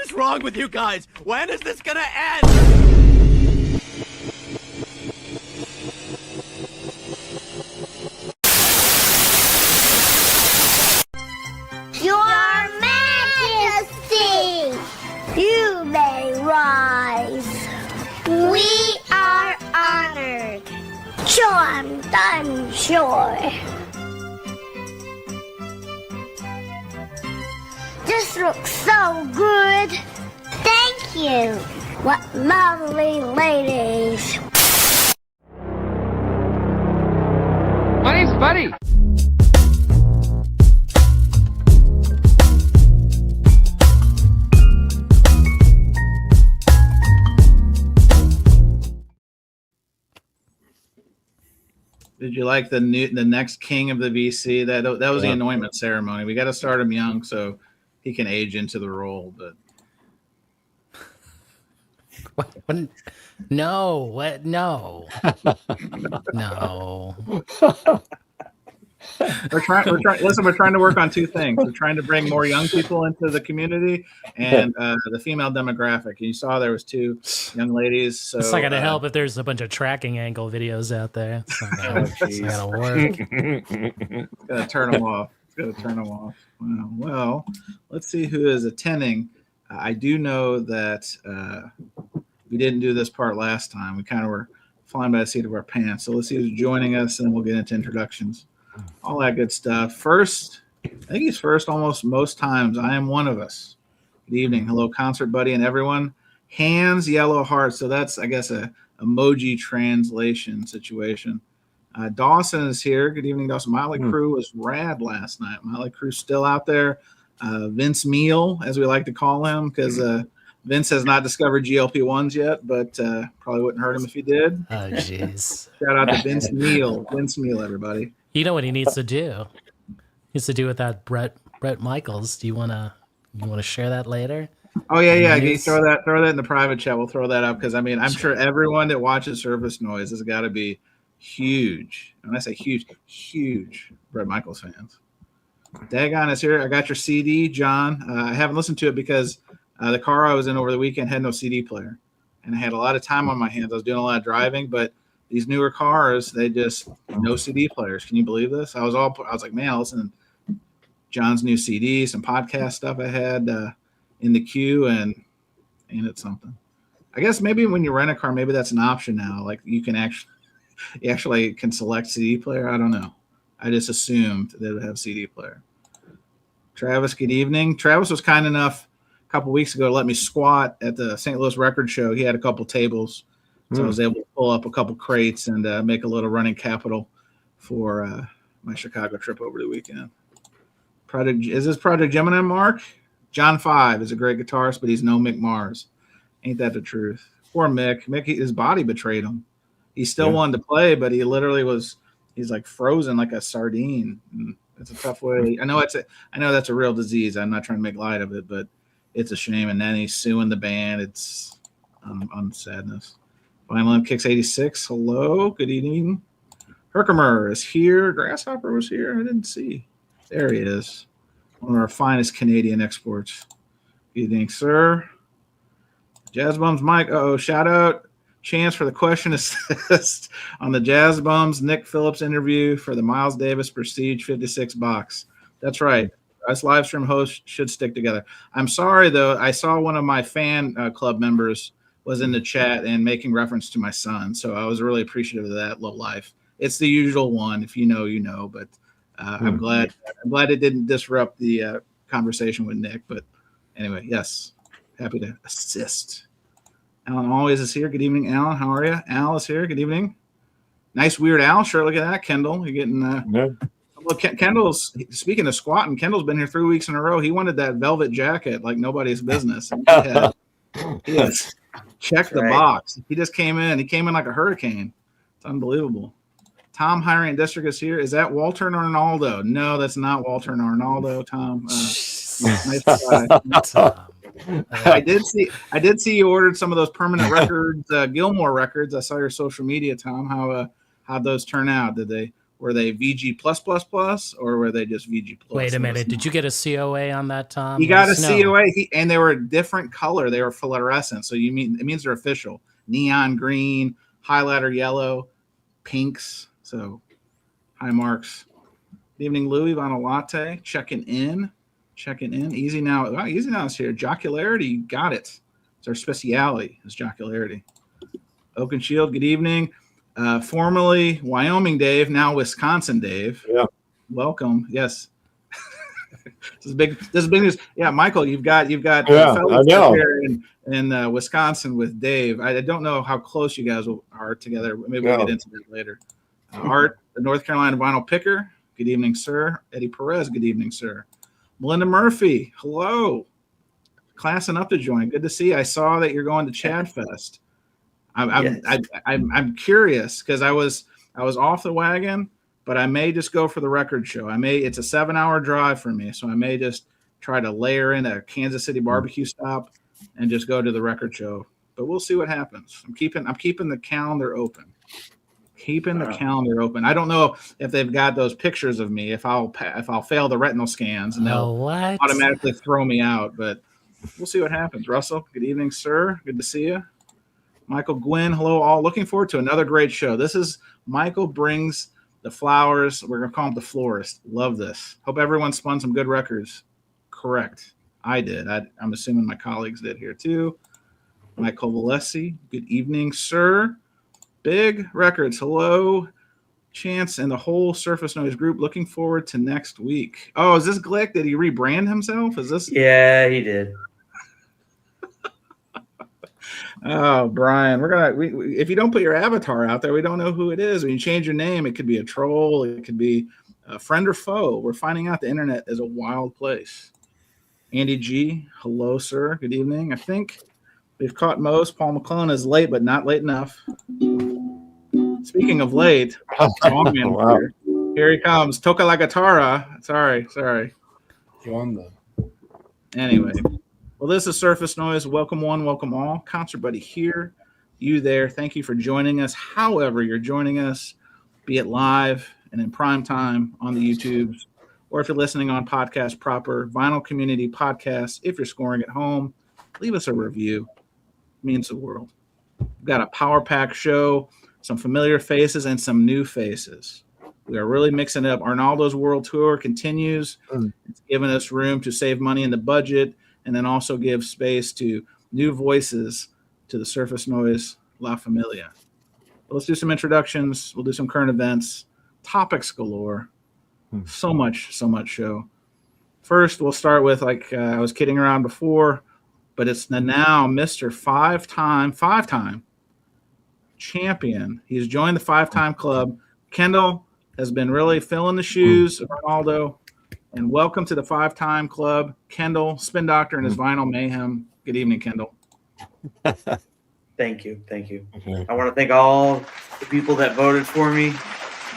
is wrong with you guys? When is this gonna end? Your Majesty, you may rise. We are honored. Charmed, I'm sure. This looks so good. Thank you. What lovely ladies. My name's Buddy. Did you like the next king of the VC? That was the anointment ceremony. We got to start him young so he can age into the role. But what? No, what? No, no. We're trying. Listen, we're trying to work on two things. We're trying to bring more young people into the community and the female demographic. And you saw there was two young ladies. So it's not gonna help if there's a bunch of tracking angle videos out there. It's not gonna work. It's gonna turn them off. Well, let's see who is attending. I do know that we didn't do this part last time. We kind of were flying by the seat of our pants. So let's see who's joining us, and we'll get into introductions. All that good stuff. First, I think he's first almost most times. I am one of us. Good evening. Hello, concert buddy and everyone. Hands, yellow hearts. So that's, I guess, a emoji translation situation. Dawson is here. Good evening, Dawson. Motley Crue was rad last night. Motley Crue's still out there. Vince Meal, as we like to call him, because Vince has not discovered GLP-1s yet, but probably wouldn't hurt him if he did. Oh, jeez. Shout out to Vince Meal. Vince Meal, everybody. You know what he needs to do? He needs to do with that Brett Michaels. Do you wanna share that later? Oh yeah. Can you throw that in the private chat? We'll throw that up because I'm sure everyone that watches Surface Noise has got to be huge. And when I say huge Brett Michaels fans. Dagon is here. I got your CD, John. I haven't listened to it because the car I was in over the weekend had no CD player, and I had a lot of time on my hands. I was doing a lot of driving, but these newer cars, they just no CD players. Can you believe this? I was like, man, listen to John's new CD, some podcast stuff I had in the queue, and ain't it something? I guess maybe when you rent a car, maybe that's an option now. Like you actually can select CD player. I don't know. I just assumed they would have CD player. Travis, good evening. Travis was kind enough a couple weeks ago to let me squat at the St. Louis Record Show. He had a couple tables. So I was able to pull up a couple crates and make a little running capital for my Chicago trip over the weekend. Is this Project Gemini, Mark? John 5 is a great guitarist, but he's no Mick Mars. Ain't that the truth? Poor Mick. His body betrayed him. He still wanted to play, but he's like frozen like a sardine. And it's a tough way. I know that's a real disease. I'm not trying to make light of it, but it's a shame. And then he's suing the band. It's on sadness. Violin Kicks 86. Hello. Good evening. Herkimer is here. Grasshopper was here. I didn't see. There he is. One of our finest Canadian exports. Good evening, sir. Jazz Bums Mike. Shout out. Chance for the question assist on the Jazz Bums Nick Phillips interview for the Miles Davis Prestige 56 box. That's right. Us live stream hosts should stick together. I'm sorry, though. I saw one of my fan club members was in the chat and making reference to my son. So I was really appreciative of that, low life. It's the usual one. If you know, you know. But I'm glad it didn't disrupt the conversation with Nick. But anyway, yes, happy to assist. Alan always is here. Good evening, Alan. How are you? Al is here. Good evening. Nice Weird Al shirt. Look at that, Kendall. You're getting Look, Kendall's speaking of squatting. Kendall's been here 3 weeks in a row. He wanted that velvet jacket like nobody's business. And he has checked the box. He just came in. He came in like a hurricane. It's unbelievable. Tom Hiring District is here. Is that Walter and Arnaldo? No, that's not Walter and Arnaldo. Tom, nice try. I did see you ordered some of those permanent records, Gilmore records. I saw your social media, Tom. How'd those turn out? Were they VG plus plus plus, or were they just VG plus? Wait a minute. Did you get a COA on that, Tom? He got a COA, and they were a different color. They were fluorescent, so it means they're official. Neon green, highlighter yellow, pinks. So high marks. Good evening, Louis. Vinyl latte. Checking in. Easy now. Wow, Easy now is here. Jocularity, got it. It's our speciality, is jocularity. Oak and Shield, good evening. Formerly Wyoming Dave, now Wisconsin Dave. Yeah. Welcome. Yes. This is big news. Yeah, Michael, you've got I know. here in Wisconsin with Dave. I don't know how close you guys are together. Maybe we'll get into that later. Art, the North Carolina vinyl picker. Good evening, sir. Eddie Perez, good evening, sir. Melinda Murphy, hello. Classing up to join. Good to see you. I saw that you're going to Chad Fest. I'm curious because I was off the wagon, but I may just go for the record show. It's a 7-hour drive for me, so I may just try to layer in a Kansas City barbecue stop and just go to the record show. But we'll see what happens. I'm keeping the calendar open. Calendar open. I don't know if they've got those pictures of me. If I'll fail the retinal scans and they'll automatically throw me out. But we'll see what happens. Russell, good evening, sir. Good to see you. Michael Gwynn, hello all. Looking forward to another great show. This is Michael brings the flowers. We're gonna call him the florist. Love this. Hope everyone spun some good records. Correct. I did. I'm assuming my colleagues did here too. Mike Kovalesi, good evening, sir. Big Records, hello, Chance, and the whole Surface Noise group. Looking forward to next week. Oh, is this Glick? Did he rebrand himself? Is this? Yeah, he did. Oh, Brian, we if you don't put your avatar out there, we don't know who it is. When you change your name, it could be a troll, it could be a friend or foe. We're finding out the internet is a wild place. Andy G, hello, sir. Good evening. I think we've caught most. Paul McClellan is late, but not late enough. Speaking of late, Wow. here he comes. Toca la guitarra. Sorry. Anyway, well, this is Surface Noise. Welcome one, welcome all. Concert Buddy here, you there. Thank you for joining us. However you're joining us, be it live and in prime time on the YouTubes, or if you're listening on podcast proper, Vinyl Community Podcast. If you're scoring at home, leave us a review. It means the world. We've got a power pack show, some familiar faces and some new faces. We are really mixing it up. Arnaldo's World Tour continues. It's giving us room to save money in the budget and then also give space to new voices to the Surface Noise La Familia. But let's do some introductions. We'll do some current events, topics galore. So much show. First, we'll start with, I was kidding around before, but it's the now Mr. five-time champion. He's joined the 5-time club. Kendall has been really filling the shoes of Ronaldo. And welcome to the 5-time club, Kendall, Spin Doctor, and his Vinyl Mayhem. Good evening, Kendall. Thank you. Okay. I want to thank all the people that voted for me.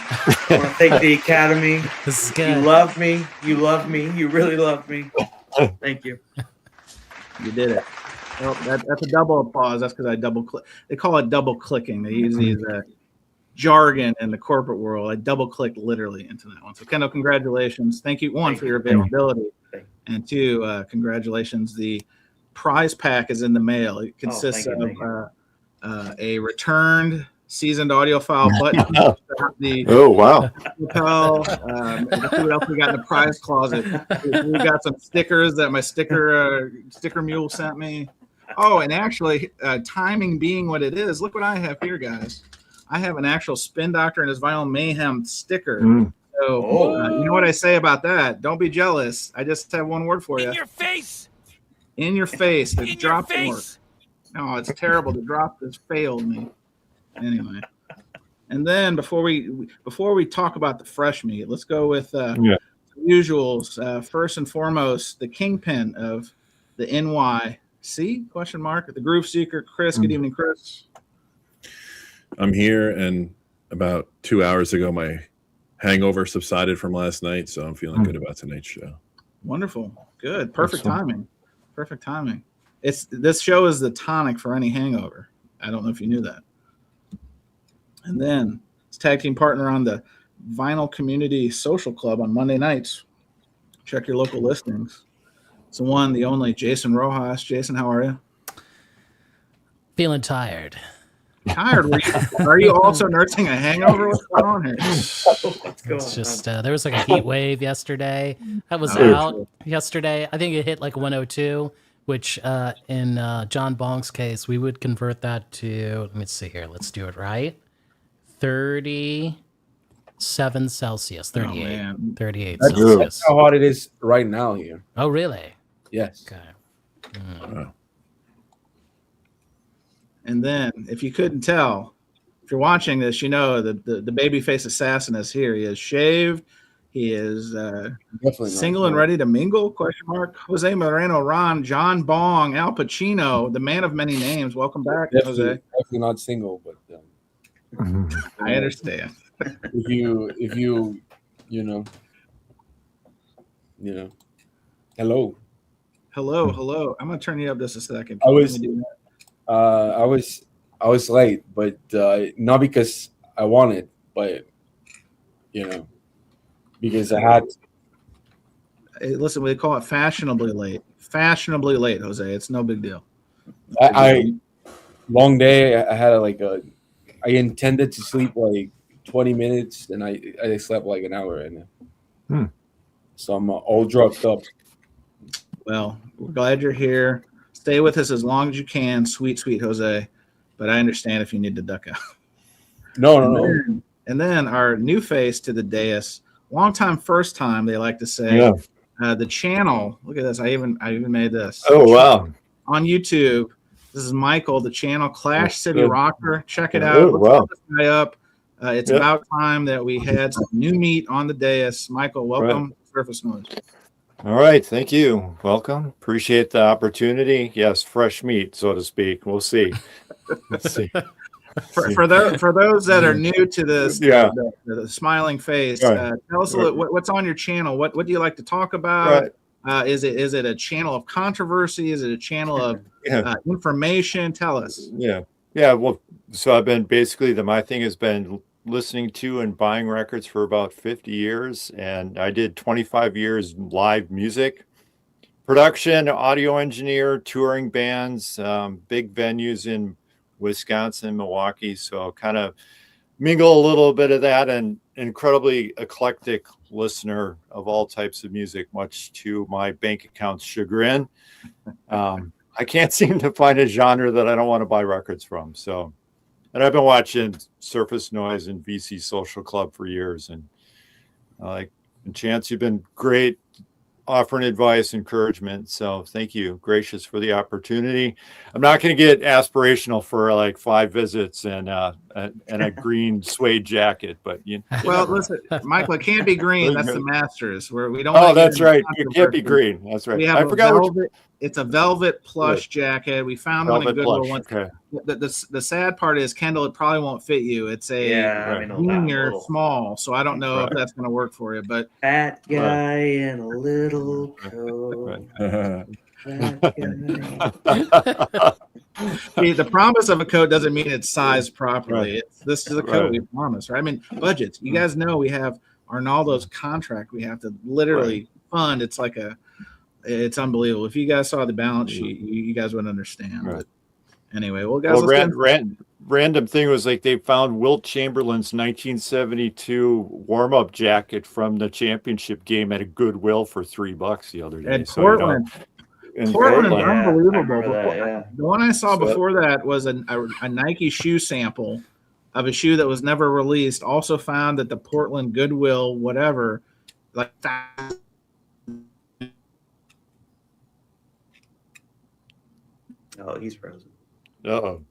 I want to thank the Academy. This is good. You love me. You really love me. Thank you. You did it. Well, that's a double applause. That's because I double click. They call it double clicking. They use these jargon in the corporate world. I double clicked literally into that one. So Kendall, congratulations. Thank you, one, for your availability, and two, congratulations. The prize pack is in the mail. It consists of a returned seasoned audiophile button. Oh, wow. Lapel, what else we got in the prize closet? We got some stickers that my sticker mule sent me. Oh, and actually, timing being what it is, look what I have here, guys. I have an actual Spin Doctor and his Vinyl Mayhem sticker. So, you know what I say about that? Don't be jealous. I just have one word for you. In your face. In your face. The In drop your work. face. No, it's terrible. The drop has failed me. Anyway. And then before we talk about the fresh meat, let's go with usuals. First and foremost, the kingpin of the NYC question mark, the Groove Seeker, Chris. Good evening, Chris. I'm here, and about 2 hours ago, my hangover subsided from last night, so I'm feeling good about tonight's show. Wonderful, good, perfect timing. This show is the tonic for any hangover. I don't know if you knew that. And then his tag team partner on the Vinyl Community Social Club on Monday nights. Check your local listings. It's the one, the only Jason Rojas. Jason, how are you? Feeling tired. Tired? Are you also nursing a hangover? What's going on here? It's just there was like a heat wave yesterday. I was Oh, out true. yesterday. I think it hit like 102, which in John Bong's case, we would convert that to, let me see here. Let's do it right. 37 Celsius, 38. man. 38 That's Celsius. how hot it is right now here. Oh, really? Yes. Okay. Wow. And then, if you couldn't tell, if you're watching this, you know the babyface assassin is here. He is shaved. He is Definitely single not. and ready to mingle? Question mark. Jose Moreno, Ron, John Bong, Al Pacino, the man of many names. Welcome back, Definitely, Jose. definitely not single, but I understand. if you hello. Hello. I'm gonna turn you up just a second. I was- Let me do that. I was late, but not because I wanted, but because I had. Hey, listen, we call it fashionably late. Fashionably late, Jose. It's no big deal. I long day. I had I intended to sleep like 20 minutes, and I slept like an hour, and so I'm all drugged up. Well, we're glad you're here. Stay with us as long as you can, sweet Jose. But I understand if you need to duck out. No. And then our new face to the dais, long time, first time, they like to say. The channel. Look at this. I even made this. Oh, wow. On YouTube. This is Michael. The channel Clash City good. Rocker. Check it out. Oh, Let's wow. put this guy up. It's Yeah. about time that we had some new meat on the dais. Michael, welcome. Surface Noise. All right. Thank you. Welcome. Appreciate the opportunity. Yes, fresh meat, so to speak. We'll see. Let's see. For those that are new to this, Yeah. the smiling face, Right. tell us a little, what's on your channel. What do you like to talk about? Right. Is it a channel of controversy? Is it a channel of information? Tell us. Yeah. Well, so I've been basically my thing has been listening to and buying records for about 50 years, and I did 25 years live music production, audio engineer, touring bands, big venues in Wisconsin, Milwaukee. So kind of mingle a little bit of that, and incredibly eclectic listener of all types of music, much to my bank account's chagrin. I can't seem to find a genre that I don't want to buy records from. So, and I've been watching Surface Noise and VC Social Club for years, and and Chance, you've been great offering advice, encouragement. So thank you. Gracious for the opportunity. I'm not going to get aspirational for like 5 visits and a green suede jacket, but Well, listen, Michael, it can't be green. That's the Masters where we don't. Oh, that's right. It can't be green. That's right. We have I forgot velvet. It's a velvet plush jacket. We found one in Goodwill plush. once. Okay. The sad part is, Kendall, it probably won't fit you. It's a junior small, so I don't know if that's going to work for you. But fat guy in a little coat. See, the promise of a coat doesn't mean it's sized properly. Right. This is a coat we promise, right? I mean, budgets. You guys know we have Arnaldo's contract. We have to literally fund. It's like it's unbelievable. If you guys saw the balance sheet, you guys would understand. Right. But anyway, well, guys, random thing was like they found Wilt Chamberlain's 1972 warm-up jacket from the championship game at a Goodwill for $3 the other day. And Portland. Portland is unbelievable. The one I saw before that was a Nike shoe sample of a shoe that was never released. Also found that the Portland Goodwill, whatever, like that. Oh, he's frozen. Uh-oh.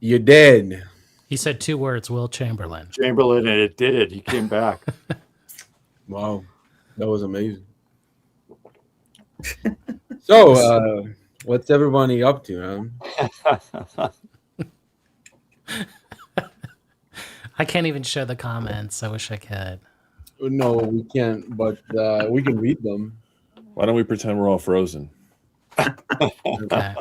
You're dead. He said 2 words, Will Chamberlain. Chamberlain, and it did it. He came back. Wow. That was amazing. So, what's everybody up to, man? I can't even show the comments. I wish I could. No, we can't, but we can read them. Why don't we pretend we're all frozen? Okay.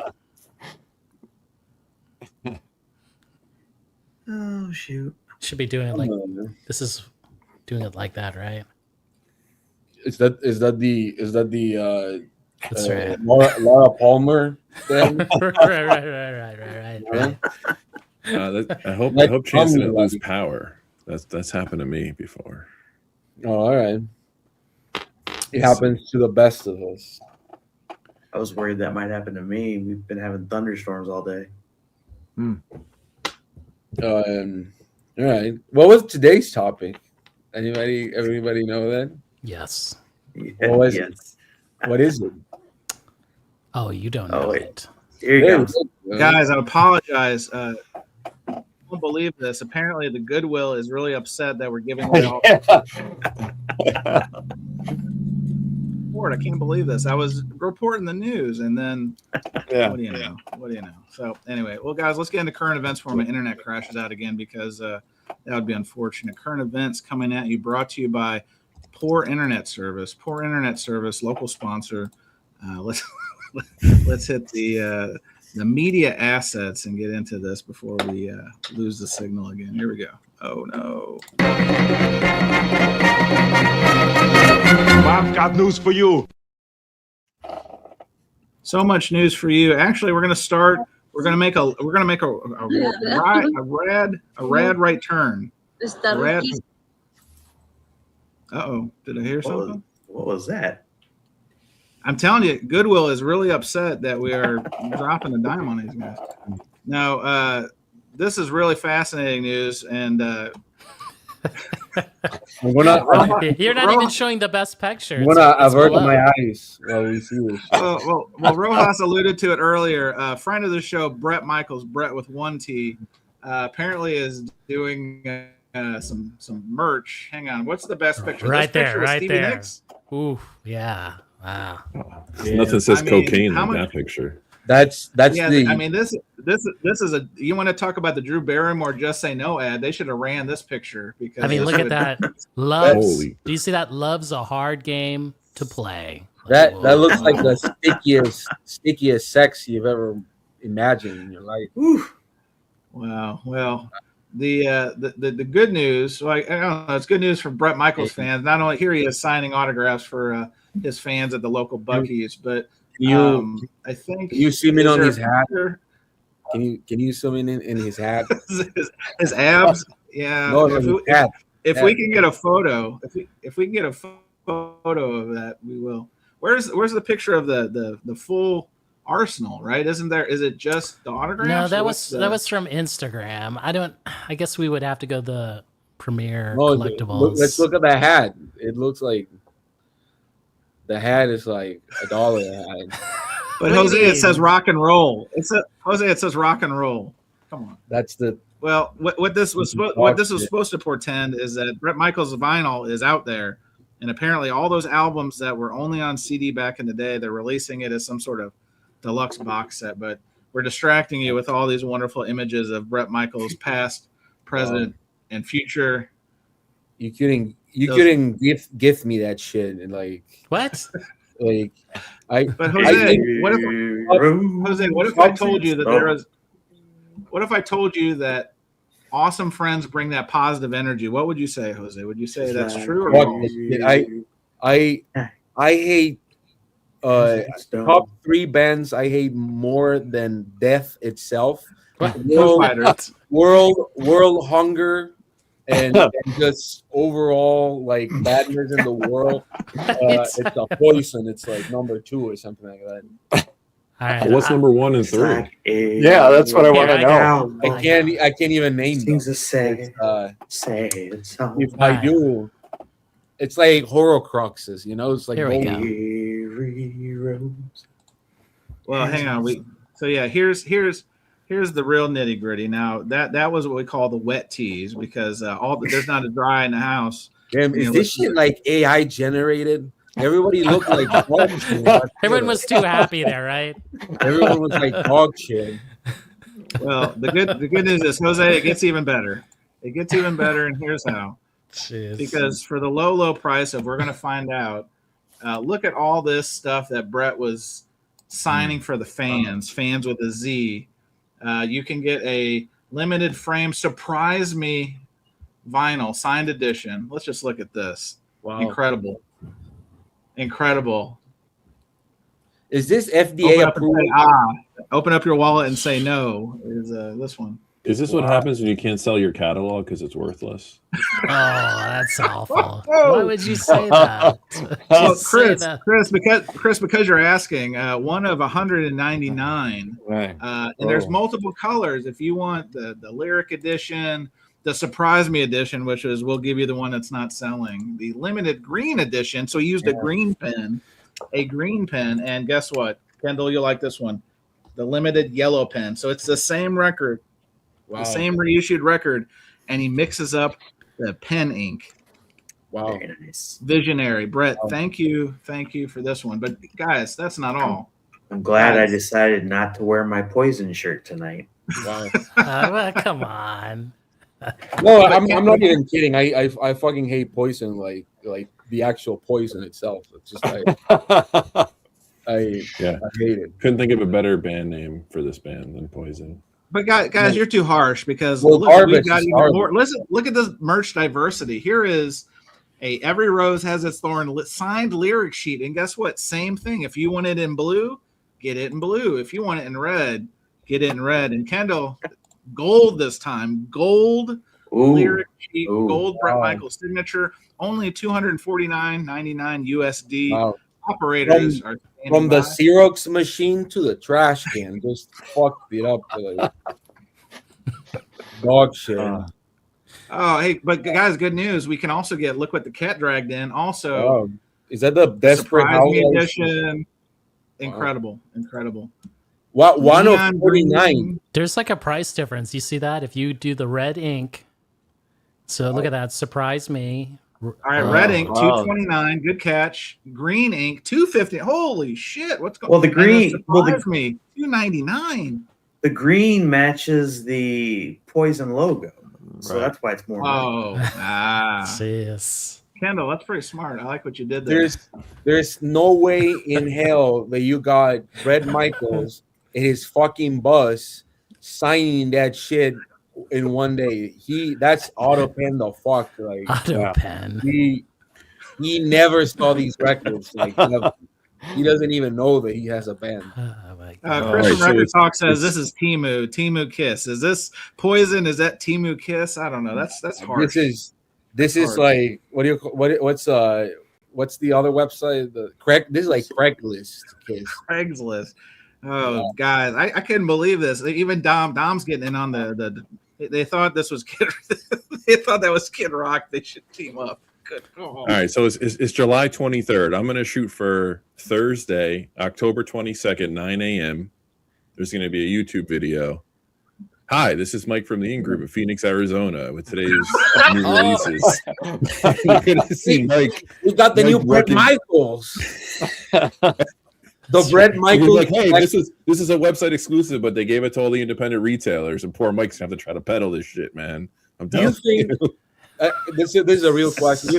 Oh shoot! Should be doing it like this is doing it like that, right? Is that the That's right. Laura Palmer thing? right. I hope Like Chance didn't Tommy, lose like- power. That's happened to me before. Oh, all right. It happens to the best of us. I was worried that might happen to me. We've been having thunderstorms all day. All right. What was today's topic? Everybody know that? Yes. What was Yes. it? What is it? Oh, you don't Oh, know wait. it. Here you go. Guys, I apologize. I don't believe this. Apparently, the Goodwill is really upset that we're giving away all. I can't believe this. I was reporting the news, and then what do you know? What do you know? So anyway, well, guys, let's get into current events before my internet crashes out again, because that would be unfortunate. Current events coming at you, brought to you by Poor Internet Service. Poor Internet Service, local sponsor. Let's hit the media assets and get into this before we lose the signal again. Here we go. Oh no. I've got news for you. So much news for you. Actually, we're going to make a rad right turn. Uh-oh. Did I hear something? What was that? I'm telling you, Goodwill is really upset that we are dropping the dime on these guys. Now, this is really fascinating news, and You're not even showing the best picture. I'm gonna avert my eyes while we see this. well, Rojas alluded to it earlier. Friend of the show, Brett Michaels, Brett with one T, apparently is doing some merch. Hang on, what's the best picture? Right there, right Stevie there. Nicks? Ooh, yeah. Wow. Nothing says cocaine like that picture. That's yeah. the. I mean, this is a. You want to talk about the Drew Barrymore "Just Say No" ad? They should have ran this picture because. I mean, this look at would- that. Loves. Holy. Do you see that? Love's a hard game to play. That looks like the stickiest sex you've ever imagined in your life. Wow. Well, the good news. Well, I don't know. It's good news for Brett Michaels fans. Not only here he is signing autographs for his fans at the local Buc-ee's, but I think Can you zoom in on his hat? picture? Can you zoom in his hat? his abs. Yeah. No, If we can get a photo, if we can get a photo of that, we will. Where's the picture of the full arsenal? Right? Isn't there? Is it just the autograph? No, that was from Instagram. I guess we would have to go the Premier Collectibles. Let's look at the hat. It looks like the hat is like $1 a hat. But Jose, it says rock and roll. It says rock and roll. Come on. That's the. Well, what this was supposed to portend is that Brett Michaels' vinyl is out there, and apparently all those albums that were only on CD back in the day, they're releasing it as some sort of deluxe box set. But we're distracting you with all these wonderful images of Brett Michaels' past, present, and future. You couldn't gift me that shit and like What? like But Jose, what if I told you that there was? What if I told you that awesome friends bring that positive energy? What would you say, Jose? Would you say that's true? Or I hate top 3 bands I hate more than death itself. World hunger and just overall like badness in the world. It's a poison. It's like number 2 or something like that. All right, What's number 1 and 3? Yeah, that's what I want to know. I can't even name them. If I do, it's like Horcruxes, you know. It's like Here we go. Well, hang on. Here's the real nitty gritty. Now that was what we call the wet teas because there's not a dry in the house. Damn, is this shit like AI generated? Everybody looked like dog shit. Everyone was too happy there, right? Everyone was like dog shit. Well, the good news is, Jose, it gets even better. It gets even better, and here's how. Jeez. Because for the low price of, we're going to find out, look at all this stuff that Brett was signing for the fans with a Z. You can get a limited frame Surprise Me vinyl signed edition. Let's just look at this. Wow. Incredible. Is this FDA approved? Open up your wallet and say no. Is this one? Is this what happens when you can't sell your catalog because it's worthless? Oh, that's awful. Why would you say that? Well, Chris, because you're asking, one of 199, Right. and there's multiple colors. If you want the lyric edition, the surprise me edition, which is we'll give you the one that's not selling, the limited green edition. So he used a green pen, and guess what, Kendall, you'll like this one, the limited yellow pen. So it's the same record. Wow. The same reissued record, and he mixes up the pen ink. Wow. Very nice. Visionary. Brett, thank you for this one. But guys, that's not all. I'm glad I decided not to wear my Poison shirt tonight. Wow. Well, come on. No, I'm not even kidding. I fucking hate Poison, like the actual Poison itself. It's just like I hate it. Couldn't think of a better band name for this band than Poison. But guys, you're too harsh because Well, look, we've garbage got is even garbage. more. Listen, look at this merch diversity. Here is Every Rose Has Its Thorn signed lyric sheet, and guess what? Same thing. If you want it in blue, get it in blue. If you want it in red, get it in red. And Kendall, gold this time. Gold lyric sheet, gold Brett Michaels signature. Only $249.99 USD. Wow. Operators are From the Xerox machine to the trash can, just fucked it up. Like, dog shit. Oh, hey, but guys, good news. We can also get Look What the Cat Dragged In. Also, Oh, is that the Desperate Surprise Me Housewives? edition. Incredible. What, one of Neon 49? green. There's like a price difference. You see that? If you do the red ink. So look at that. Surprise Me. All right, red ink, $229. Good catch. Green ink, $250. Holy shit! What's going? Well, the green, surprise me, $299. The green matches the Poison logo, so that's why it's more. Oh, Yes. Kendall, that's pretty smart. I like what you did there. There's no way in hell that you got Brett Michaels in his fucking bus signing that shit in one day. That's auto pen the fuck. Like Auto pen. He never saw these records. Like he doesn't even know that he has a band. Chris from Record Talk says this is Timu Kiss. Is this Poison? Is that Timu Kiss? I don't know. That's hard. This is like what's the other website? This is like Craigslist. Kiss. Craigslist. Oh, guys, I couldn't believe this. Even Dom's getting in on the. They thought this was Kid. They thought that was Kid Rock. They should team up. Good. All right, so it's July 23rd. I'm going to shoot for Thursday, October 22nd, 9 a.m. There's going to be a YouTube video. Hi, this is Mike from the In Group of Phoenix, Arizona, with today's new releases. You're going to see Mike. We got the new Brett Michaels. The Brett Michaels. Like, hey, this is a website exclusive, but they gave it to all the independent retailers, and poor Mike's gonna have to try to peddle this shit, man. I'm telling you. This is a real question.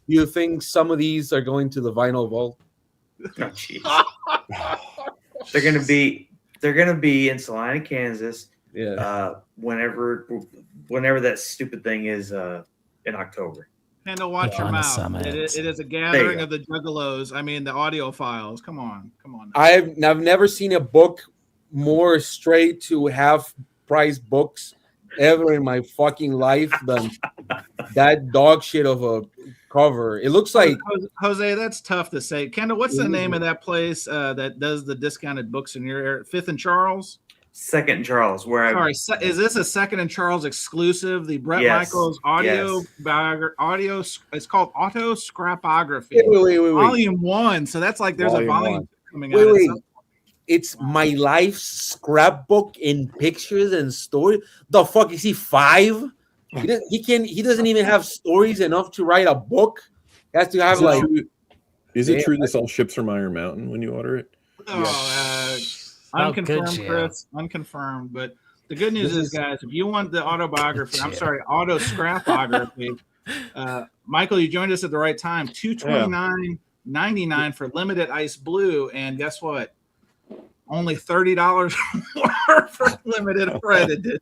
You think some of these are going to the vinyl vault? They're gonna be in Salina, Kansas. Yeah. Whenever that stupid thing is in October. Kendall, watch your mouth. It is a gathering of the juggalos. I mean, the audio files. Come on. I've never seen a book more straight to half price books ever in my fucking life than that dog shit of a cover. It looks like Jose. That's tough to say. Kendall, what's the name of that place that does the discounted books in your area? Fifth and Charles. Second and Charles. Is this a Second and Charles exclusive? The Brett Michaels audio. It's called Auto Scrapography. Wait. Volume 1. So that's like there's a volume coming out. Wait. It's my life scrapbook in pictures and stories. The fuck is he 5? He doesn't even have stories enough to write a book. He has to have Is it true this all ships from Iron Mountain when you order it? Unconfirmed, Chris. Unconfirmed. But the good news is, guys, if you want the autobiography, auto scrapography, Michael, you joined us at the right time. $229.99 for limited ice blue, and guess what? Only $30 more for limited red edition.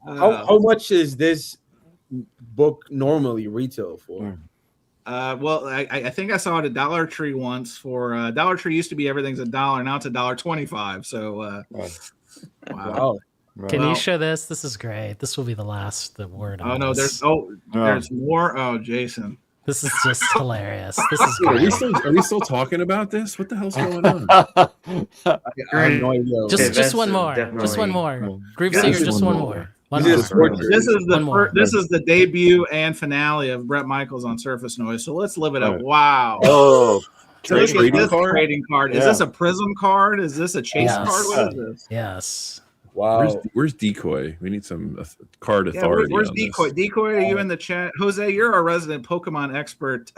How much is this book normally retail for? Well, I think I saw it at Dollar Tree once. For Dollar Tree used to be everything's $1, now it's $1.25. So wow. Can you Well, show this? This is great. This will be the last word. Oh on no, this. there's more. Oh, Jason. This is just hilarious. This is Are great. we still talking about this? What the hell's going on? I have no idea. Just one more. Just one more. Groove Singer, just one more. This is the debut and finale of Bret Michaels on Surface Noise. So let's live it up. Wow. Oh, So look at trading this card? trading card. Is this a Prism card? Is this a Chase Yes. card? What is this? Yes. Wow. Where's Decoy? We need some card Yeah, authority. where's on Decoy? this. Decoy, are you in the chat? Jose, you're our resident Pokemon expert.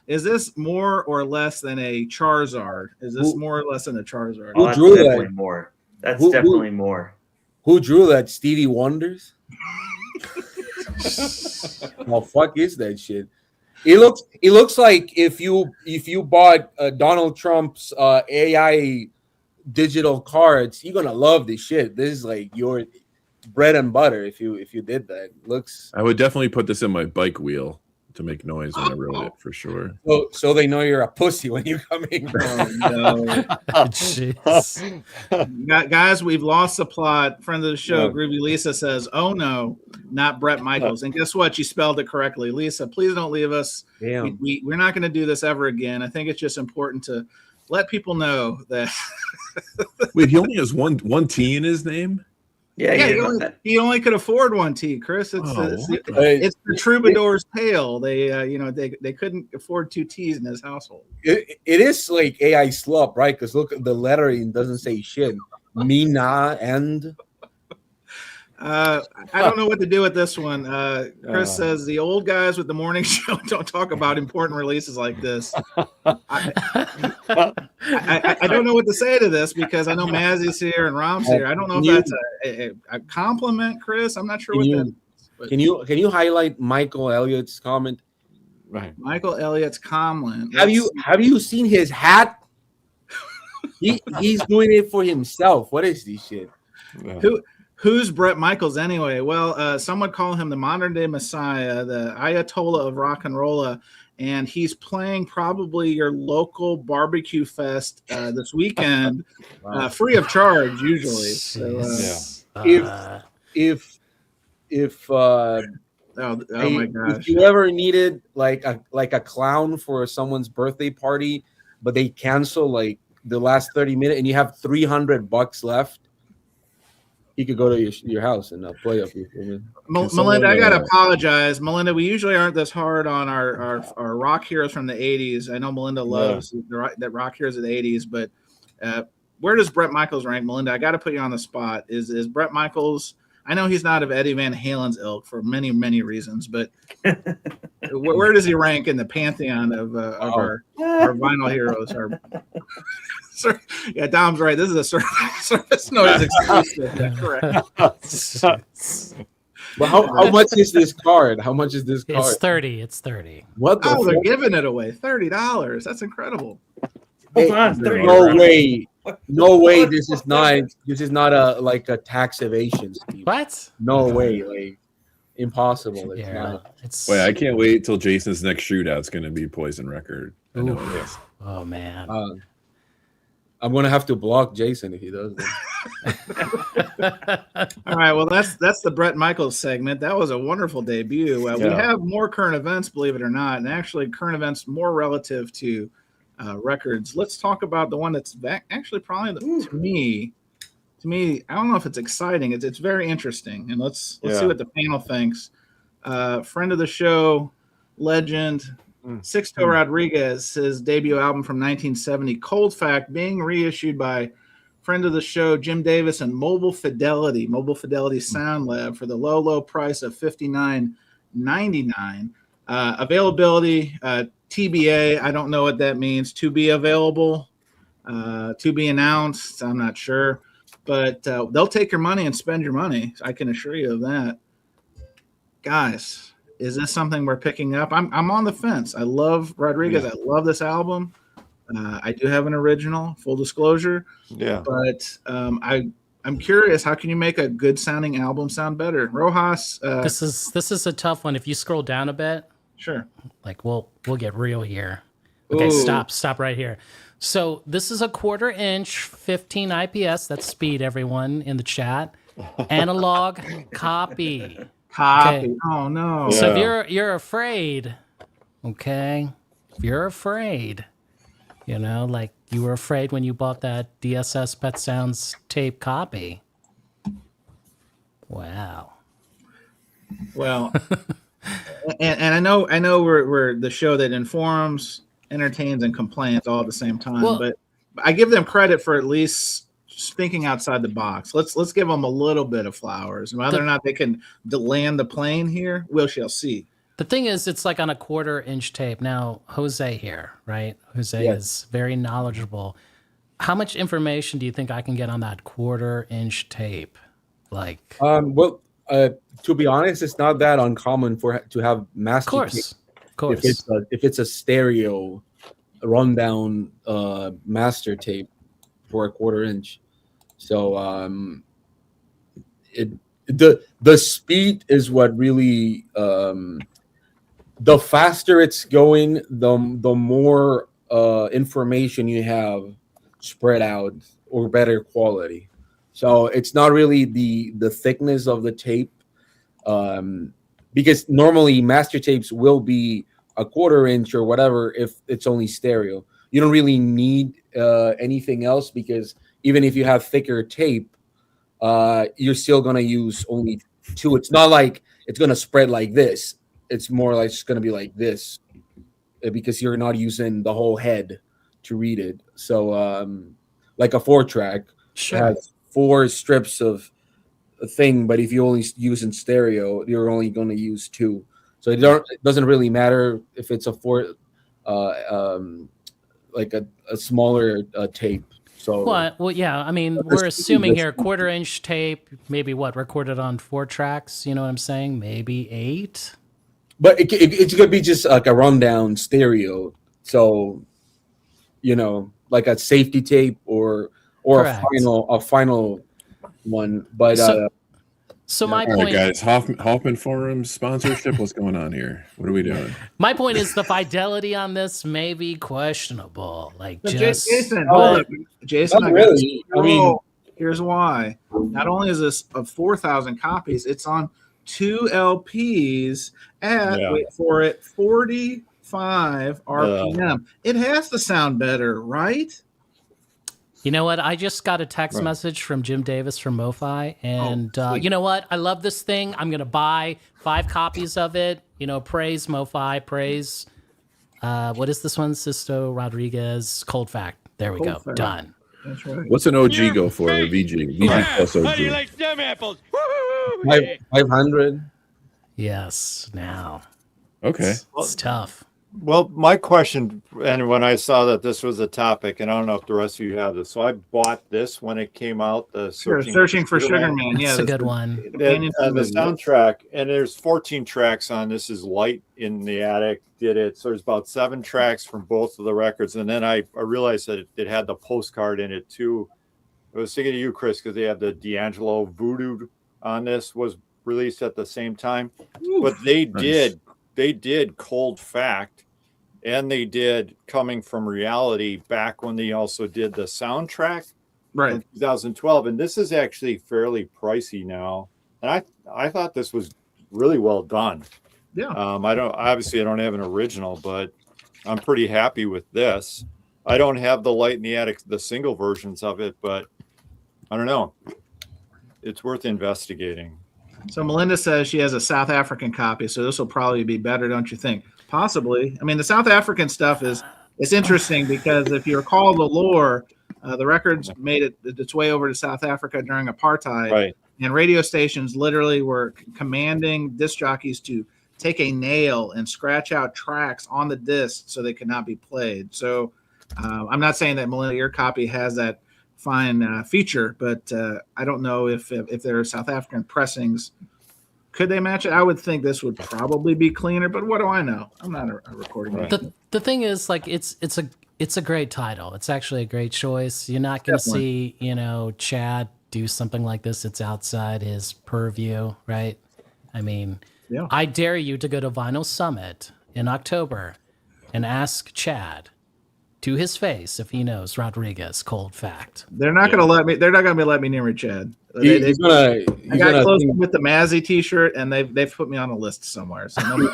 Is this more or less than a Charizard? Is this more or less than a Charizard? Oh, that's drew that? definitely more. That's Who- definitely more. Who drew that? Stevie Wonders? Well, fuck is that shit? It looks like if you bought Donald Trump's AI digital cards, you're gonna love this shit. This is like your bread and butter if you did that. Looks I would definitely put this in my bike wheel to make noise when I rode it for sure. so they know you're a pussy when you come in. Jeez. Guys, we've lost the plot. Friend of the show, Groovy Lisa says, "Oh no, not Bret Michaels." And guess what? You spelled it correctly, Lisa. Please don't leave us. Damn. We're not going to do this ever again. I think it's just important to let people know that. Wait, he only has one T in his name? Yeah, he only could afford one T, Chris. It's the troubadour's tale. They they couldn't afford 2 T's in his household. It is like AI slop, right? Because look, the lettering doesn't say shit. Mina and I don't know what to do with this one. Chris says the old guys with the morning show don't talk about important releases like this. I don't know what to say to this because I know Mazzy's here and Rom's here. I don't know if that's a compliment, Chris. I'm not sure what that is. Can you highlight Michael Elliott's comment? Right. Michael Elliott's comment. Have you seen his hat? He's doing it for himself. What is this shit? Who's Bret Michaels anyway? Well, some would call him the modern day Messiah, the Ayatollah of rock and roll, and he's playing probably your local barbecue fest this weekend, free of charge usually. So, if my gosh, if you ever needed like a clown for someone's birthday party, but they cancel like the last 30 minutes, and you have $300 left. He could go to your house and play up here. Melinda, I gotta apologize. Melinda, we usually aren't this hard on our rock heroes from the 80s. I know Melinda loves that rock heroes of the 80s, but where does Bret Michaels rank, Melinda? I gotta put you on the spot. Is Bret Michaels? I know he's not of Eddie Van Halen's ilk for many, many reasons, but where does he rank in the pantheon of our vinyl heroes? Yeah, Dom's right. This is a Surface Noise exclusive. That's correct. But how much is this card? How much is this card? It's 30. It's 30. What the they're giving it away. $30. That's incredible. Hold on, no way. No way. This is not a tax evasion scheme. What? No way. Like impossible. It's not. Wait, I can't wait till Jason's next shootout's going to be Poison Record. I know it is. Oh man. I'm gonna have to block Jason if he does that. All right, well that's the Bret Michaels segment. That was a wonderful debut. We have more current events, believe it or not, and actually current events more relative to records. Let's talk about the one that's actually probably to me. I don't know if it's exciting. It's very interesting, and let's see what the panel thinks. Friend of the show, legend. Sixto Rodriguez, his debut album from 1970, Cold Fact, being reissued by friend of the show Jim Davis and Mobile Fidelity Sound Lab for the low price of $59.99. Availability TBA, I don't know what that means. To be available, to be announced. I'm not sure, but they'll take your money and spend your money. I can assure you of that, guys. Is this something we're picking up? I'm on the fence. I love Rodriguez. I love this album. I do have an original, full disclosure. Yeah. But I'm curious, how can you make a good sounding album sound better? Rojas, This is a tough one. If you scroll down a bit, sure. like we'll get real here. Okay, Ooh. stop right here. So this is a 1/4 inch, 15 IPS. That's speed, everyone in the chat. Analog copy. Copy. Okay. Oh no. So Yeah. if you're afraid, okay, if you're afraid, like you were afraid when you bought that DSS Pet Sounds tape copy. Wow. Well, and I know we're the show that informs, entertains, and complains all at the same time. Well- but I give them credit for at least thinking outside the box. Let's give them a little bit of flowers. Whether or not they can land the plane here, we shall see. The thing is, it's like on a 1/4 inch tape. Now, Jose here, right? Jose Yes. is very knowledgeable. How much information do you think I can get on that 1/4 inch tape? Like, Well, to be honest, it's not that uncommon to have of master course, tape. of course. If it's a stereo rundown master tape for a 1/4 inch, so the speed is what really the faster it's going, the more information you have spread out or better quality. So it's not really the thickness of the tape, because normally master tapes will be a 1/4 inch or whatever if it's only stereo. You don't really need anything else, because even if you have thicker tape, you're still gonna use only 2. It's not like it's gonna spread like this. It's more like it's gonna be like this, because you're not using the whole head to read it. So like a 4-track Sure. has 4 strips of a thing, but if you only use in stereo, you're only going to use 2. So it doesn't really matter if it's a 4 like a smaller tape. So What? Well, yeah. I mean, we're assuming here 1/4 inch tape, maybe recorded on 4 tracks. You know what I'm saying? Maybe 8. but it's gonna be just like a rundown stereo. So like a safety tape or Correct. a final one. But So my All right, point, guys. Hoffman Forum sponsorship. What's going on here? What are we doing? my point is the fidelity on this may be questionable. Like, But just Jason, hold up. Jason, Not really. I mean- here's why. Not only is this of 4,000 copies, it's on 2 LPs at Yeah. wait for it 45 RPM. It has to sound better, right? You know what? I just got a text Right. message from Jim Davis from MoFi, and sweet. you know what? I love this thing. I'm gonna buy 5 copies of it. Praise MoFi, praise. What is this one? Sisto Rodriguez, Cold Fact. There we Cold go. Fact. Done. That's right. What's an OG go for? A VG plus How do you OG. like stem apples? Woo! 500. Yes. Now Okay. it's tough. Well, my question, and when I saw that this was a topic, and I don't know if the rest of you have this, so I bought this when it came out. The Searching for Sugar Man. Yeah, That's a good one. companion to the the- soundtrack, and there's 14 tracks on. This is Light in the Attic did it, so there's about 7 tracks from both of the records, and then I realized that it had the postcard in it too. I was thinking of you, Chris, because they have the D'Angelo Voodoo on this was released at the same time, but they did Cold Fact, and they did Coming from Reality back when they also did the soundtrack right. in 2012, and this is actually fairly pricey now, and I thought this was really well done. Yeah. I don't have an original, but I'm pretty happy with this. I don't have the Light in the Attic, the single versions of it, but I don't know. It's worth investigating. So Melinda says she has a South African copy, so this will probably be better, don't you think? Possibly. I mean, the South African stuff it's interesting because if you recall the lore, the records made its way over to South Africa during apartheid, Right. and radio stations literally were commanding disc jockeys to take a nail and scratch out tracks on the disc so they could not be played. So I'm not saying that Melinda, your copy has that fine feature, but I don't know if there are South African pressings. Could they match it? I would think this would probably be cleaner, but what do I know? I'm not a recording engineer. The thing is, like, it's a great title. It's actually a great choice. You're not going to see, Chad do something like this, it's outside his purview, right? I mean, Yeah. I dare you to go to Vinyl Summit in October and ask Chad to his face if he knows Rodriguez cold fact. They're not going to let me. They're not going to let me near Chad. He's gonna. I He's got gonna close think, with the Mazzy T-shirt, and they've put me on a list somewhere. So no,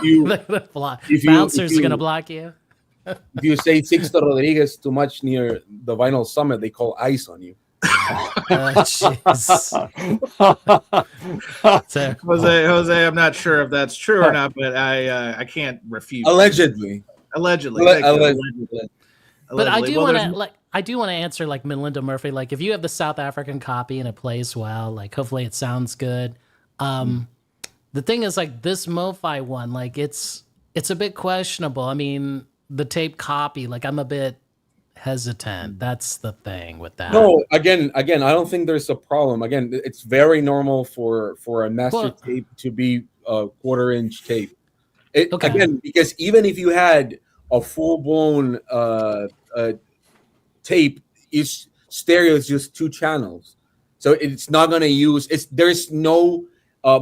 Bouncers are gonna block you. if you say Sixto Rodriguez too much near the Vinyl Summit, they call ice on you. So, Jose, I'm not sure if that's true or not, but I can't refute. Allegedly. Allegedly. but I do Well, want there's- to I do want to answer like Melinda Murphy. Like, if you have the South African copy and it plays well, like hopefully it sounds good. The thing is, like, this MoFi one, like it's a bit questionable. I mean, the tape copy, like, I'm a bit hesitant. That's the thing with that. No, again, I don't think there's a problem. Again, it's very normal for a master tape to be a 1/4-inch tape. Okay. Again, because even if you had a full-blown tape, is stereo is just 2 channels, so it's not going to use. There's no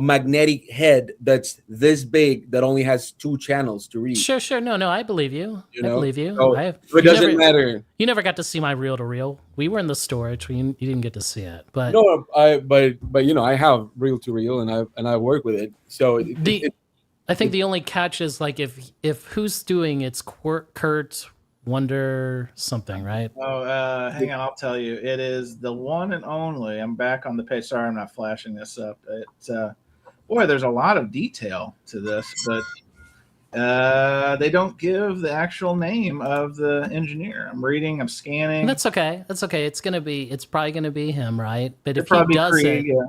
magnetic head that's this big that only has 2 channels to read. Sure. No, I believe you. You know? I believe you. So it it doesn't matter. You never got to see my reel to reel. We were in the storage. You didn't get to see it, but No, but you know, I have reel to reel, and I work with it. So I think the only catch is like if who's doing it's Kurt Wonder something, right? Oh, hang on, I'll tell you. It is the one and only. I'm back on the page. Sorry, I'm not flashing this up. It's boy, there's a lot of detail to this, but they don't give the actual name of the engineer. I'm reading, I'm scanning. That's okay. It's probably gonna be him, right? But if he probably does Krieg, it, yeah.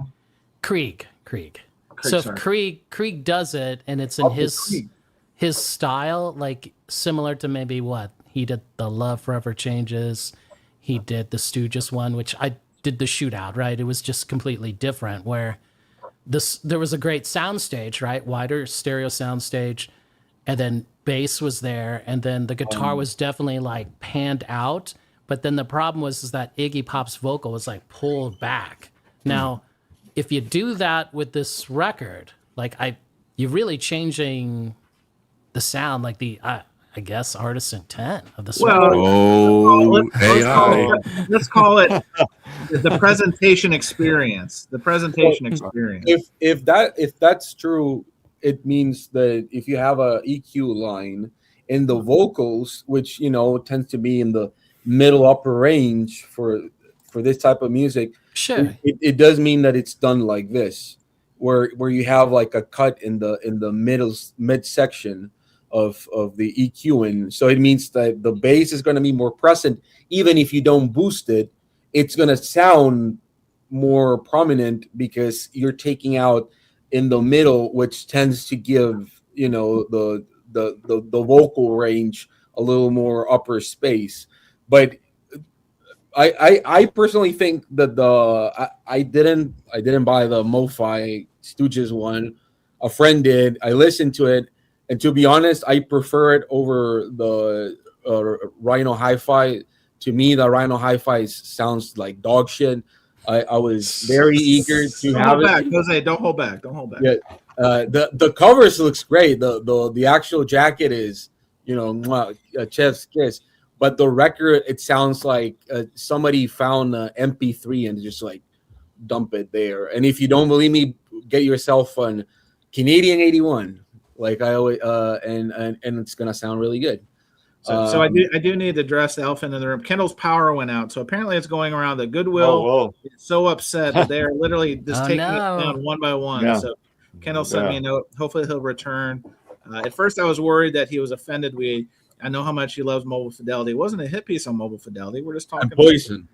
Krieg. So if sorry. Krieg does it and it's in his style, like similar to maybe what he did, the Love Forever Changes, he did the Stooges one, which I did the Shootout, right? It was just completely different. Where there was a great soundstage, right? Wider stereo soundstage, and then bass was there, and then the guitar was definitely like panned out. But then the problem was that Iggy Pop's vocal was like pulled back. Now, if you do that with this record, like you're really changing the sound, like the I guess artist intent of the song. Let's call it the presentation experience. The presentation experience. If that's true, it means that if you have a EQ line in the vocals, which you know tends to be in the middle upper range for this type of music, sure, it does mean that it's done like this, where you have like a cut in the mid section of the EQ, and so it means that the bass is going to be more present. Even if you don't boost it, it's going to sound more prominent because you're taking out in the middle, which tends to give the vocal range a little more upper space. But I personally think that I didn't buy the MoFi Stooges one. A friend did. I listened to it, and to be honest, I prefer it over the Rhino Hi-Fi. To me, the Rhino Hi-Fi sounds like dog shit. I was very eager to have it. Jose, don't hold back. Don't hold back. Yeah, the covers looks great. The actual jacket is chef's kiss. But the record, it sounds like somebody found an MP3 and just like dump it there. And if you don't believe me, get yourself on Canadian 81. Like I always, and it's gonna sound really good. So I do need to address the elephant in the room. Kendall's power went out, so apparently it's going around that Goodwill is so upset that they are literally just taking it down one by one. Yeah. So Kendall sent me a note. Hopefully he'll return. At first I was worried that he was offended. I know how much he loves Mobile Fidelity. It wasn't a hit piece on Mobile Fidelity. We're just talking Poison.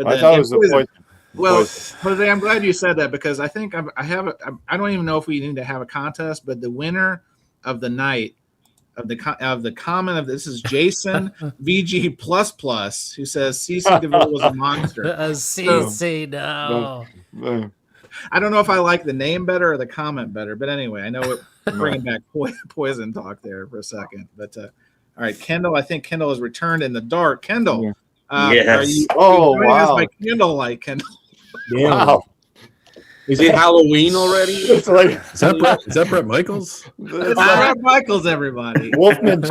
I thought it was the Poison. Well, Jose, I'm glad you said that because I think I don't even know if we need to have a contest, but the winner of the night of the comment of this is Jason VG who says CC DeVille was a monster. CC, no. I don't know if I like the name better or the comment better, but anyway, I know we're bringing back poison talk there for a second. But all right, Kendall, I think Kendall has returned in the dark. Kendall, yes. are you joining us by candlelight, Kendall? Damn. Wow. Is it Halloween already? It's like Is that Brett Michaels? It's Brett Michaels, everybody. Wolfman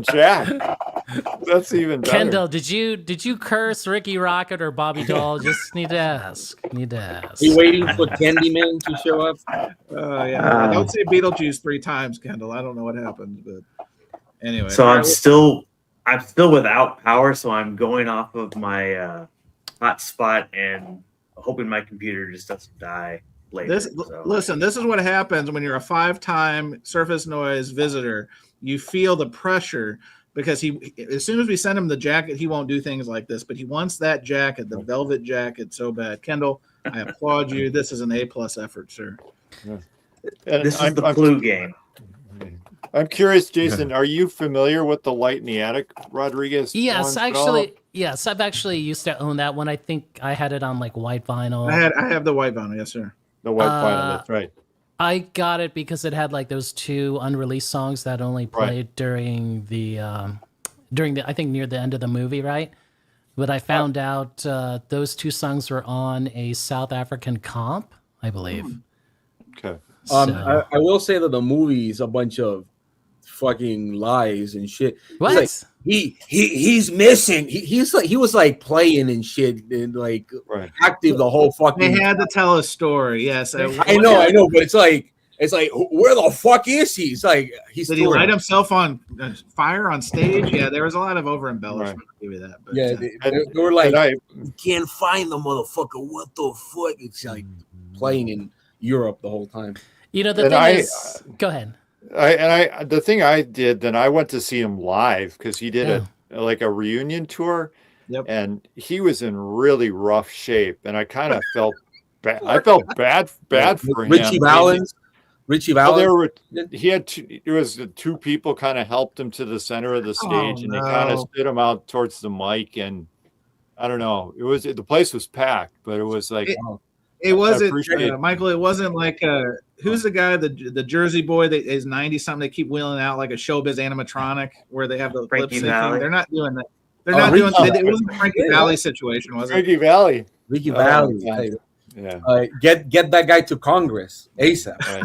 Jack. That's even better. Kendall, did you curse Ricky Rocket or Bobby Doll? Just need to ask. You waiting for Candyman to show up? Oh yeah. Don't say Beetlejuice 3 times, Kendall. I don't know what happened, but anyway. So I'm still without power, so I'm going off of my hotspot and hoping my computer just doesn't die later. Listen, this is what happens when you're a 5-time Surface Noise visitor. You feel the pressure because as soon as we send him the jacket, he won't do things like this, but he wants that jacket, the velvet jacket, so bad. Kendall, I applaud you. This is an A+ effort, sir. Yeah. This is the flu game. I'm curious, Jason, are you familiar with the Light in the Attic Rodriguez? Yes, actually, yes. I've actually used to own that one. I think I had it on like white vinyl. I have the white vinyl, yes, sir. The white vinyl, that's right. I got it because it had like those 2 unreleased songs that only played during the I think near the end of the movie, right? But I found out those 2 songs were on a South African comp, I believe. Okay. So. I will say that the movie is a bunch of fucking lies and shit. What? Like, he's missing. He was like playing and shit and like active the whole fucking. They had to tell a story. Yes, I know, but it's like where the fuck is he? It's like did he light himself on fire on stage? Yeah, there was a lot of over embellishment. I'll give you that. But, yeah, they were like, can't find the motherfucker. What the fuck? It's like playing in Europe the whole time. You know, the thing is, go ahead. The thing I did, then I went to see him live because he did a reunion tour. Yep. And he was in really rough shape, and I kind of felt bad. I felt bad for him. Richie Valens. He had there was 2 people kind of helped him to the center of the stage, and they kind of stood him out towards the mic, and I don't know. The place was packed, but it was like it wasn't Michael. It wasn't like who's the guy, the Jersey boy that is 90 something. They keep wheeling out like a showbiz animatronic where they have the lip syncing. They're not doing that. They're not doing. It wasn't a Frankie Valli situation, was it? Ricky Valli. Yeah. Get that guy to Congress ASAP. Right.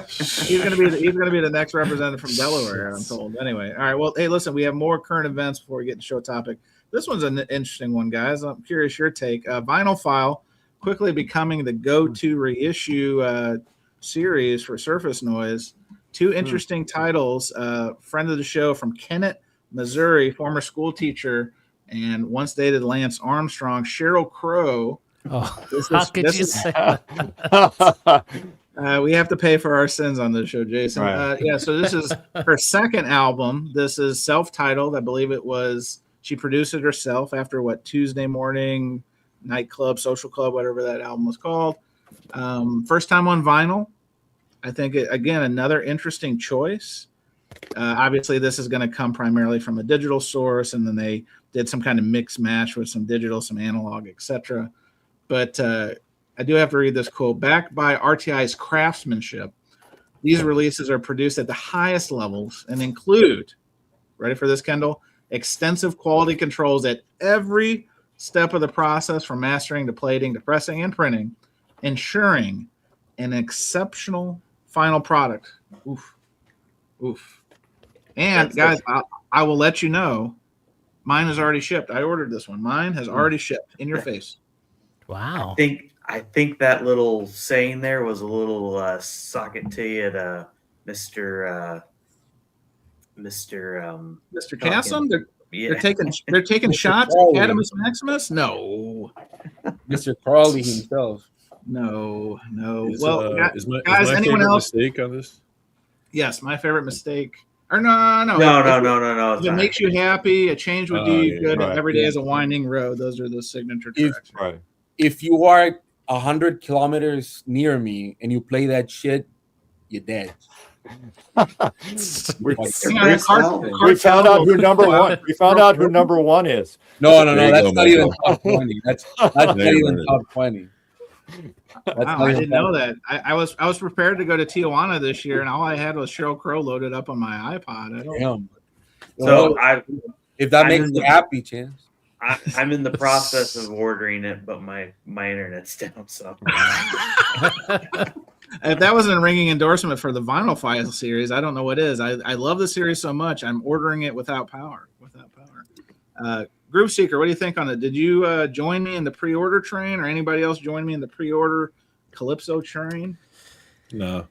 he's gonna be the next representative from Delaware, I'm told. Anyway, all right. Well, hey, listen, we have more current events before we get to show topic. This one's an interesting one, guys. I'm curious your take. Vinyl File quickly becoming the go-to reissue series for Surface Noise. 2 interesting titles. Friend of the show from Kennett, Missouri, former school teacher, and once dated Lance Armstrong, Sheryl Crow. Oh, how could you say that? We have to pay for our sins on this show, Jason. Right. So this is her second album. This is self-titled. I believe she produced it herself after Tuesday Morning Nightclub, Social Club, whatever that album was called. First time on vinyl. I think, again, another interesting choice. Obviously, this is going to come primarily from a digital source, and then they did some kind of mix match with some digital, some analog, etc. But I do have to read this quote. Backed by RTI's craftsmanship, these releases are produced at the highest levels and include, ready for this, Kendall, extensive quality controls at every step of the process, from mastering to plating to pressing and printing, ensuring an exceptional final product. Oof. And guys, I will let you know, mine has already shipped. I ordered this one. Mine has already shipped in your face. Wow. I think that little saying there was a little sock it to you to Mr. Casson. They're taking shots at Adamus Maximus. No, Mr. Crawley himself. No. Is guys, my anyone favorite else? mistake on this? Yes, my favorite mistake. Or no. No. If it makes you happy, a change would do you good. Right. Every day is a winding road. Those are the signature tracks. Right. If you are 100 kilometers near me and you play that shit, you're dead. We found out who number one. We found out who number one is. No. That's not even top 20. That's not even top 20. I didn't know that. I was prepared to go to Tijuana this year, and all I had was Sheryl Crow loaded up on my iPod. If that makes you happy, Chance. I'm in the process of ordering it, but my internet's down. So if that wasn't a ringing endorsement for the Vinyl File series, I don't know what is. I love the series so much. I'm ordering it without power. Groove Seeker, what do you think on it? Did you join me in the pre-order train, or anybody else join me in the pre-order Calypso train? No.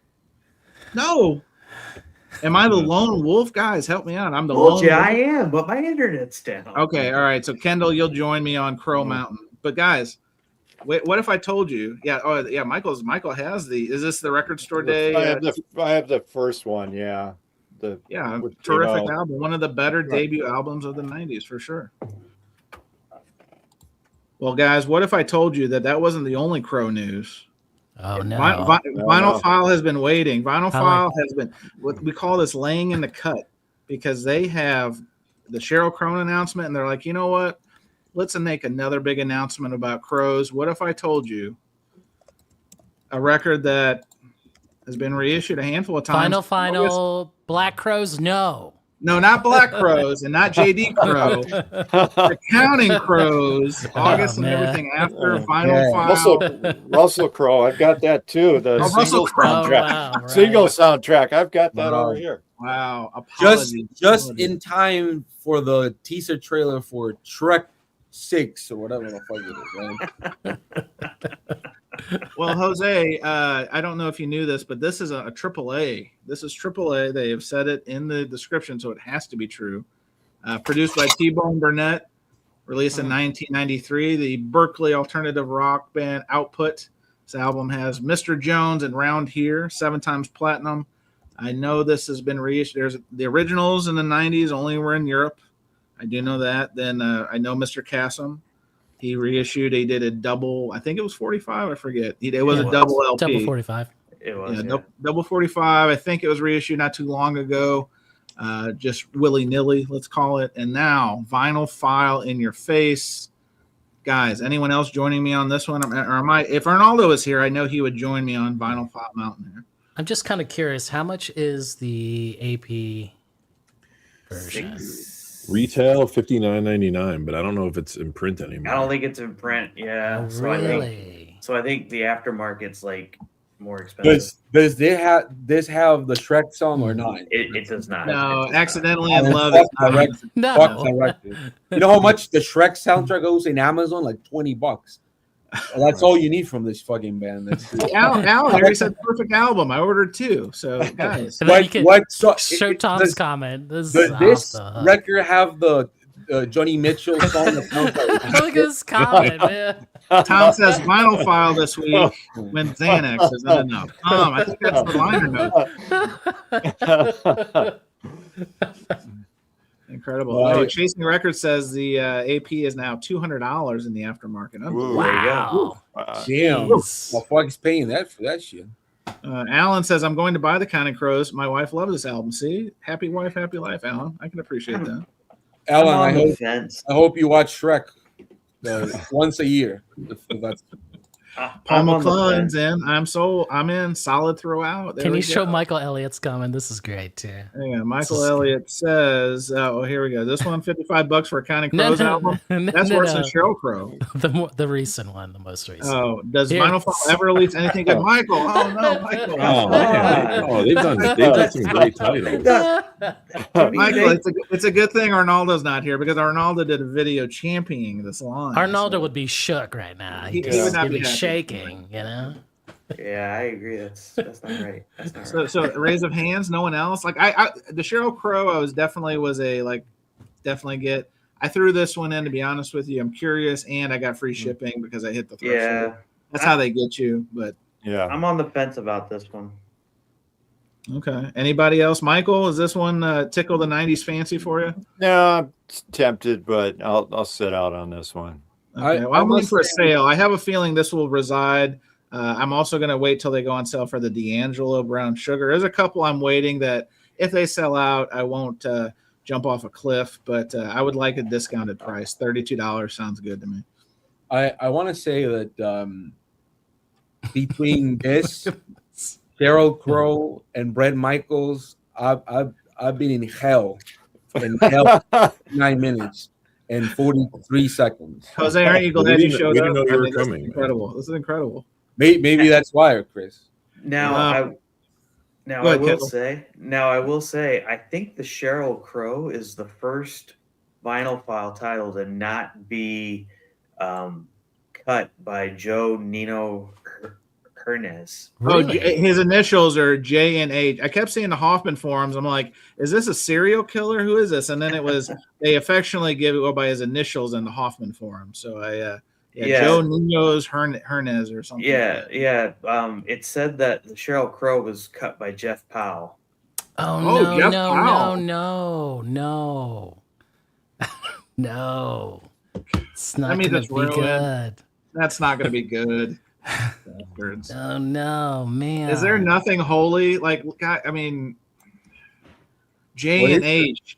Am I the lone wolf? Guys, help me out. I'm the well, lone yeah, wolf. I am, but my internet's down. Okay, all right. So Kendall, you'll join me on Crow Mountain. But guys, wait, what if I told you? Yeah, Michael has the. Is this the Record Store Day? I have the first one. Yeah. Terrific album. One of the better debut albums of the '90s for sure. Well, guys, what if I told you that wasn't the only Crow news? Oh no! Vinyl File has been waiting. Vinyl File has been what we call this laying in the cut, because they have the Sheryl Crow announcement, and they're like, you know what? Let's make another big announcement about Crows. What if I told you a record that has been reissued a handful of times? Final Black Crows? No, not Black Crows and not JD Crow. The Counting Crows, August and everything after Vinyl File. Russell Crowe, I've got that too. The single soundtrack. Single soundtrack. I've got that over here. Wow. Apologies. Just in time for the teaser trailer for Trek 6 or whatever the fuck it is, right? Well, Jose, I don't know if you knew this, but this is a AAA. This is AAA. They have said it in the description, so it has to be true. Produced by T-Bone Burnett, released in 1993. The Berkeley alternative rock band Output. This album has Mr. Jones and Round Here, 7 times platinum. I know this has been reissued. There's the originals in the 90s, only were in Europe. I do know that. Then I know Mr. Cassim. He reissued. He did a double. I think it was 45. I forget. It was a double LP. Double 45. It was double 45. I think it was reissued not too long ago. Just willy nilly, let's call it. And now Vinyl File in your face, guys. Anyone else joining me on this one? Or am I? If Arnaldo is here, I know he would join me on Vinyl File Mountain here. I'm just kind of curious. How much is the AP version? Retail $59.99, but I don't know if it's in print anymore. I don't think it's in print. Yeah. Oh, really? So I think the aftermarket's like more expensive. Does this have the Shrek song or not? It does not. No, Accidentally in Love. No. You know how much the Shrek soundtrack goes in Amazon? Like $20. Well, that's all you need from this fucking band. Al here said perfect album. I ordered 2. So guys, show Tom's comment. Does this record have the Johnny Mitchell song? Look at his comment, man. Tom says Vinyl File this week when Xanax isn't enough. I think that's the liner note. Incredible. Oh, Chasing Records says the AP is now $200 in the aftermarket. Wow. Damn. Well, fuck is paying that for that shit. Alan says, I'm going to buy the Counting Crows. My wife loves this album. See? Happy wife, happy life, Alan. I can appreciate that. Alan, I hope you watch Shrek once a year. If that's Paul McClellan's in. I'm in. Solid throughout. Can you show Michael Elliott's comment? This is great too. Yeah, Michael Elliott says, here we go. This one, $55 for a Counting Crows album. That's worse than Sheryl Crow. The recent one, the most recent. Oh, does Vinyl File ever release anything good? Michael. Oh no, Michael. They've done some great titles. Michael, it's a good thing Arnaldo's not here, because Arnaldo did a video championing this line. Arnaldo would be shook right now. He would not be shaking, you know. Yeah, I agree. That's not right. That's not right. So raise of hands. No one else. Like the Sheryl Crow, I was definitely get. I threw this one in, to be honest with you. I'm curious, and I got free shipping because I hit the threshold. Yeah, that's how they get you. But yeah, I'm on the fence about this one. Okay. Anybody else? Michael, is this one tickle the 90s fancy for you? No, I'm tempted, but I'll sit out on this one. Okay. I'm looking for a sale. I have a feeling this will reside. I'm also going to wait till they go on sale for the D'Angelo Brown Sugar. There's a couple I'm waiting that if they sell out, I won't jump off a cliff, but I would like a discounted price. $32 sounds good to me. I want to say that between this, Sheryl Crow, and Bret Michaels, I've been in hell. 9 minutes. and 43 seconds. Jose, aren't you glad you showed we up? didn't know you were this is coming, man. incredible. This is incredible. Maybe that's why, Chris. Now Go ahead, I will say, I think the Sheryl Crow is the first vinyl file title to not be cut by Joe Nino Hernandez. Really? Oh, his initials are J and H. I kept seeing the Hoffman forums. I'm like, is this a serial killer? Who is this? And then it was they affectionately give it go by his initials in the Hoffman forum. So Joe Nino's Hernandez or something. Yeah. It said that the Sheryl Crow was cut by Jeff Powell. Oh, Oh, Jeff no, Powell. no. No. It's not That means going it's to be ruined. good. That's not going to be good. Bastards. Oh, no, man. Is there nothing holy? Like, God, I mean, J What and is H,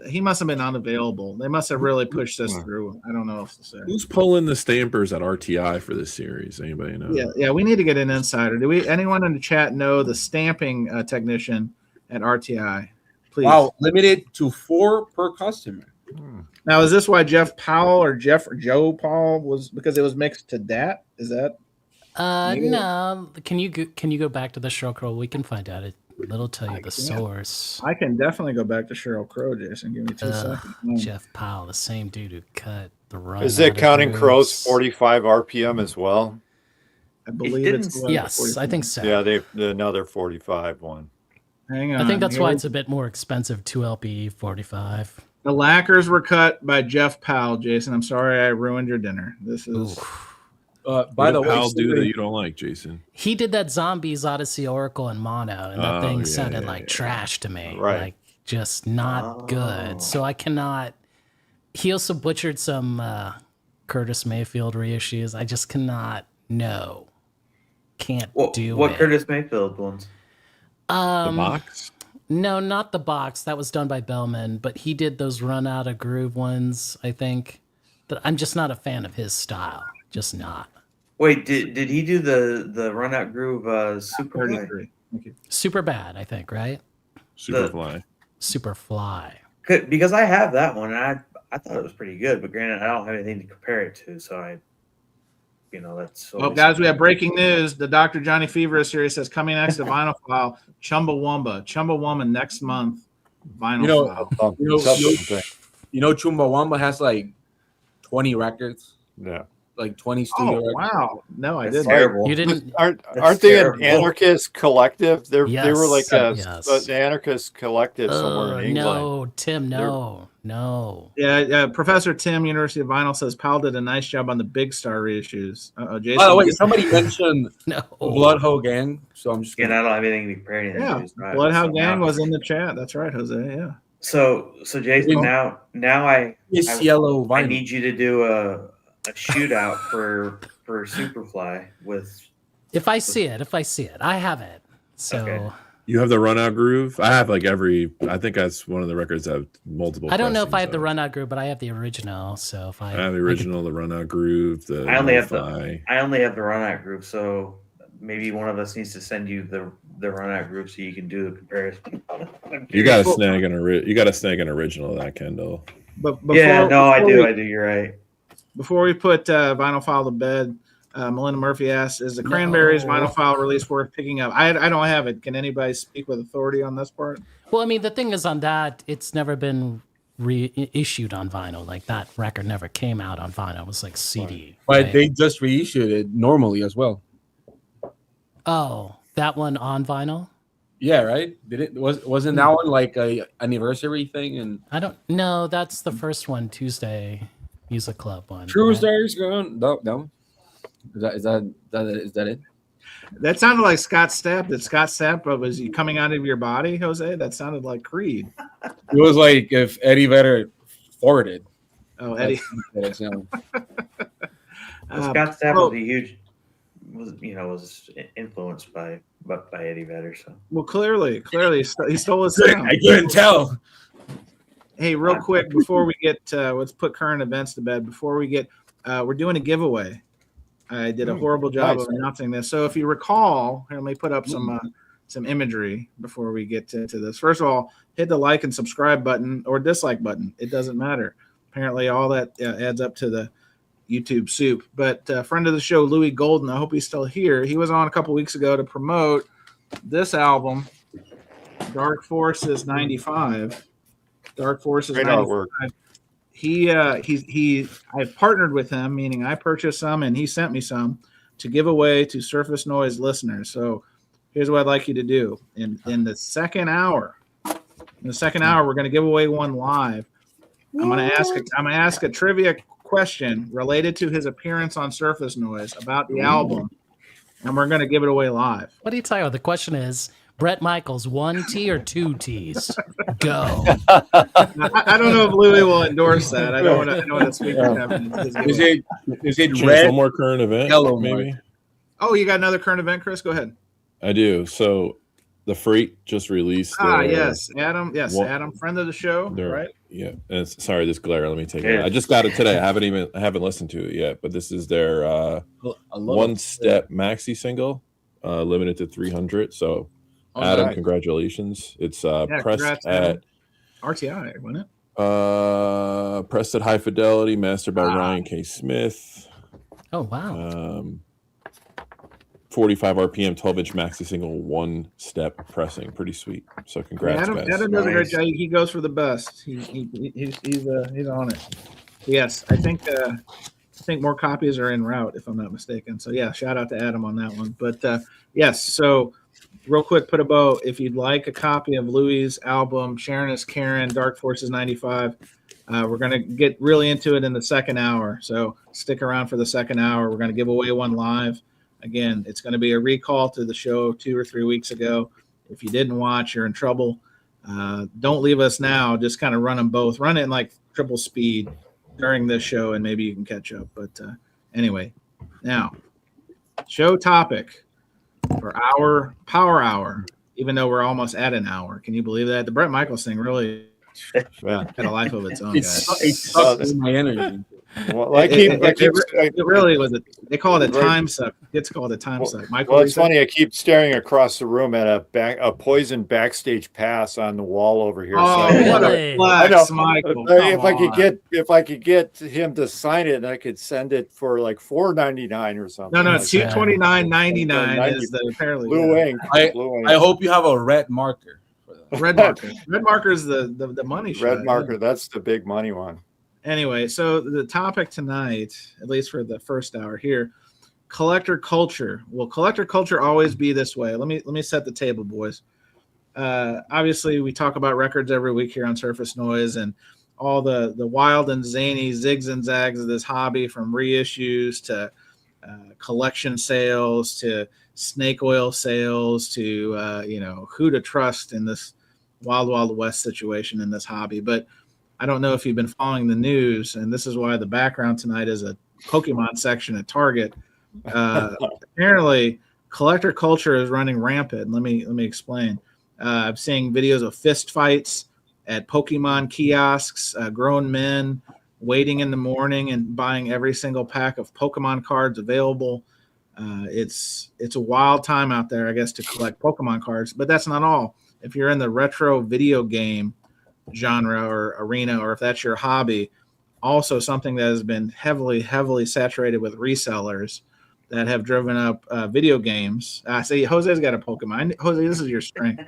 he must have been unavailable. They must have really pushed this through. I don't know what to say. Who's pulling the stampers at RTI for this series? Anybody know? Yeah, we need to get an insider. Anyone in the chat know the stamping technician at RTI? Please. Wow, limited to 4 per customer. Now, is this why Jeff Powell or Joe Paul was because it was mixed to that? Is that? No. Can you go back to the Sheryl Crow? We can find out. It'll tell you the source. I can definitely go back to Sheryl Crow, Jason. Give me 2 seconds. Jeff Powell, the same dude who cut the run. Is it counting Crow's 45 RPM as well? I believe it's yes, I think so. Yeah, they another 45 one. Hang on. I think that's why it's a bit more expensive. 2LP 45. The lacquers were cut by Jeff Powell, Jason. I'm sorry I ruined your dinner. This is. By the way, I'll do that you don't like, Jason. He did that Zombies Odyssey Oracle in mono, and that thing sounded like trash to me. Right. Like just not good. So I cannot. He also butchered some Curtis Mayfield reissues. I just cannot. No, can't do what it. Curtis Mayfield ones? The box? No, not the box. That was done by Bellman, but he did those Run Out of Groove ones. I think. But I'm just not a fan of his style. Just not. Wait, did he do the Run Out Groove Super 33? Thank you. Super Bad, I think, right? Superfly. Superfly. Because I have that one, and I thought it was pretty good. But granted, I don't have anything to compare it to, so that's. Well, guys, we have breaking news. The Dr. Johnny Fever series says coming next to Vinyl File, Chumbawamba next month. Vinyl File. Chumbawamba has like 20 records. Yeah. Like 20 studio records. Wow. No, I didn't. Terrible. You didn't. Aren't they an anarchist collective? They were like an anarchist collective somewhere in England. No, Tim, no. Yeah, Professor Tim, University of Vinyl, says Powell did a nice job on the Big Star reissues. Jason. By the way, somebody mentioned No. Bloodhoe Gang, so I'm just I don't have anything to compare anything Yeah, to. Right? Bloodhound Gang was in the chat. That's right, Jose. Yeah. So Jason, now I yellow vinyl. I need you to do a shootout for Superfly with. If I see it, I have it. So Okay. You have the Run Out Groove? I have like I think that's one of the records that have multiple. I don't know if I have the pressings Run Out Groove, but I have the original. So if I have the original, the Run Out Groove, the I only have Fly. I only have the Run Out Groove, so maybe one of us needs to send you the Run Out Groove so you can do the comparison. You got to snag an original of that, Kendall. But before, I do. You're right. Before we put Vinyl File to bed, Melinda Murphy asks, is the Cranberries Vinyl File release worth picking up? I don't have it. Can anybody speak with authority on this part? Well, I mean, the thing is on that, it's never been reissued on vinyl. Like that record never came out on vinyl. It was like CD. But right? they just reissued it normally as well. Oh, that one on vinyl? Yeah, right? Wasn't that one like a anniversary thing? And I don't know. That's the first one, Tuesday Music Club one. Tuesday's gone. No. Is that it? That sounded like Scott Stapp. Did Scott Stapp, was he coming out of your body, Jose? That sounded like Creed. It was like if Eddie Vedder farted. Oh, Eddie. Scott Stapp was influenced by Eddie Vedder. So well, clearly he stole his sound. I couldn't tell. Hey, real quick before we get let's put current events to bed. Before we get, we're doing a giveaway. I did a horrible job of announcing this. So if you recall, here, let me put up some imagery before we get to this. First of all, hit the like and subscribe button or dislike button. It doesn't matter. apparently all that adds up to the YouTube soup. But friend of the show, Louis Golden, I hope he's still here. He was on a couple weeks ago to promote this album, Dark Forces 95. Dark Forces Great 95. artwork. I've partnered with him, meaning I purchased some and he sent me some to give away to Surface Noise listeners. So here's what I'd like you to do. In the second hour, we're going to give away one live. I'm going to ask a trivia question related to his appearance on Surface Noise about the album, and we're going to give it away live. What are you talking about? The question is, Bret Michaels, 1 T or 2 T's? Go. I don't know if Louis will endorse that. I don't want to speak for him. Is it Chance, red? one more current event, yellow, maybe? Mark? Oh, you got another current event, Chris? Go ahead. I do. So the Freight just released. Yes, Adam. Yes, Adam, friend of the show, right? Yeah. And sorry, this glare. Let me take it. I just got it today. I haven't listened to it yet, but this is their One Step maxi single, limited to 300. So, Adam, congratulations! It's pressed at RTI, wasn't it? Pressed at high fidelity, mastered by Ryan K. Smith. Oh wow! 45 RPM, 12-inch maxi single, 1 step pressing. Pretty sweet. So congrats, guys. Adam does a great job. He goes for the best. He's on it. Yes, I think more copies are en route, if I'm not mistaken. So yeah, shout out to Adam on that one. But yes, so real quick, put a bow. If you'd like a copy of Louis' album, Sharon is Karen, Dark Forces 95, we're going to get really into it in the second hour. So stick around for the second hour. We're going to give away one live. Again, it's going to be a recall to the show 2 or 3 weeks ago. If you didn't watch, you're in trouble. Don't leave us now. Just kind of run them both. Run it in like triple speed during this show, and maybe you can catch up. But anyway, now, show topic for our Power Hour, even though we're almost at an hour. Can you believe that? The Bret Michaels thing really had a life of its own, guys. It sucks my energy. Well, it really was. They call it a time suck. It's called a time suck. Michael, well, it's funny. I keep staring across the room at a poison backstage pass on the wall over here. Oh, so what a flex, Michael! If I could get him to sign it, I could send it for like $4.99 or something. No, $229.99 is the apparently blue ink. I hope you have a red marker. Red marker. Red marker is the money shot. Red marker. That's the big money one. Anyway, so the topic tonight, at least for the first hour here, collector culture. Will collector culture always be this way? Let me set the table, boys. Obviously, we talk about records every week here on Surface Noise and all the wild and zany zigs and zags of this hobby, from reissues to collection sales to snake oil sales to who to trust in this wild west situation in this hobby. But I don't know if you've been following the news, and this is why the background tonight is a Pokemon section at Target. Apparently, collector culture is running rampant. Let me explain. I'm seeing videos of fist fights at Pokemon kiosks, grown men waiting in the morning and buying every single pack of Pokemon cards available. It's a wild time out there, I guess, to collect Pokemon cards. But that's not all. If you're in the retro video game genre or arena, or if that's your hobby, also something that has been heavily saturated with resellers that have driven up video games. I see Jose's got a Pokemon. Jose, this is your strength.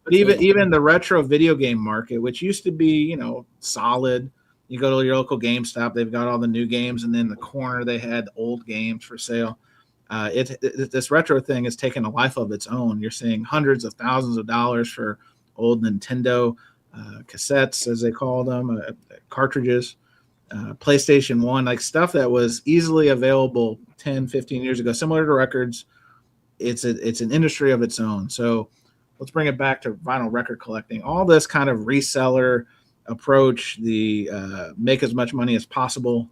But even the retro video game market, which used to be solid, you go to your local GameStop, they've got all the new games, and then in the corner they had old games for sale. This retro thing has taken a life of its own. You're seeing hundreds of thousands of dollars for old Nintendo cassettes, as they call them, cartridges, PlayStation 1, like stuff that was easily available 10, 15 years ago, similar to records. It's an industry of its own. So let's bring it back to vinyl record collecting. All this kind of reseller approach, the make as much money as possible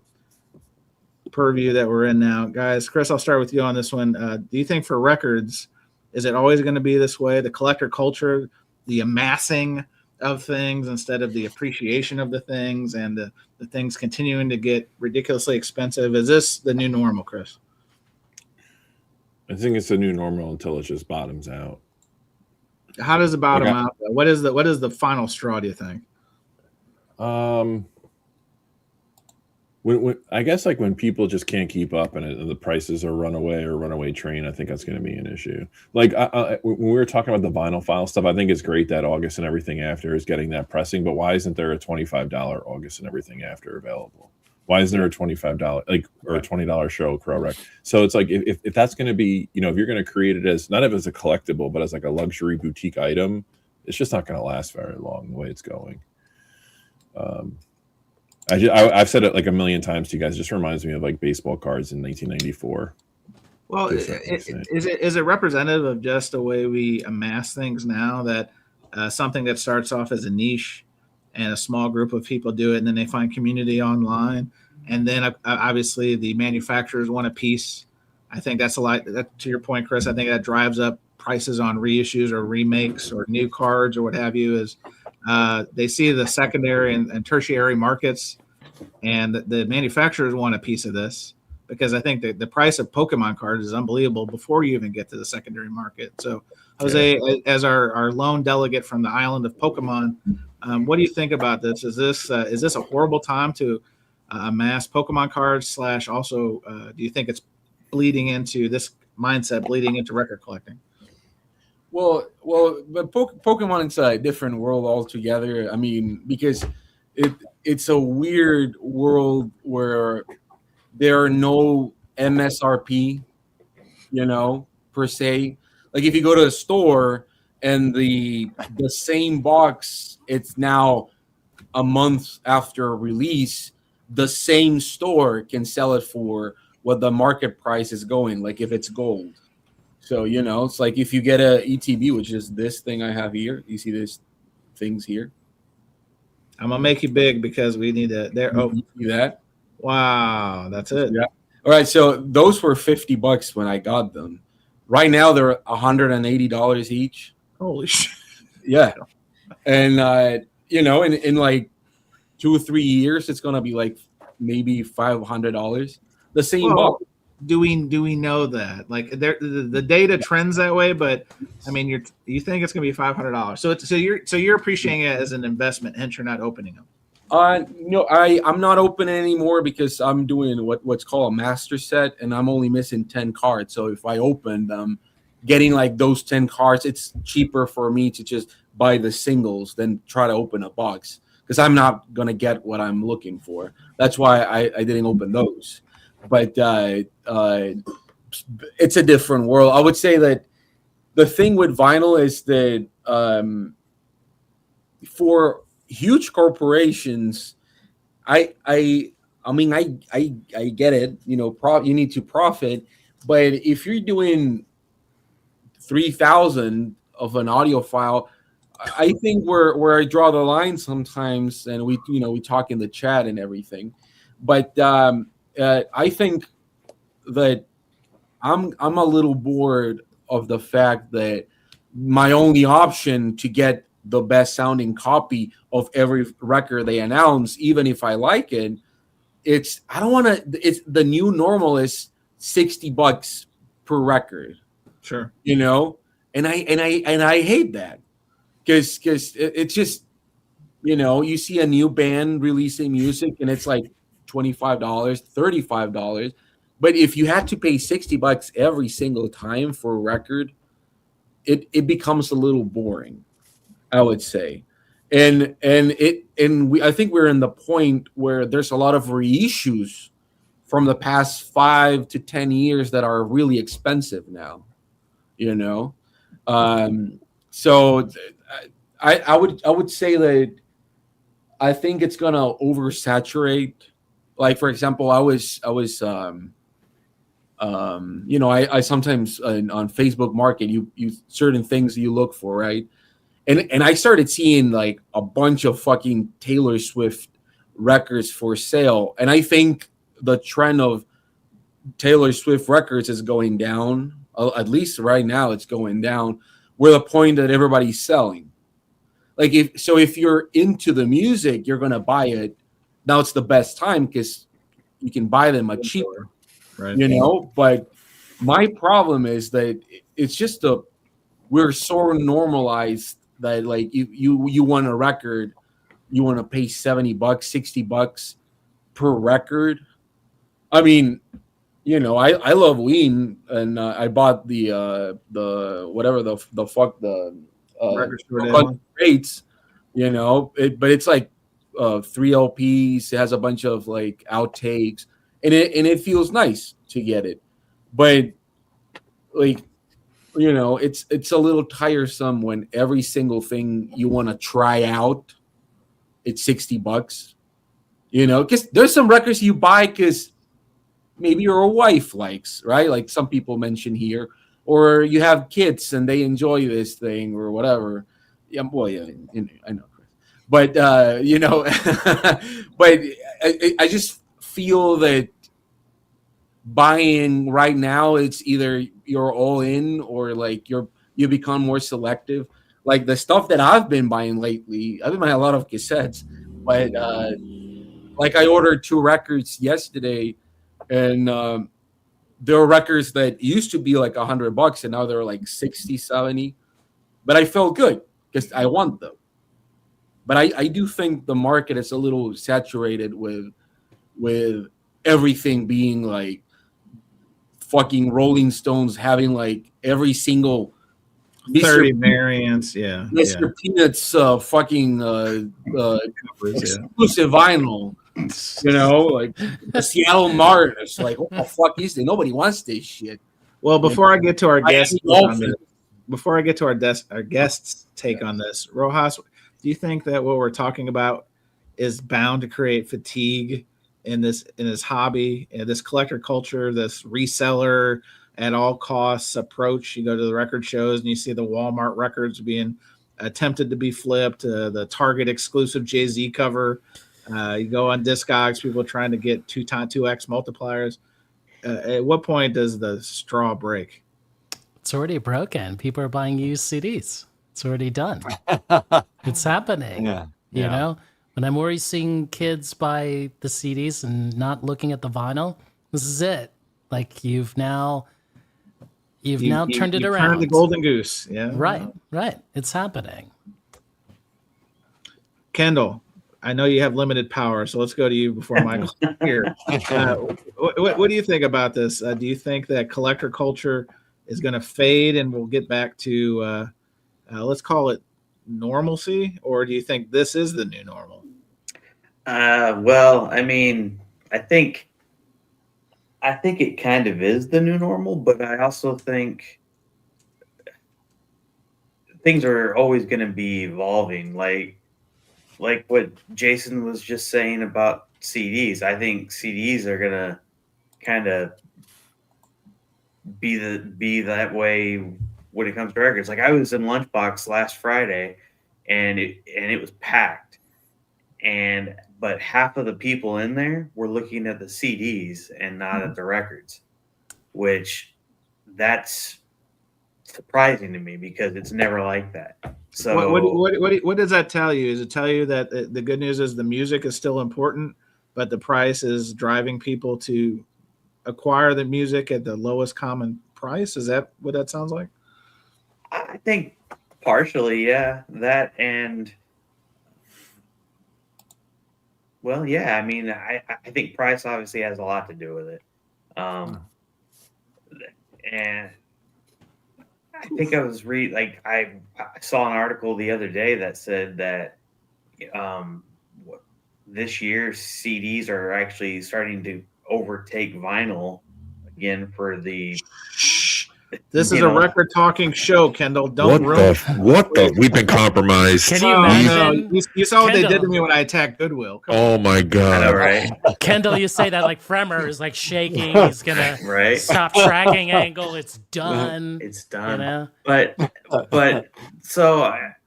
purview that we're in now. Guys, Chris, I'll start with you on this one. Do you think for records, is it always going to be this way? The collector culture, the amassing of things instead of the appreciation of the things, and the things continuing to get ridiculously expensive. Is this the new normal, Chris? I think it's the new normal until it just bottoms out. How does it bottom out? What is the final straw, do you think? when I guess like when people just can't keep up and the prices are runaway train, I think that's going to be an issue. Like when we were talking about the vinyl file stuff, I think it's great that August and everything after is getting that pressing, but why isn't there a $25 August and everything after available? Why isn't there a $25 or a $20 Sheryl Crow rec? So it's like if that's going to be, if you're going to create it as not as a collectible, but as like a luxury boutique item, it's just not going to last very long the way it's going. I've said it like a million times to you guys. It just reminds me of like baseball cards in 1994. Well, is it representative of just the way we amass things now, that something that starts off as a niche and a small group of people do it, and then they find community online, and then obviously the manufacturers want a piece. I think that's a lot. That, to your point, Chris, I think that drives up prices on reissues or remakes or new cards or what have you. Is they see the secondary and tertiary markets, and the manufacturers want a piece of this, because I think the price of Pokemon cards is unbelievable before you even get to the secondary market. So, Jose, as our lone delegate from the island of Pokemon, what do you think about this? Is this a horrible time to amass Pokemon cards? / also, do you think it's bleeding into this mindset, bleeding into record collecting? Well, but Pokemon is a different world altogether. I mean, because it's a weird world where there are no MSRP, per se. Like if you go to a store and the same box, it's now a month after release, the same store can sell it for what the market price is going, like if it's gold. So, it's like if you get a ETB, which is this thing I have here, you see these things here? I'm going to make you big because we need to. You see that? Wow, that's it. Yeah. All right, so those were $50 when I got them. Right now they're $180 each. Holy shit! Yeah, and in like 2 or 3 years, it's gonna be like maybe $500. The same box. Do we know that? Like the data trends that way, but I mean, you think it's gonna be $500? So you're appreciating it as an investment, hence you're not opening them. No, I'm not opening anymore because I'm doing what's called a master set, and I'm only missing 10 cards. So if I open them, getting like those 10 cards, it's cheaper for me to just buy the singles than try to open a box, because I'm not gonna get what I'm looking for. That's why I didn't open those. But it's a different world. I would say that the thing with vinyl is that for huge corporations, I mean I get it. You need to profit, but if you're doing 3,000 of an audio file, I think where I draw the line sometimes, and we talk in the chat and everything, but I think that I'm a little bored of the fact that my only option to get the best sounding copy of every record they announce, even if I like it, it's the new normal is $60 per record. Sure. And I hate that because it's just, you see a new band releasing music and it's like $25, $35. But if you had to pay $60 every single time for a record, it becomes a little boring, I would say. I think we're in the point where there's a lot of reissues from the past 5 to 10 years that are really expensive now. So I would say that I think it's gonna oversaturate. Like, for example, I sometimes on Facebook Market, you certain things you look for, right? And I started seeing like a bunch of fucking Taylor Swift records for sale, and I think the trend of Taylor Swift records is going down. At least right now, it's going down. We're the point that everybody's selling. Like if you're into the music, you're gonna buy it. Now it's the best time because you can buy them much cheaper, right? But my problem is that it's just we're so normalized that like you want a record, you want to pay $70, $60 per record. I mean, I love lean, and I bought the whatever the fuck the Record store deal. rates, but it's like 3 LPs. It has a bunch of like outtakes, and it feels nice to get it, but like it's a little tiresome when every single thing you want to try out, it's $60. Because there's some records you buy because maybe your wife likes, right? Like some people mention here, or you have kids and they enjoy this thing or whatever. Yeah, well, yeah, I know, Chris. But but I just feel that buying right now, it's either you're all in or like you become more selective. Like the stuff that I've been buying lately, I've been buying a lot of cassettes, but like I ordered 2 records yesterday, and there are records that used to be like $100 and now they're like 60, 70. But I felt good because I want them. But I do think the market is a little saturated with everything being like fucking Rolling Stones having like every single 30 variants, yeah. Mr. Peanuts fucking exclusive vinyl. Like the Seattle Mariners. Like, what the fuck is this? Nobody wants this shit. Well, before I get to our guests, our guests' take on this, Rojas, do you think that what we're talking about is bound to create fatigue in this hobby, in this collector culture, this reseller at all costs approach? You go to the record shows and you see the Walmart records being attempted to be flipped, the Target exclusive Jay-Z cover. You go on Discogs, people trying to get 2x multipliers. At what point does the straw break? It's already broken. People are buying used CDs. It's already done. It's happening. Yeah. You know, when I'm already seeing kids buy the CDs and not looking at the vinyl, this is it. Like you've now turned it around. Turned the golden goose. Yeah. Right. It's happening. Kendall, I know you have limited power, so let's go to you before Michael's here. What do you think about this? Do you think that collector culture is going to fade and we'll get back to, let's call it normalcy, or do you think this is the new normal? Well, I mean, I think it kind of is the new normal, but I also think things are always going to be evolving. Like what Jason was just saying about CDs. I think CDs are going to kind of be that way when it comes to records. Like I was in Lunchbox last Friday and it was packed. But half of the people in there were looking at the CDs and not at the records, which that's surprising to me because it's never like that. So what does that tell you? Does it tell you that the good news is the music is still important, but the price is driving people to acquire the music at the lowest common price? Is that what that sounds like? I think partially, yeah. That and well, yeah. I mean, I think price obviously has a lot to do with it. And I think I was I saw an article the other day that said that this year CDs are actually starting to overtake vinyl again for the. This is a record talking show, Kendall. Don't ruin it. We've been compromised. Can you imagine? You saw what they did to me when I attacked Goodwill. Oh my God. I know, right? Kendall, you say that like Fremer is like shaking. He's gonna stop tracking angle. It's done. It's done. You know? But so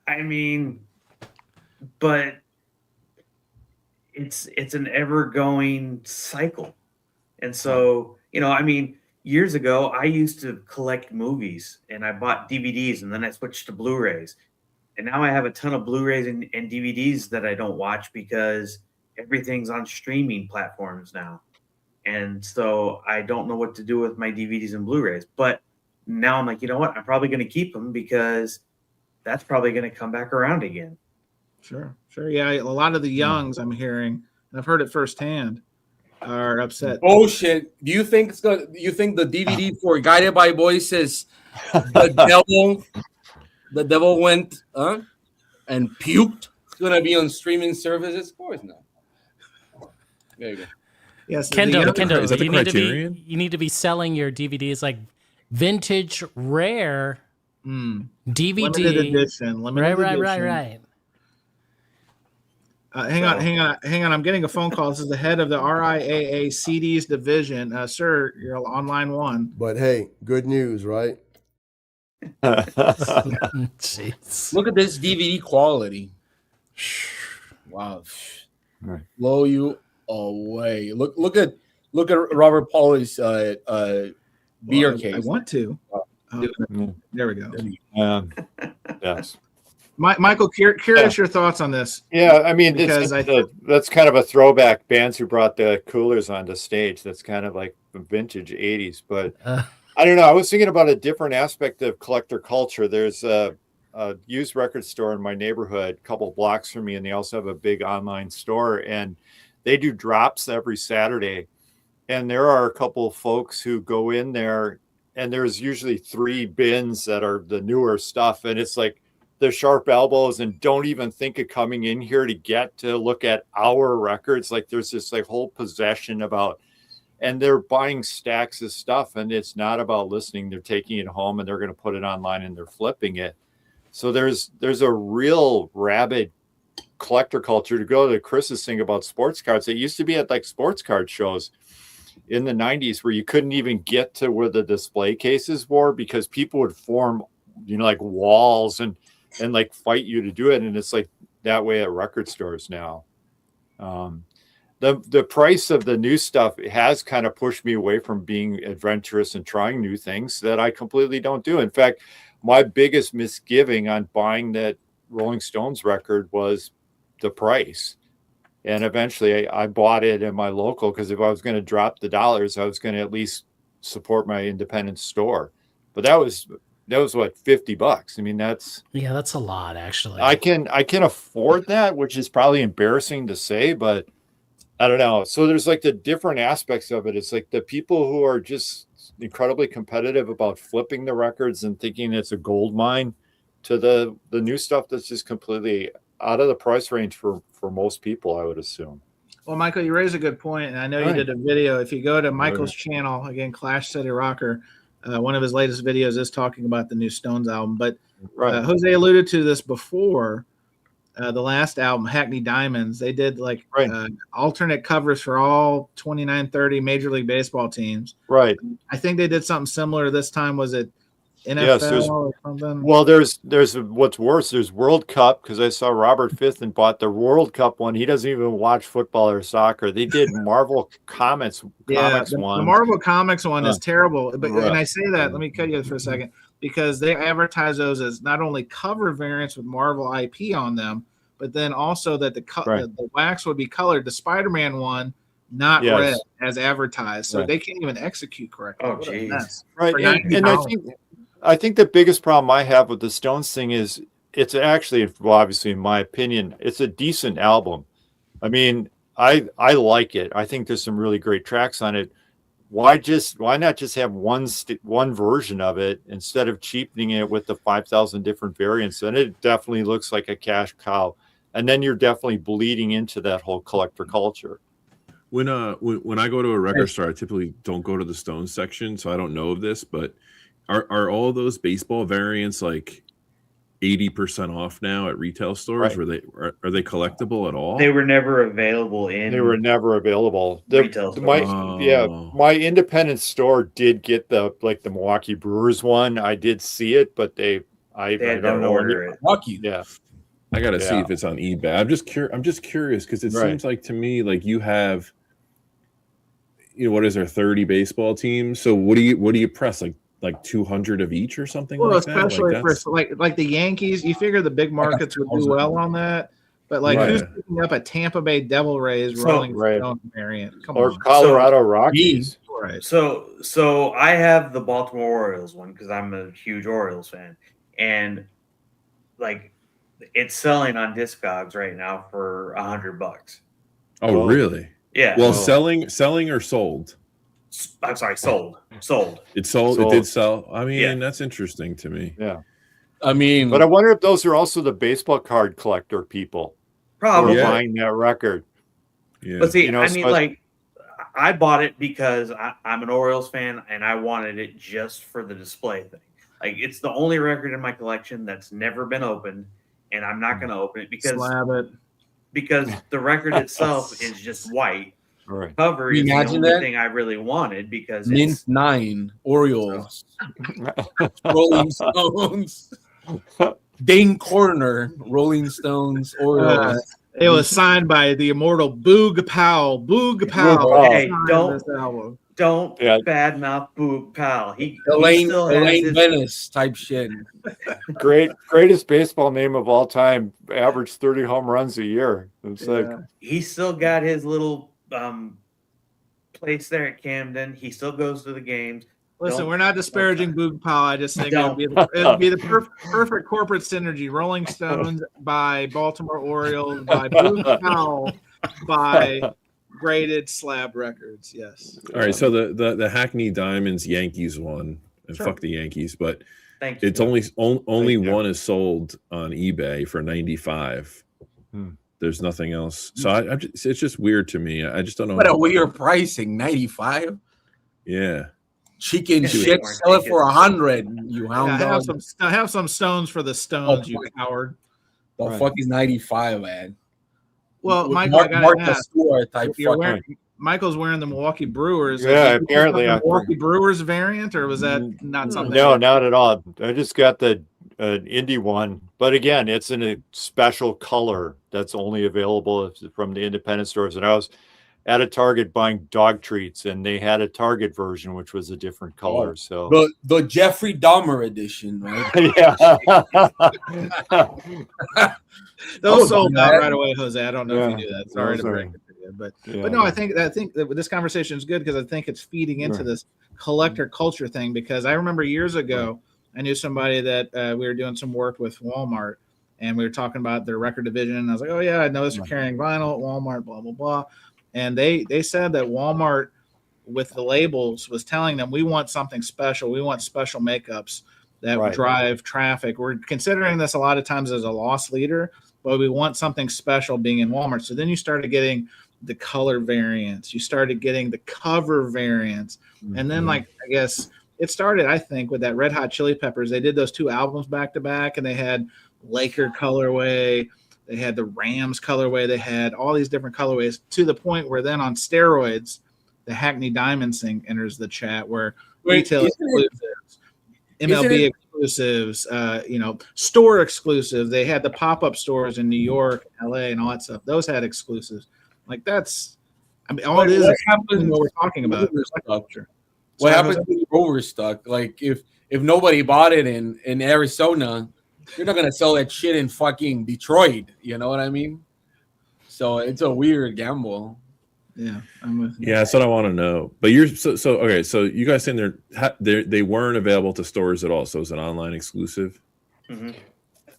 I mean, but it's an ever going cycle, and so I mean. Years ago, I used to collect movies and I bought DVDs and then I switched to Blu-rays. And now I have a ton of Blu-rays and DVDs that I don't watch because everything's on streaming platforms now. And so I don't know what to do with my DVDs and Blu-rays. But now I'm like, you know what? I'm probably going to keep them because that's probably going to come back around again. Sure. Yeah, a lot of the youngs I'm hearing, and I've heard it firsthand, are upset. Bullshit. Do you think you think the DVD for Guided by Voices, the devil went and puked? It's gonna be on streaming services? Of course not. There you go. Yes, Kendall, is that the you need Criterion? to be selling your DVDs like vintage rare DVD. limited edition. Right. Hang on. I'm getting a phone call. This is the head of the RIAA CDs division. Sir, you're on line one. But hey, good news, right? Jeez. Look at this DVD quality. Wow. Right. Blow you away. Look at Robert Pauley's beer case. I want to. There we go. Yes. Michael, curious your thoughts on this. Yeah, I mean, Because that's kind of a throwback. Bands who brought the coolers onto stage. That's kind of like the vintage 80s. But I don't know. I was thinking about a different aspect of collector culture. There's a used record store in my neighborhood, a couple blocks from me, and they also have a big online store. And they do drops every Saturday. And there are a couple of folks who go in there, and there's usually 3 bins that are the newer stuff. And it's like, the sharp elbows and don't even think of coming in here to get to look at our records. Like there's this like whole possession about, and they're buying stacks of stuff, and it's not about listening. They're taking it home and they're going to put it online and they're flipping it. So there's a real rabid collector culture. To go to Chris's thing about sports cards, it used to be at like sports card shows in the 90s where you couldn't even get to where the display cases were because people would form, like walls and like fight you to do it. And it's like that way at record stores now. The price of the new stuff has kind of pushed me away from being adventurous and trying new things that I completely don't do. In fact, my biggest misgiving on buying that Rolling Stones record was the price. And eventually I bought it in my local because if I was going to drop the dollars, I was going to at least support my independent store. But that was what, $50. I mean, that's a lot actually. I can afford that, which is probably embarrassing to say, but I don't know. So there's like the different aspects of it. It's like the people who are just incredibly competitive about flipping the records and thinking it's a gold mine, to the new stuff that's just completely out of the price range for most people, I would assume. Well, Michael, you raise a good point, and I know you did a video. If you go to Michael's channel, again, Clash City Rocker, one of his latest videos is talking about the new Stones album. But Jose alluded to this before. The last album, Hackney Diamonds, they did like alternate covers for all 29, 30 Major League Baseball teams. Right. I think they did something similar this time. Was it NFL or something? Well, there's what's worse. There's World Cup, because I saw Robert Fifth and bought the World Cup one. He doesn't even watch football or soccer. They did Marvel Comics one. The Marvel Comics one is terrible. But and I say that, let me cut you for a second, because they advertise those as not only cover variants with Marvel IP on them, but then also that the wax would be colored. The Spider-Man one, not red as advertised, so they can't even execute correctly. Oh, geez. Right, and I think the biggest problem I have with the Stones thing is it's actually, well, obviously, in my opinion, it's a decent album. I mean, I like it. I think there's some really great tracks on it. Why not just have one version of it instead of cheapening it with the 5,000 different variants? And it definitely looks like a cash cow. And then you're definitely bleeding into that whole collector culture. When I go to a record store, I typically don't go to the Stones section, so I don't know of this, but are all those baseball variants like 80% off now at retail stores? Right. Are they collectible at all? They were never available retail stores. My independent store did get the Milwaukee Brewers one. I did see it, but I don't know. Order it. Lucky. Yeah. I gotta see if it's on eBay. I'm just curious because it seems like to me like you have, what is there, 30 baseball teams? So what do you press, like 200 of each or something? Well, like especially that? for like the Yankees, you figure the big markets would do well on that. But who's picking up a Tampa Bay Devil Rays Rolling Stone variant? Come on. Colorado Rockies. Right. So I have the Baltimore Orioles one because I'm a huge Orioles fan, and it's selling on Discogs right now for $100. Oh, really? Yeah. Well, selling or sold? I'm sorry, sold. It sold. It did sell. I mean, that's interesting to me. Yeah. I mean, but I wonder if those are also the baseball card collector people Probably who are buying that record. Yeah. But see, You know, I mean, like, I bought it because I'm an Orioles fan and I wanted it just for the display thing. Like, it's the only record in my collection that's never been opened, and I'm not going to open it because the record itself is just white. Right. Cover is the Imagine only that? thing I really wanted because Mint it's 9, Orioles, Rolling Stones, Dane Corner, Rolling Stones, Orioles. It was signed by the immortal Boog Powell. Boog Powell. Hey, signed don't this album. badmouth Boog Powell. He Elaine still has his Venice type shit. Greatest baseball name of all time. Averaged 30 home runs a year. It's like he's still got his little place there at Camden. He still goes to the games. Listen, we're not disparaging Boog Powell. I just think it would be the perfect corporate synergy. Rolling Stones by Baltimore Orioles by Boog Powell by Graded Slab Records. Yes. All right. So the Hackney Diamonds Yankees one, and fuck the Yankees, but it's only one is sold on eBay for $95. There's nothing else. So it's just weird to me. I just don't know. What a weird pricing, 95. Yeah. Chicken shit, sell it for 100. You hound dog. I have some stones for the Stones, you coward. The fuck is 95, man? Well, Michael, I gotta ask. Michael's wearing the Milwaukee Brewers. Yeah, apparently. Milwaukee Brewers variant, or was that not something? No, not at all. I just got the Indy one, but again, it's in a special color that's only available from the independent stores. And I was at a Target buying dog treats, and they had a Target version which was a different color. So the Jeffrey Dahmer edition, right? Yeah. Those sold out right away, Jose. I don't know if you do that. Sorry to break it to you, but no, I think that this conversation is good because I think it's feeding into this collector culture thing. Because I remember years ago, I knew somebody that we were doing some work with Walmart, and we were talking about their record division. And I was like, "Oh yeah, I noticed you're carrying vinyl at Walmart, blah blah blah." And they said that Walmart, with the labels, was telling them, we want something special. We want special makeups that drive traffic. We're considering this a lot of times as a loss leader, but we want something special being in Walmart. So then you started getting the color variants. You started getting the cover variants. And then, like, I guess it started, I think, with that Red Hot Chili Peppers. They did those two albums back to back, and they had Laker colorway. They had the Rams colorway. They had all these different colorways, to the point where then on steroids, the Hackney Diamonds thing enters the chat, where retail exclusives, MLB exclusives, store exclusives. They had the pop-up stores in New York, LA, and all that stuff. Those had exclusives. Like, that's, I mean, all it is what we're talking about. What happens when you're overstuck? Like, if nobody bought it in Arizona, you're not gonna sell that shit in fucking Detroit. You know what I mean? So it's a weird gamble. Yeah, I'm with you. Yeah, that's what I want to know. But you're so okay. So you guys saying they weren't available to stores at all? So it's an online exclusive. Mm-hmm.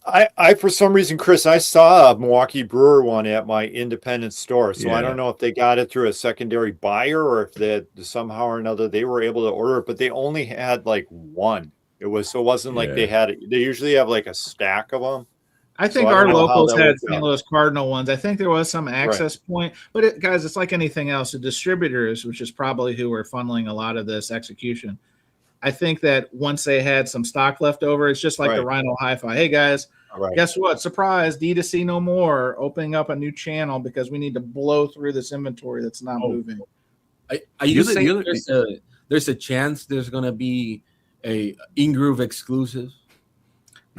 I for some reason, Chris, I saw a Milwaukee Brewer one at my independent store. So I don't know if they got it through a secondary buyer or if they somehow or another they were able to order it, but they only had like one. It wasn't like they usually have like a stack of them. I think our locals had St. Louis Cardinal ones. I think there was some access point, but guys, it's like anything else. The distributors, which is probably who are funneling a lot of this execution, I think that once they had some stock left over, it's just like the Rhino Hi-Fi. Hey guys, guess what? Surprise! D2C no more. Opening up a new channel because we need to blow through this inventory that's not moving. Are you saying there's a chance there's going to be a in-groove exclusive?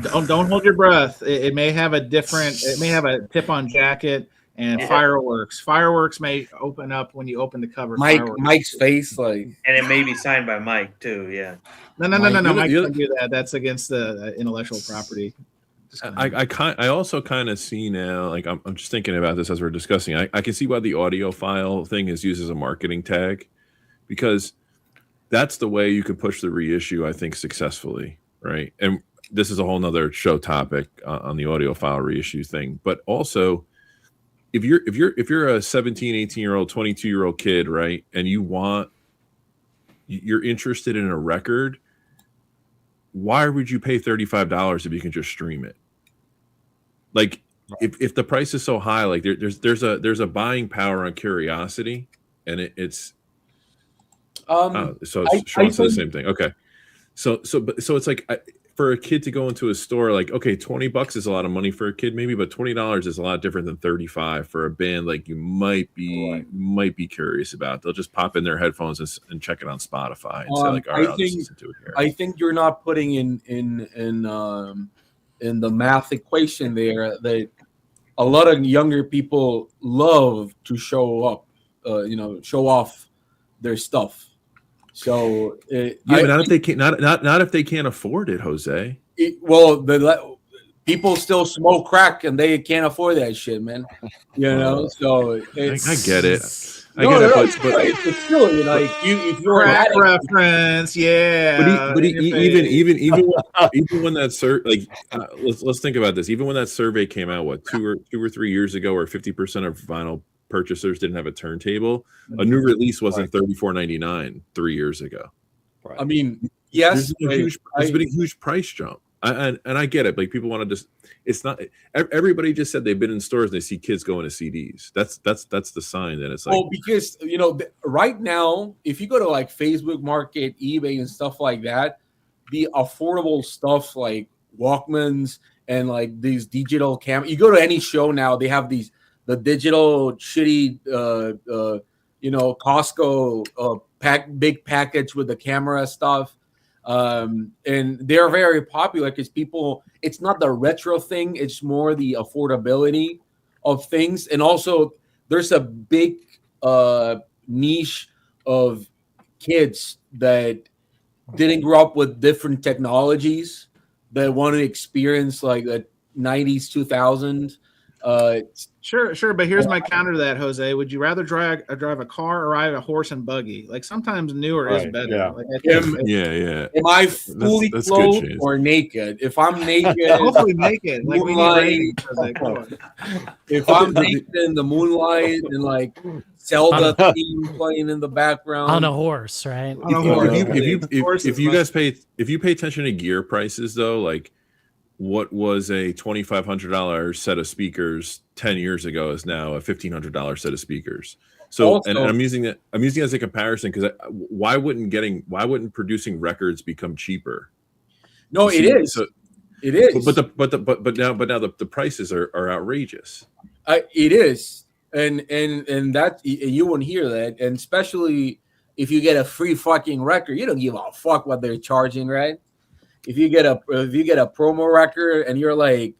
Don't hold your breath. It may have a different. It may have a tip-on jacket and fireworks. Fireworks may open up when you open the cover. Mike's face, like, and it may be signed by Mike too. Yeah. No. Mike can't do that. That's against the intellectual property. I also kind of see now. Like I'm just thinking about this as we're discussing. I can see why the audiophile thing is used as a marketing tag, because that's the way you can push the reissue, I think, successfully, right? And this is a whole nother show topic on the audiophile reissue thing. But also, if you're a 17, 18-year-old, 22-year-old kid, right, and you're interested in a record, why would you pay $35 if you can just stream it? Like, if the price is so high, like there's a buying power on curiosity, and it's Sean said the same thing. Okay, so it's like for a kid to go into a store, like, okay, $20 is a lot of money for a kid, maybe, but $20 is a lot different than $35 for a band. Like, you might be curious about. They'll just pop in their headphones and check it on Spotify and say, like, all right, I'll just listen to it here. I think you're not putting in the math equation there that a lot of younger people love to show up, show off their stuff. So but not if they can't, not if they can't afford it, Jose. People still smoke crack and they can't afford that shit, man. So I get it. But it's still like if you're crack reference, yeah. But even when that let's think about this. Even when that survey came out, two or 3 years ago, where 50% of vinyl purchasers didn't have a turntable, a new release wasn't $34.99 3 years ago. Right. I mean, yes, there's been a huge price jump. And I get it. Like, people want to just, it's not, everybody just said they've been in stores and they see kids going to CDs. That's the sign that it's like, because right now, if you go to like Facebook Market, eBay and stuff like that, the affordable stuff like Walkmans and like these digital you go to any show now, they have the digital shitty Costco big package with the camera stuff. And they're very popular because it's not the retro thing, it's more the affordability of things. And also there's a big niche of kids that didn't grow up with different technologies that want to experience like the 90s, 2000s. Sure, but here's my counter to that, Jose. Would you rather drive a car or ride a horse and buggy? Like, sometimes newer is better. Yeah. Like, Am I fully clothed or naked? If I'm naked, hopefully naked. Like, if I'm naked in the moonlight and like Zelda theme playing in the background on a horse, right? If you pay attention to gear prices, though, like, what was a $2,500 set of speakers 10 years ago is now a $1,500 set of speakers. So, also, and I'm using that as a comparison because why wouldn't producing records become cheaper? No, it is. So, it is. But now the prices are outrageous. It is, and that you won't hear that, and especially if you get a free fucking record, you don't give a fuck what they're charging, right? If you get a promo record and you're like,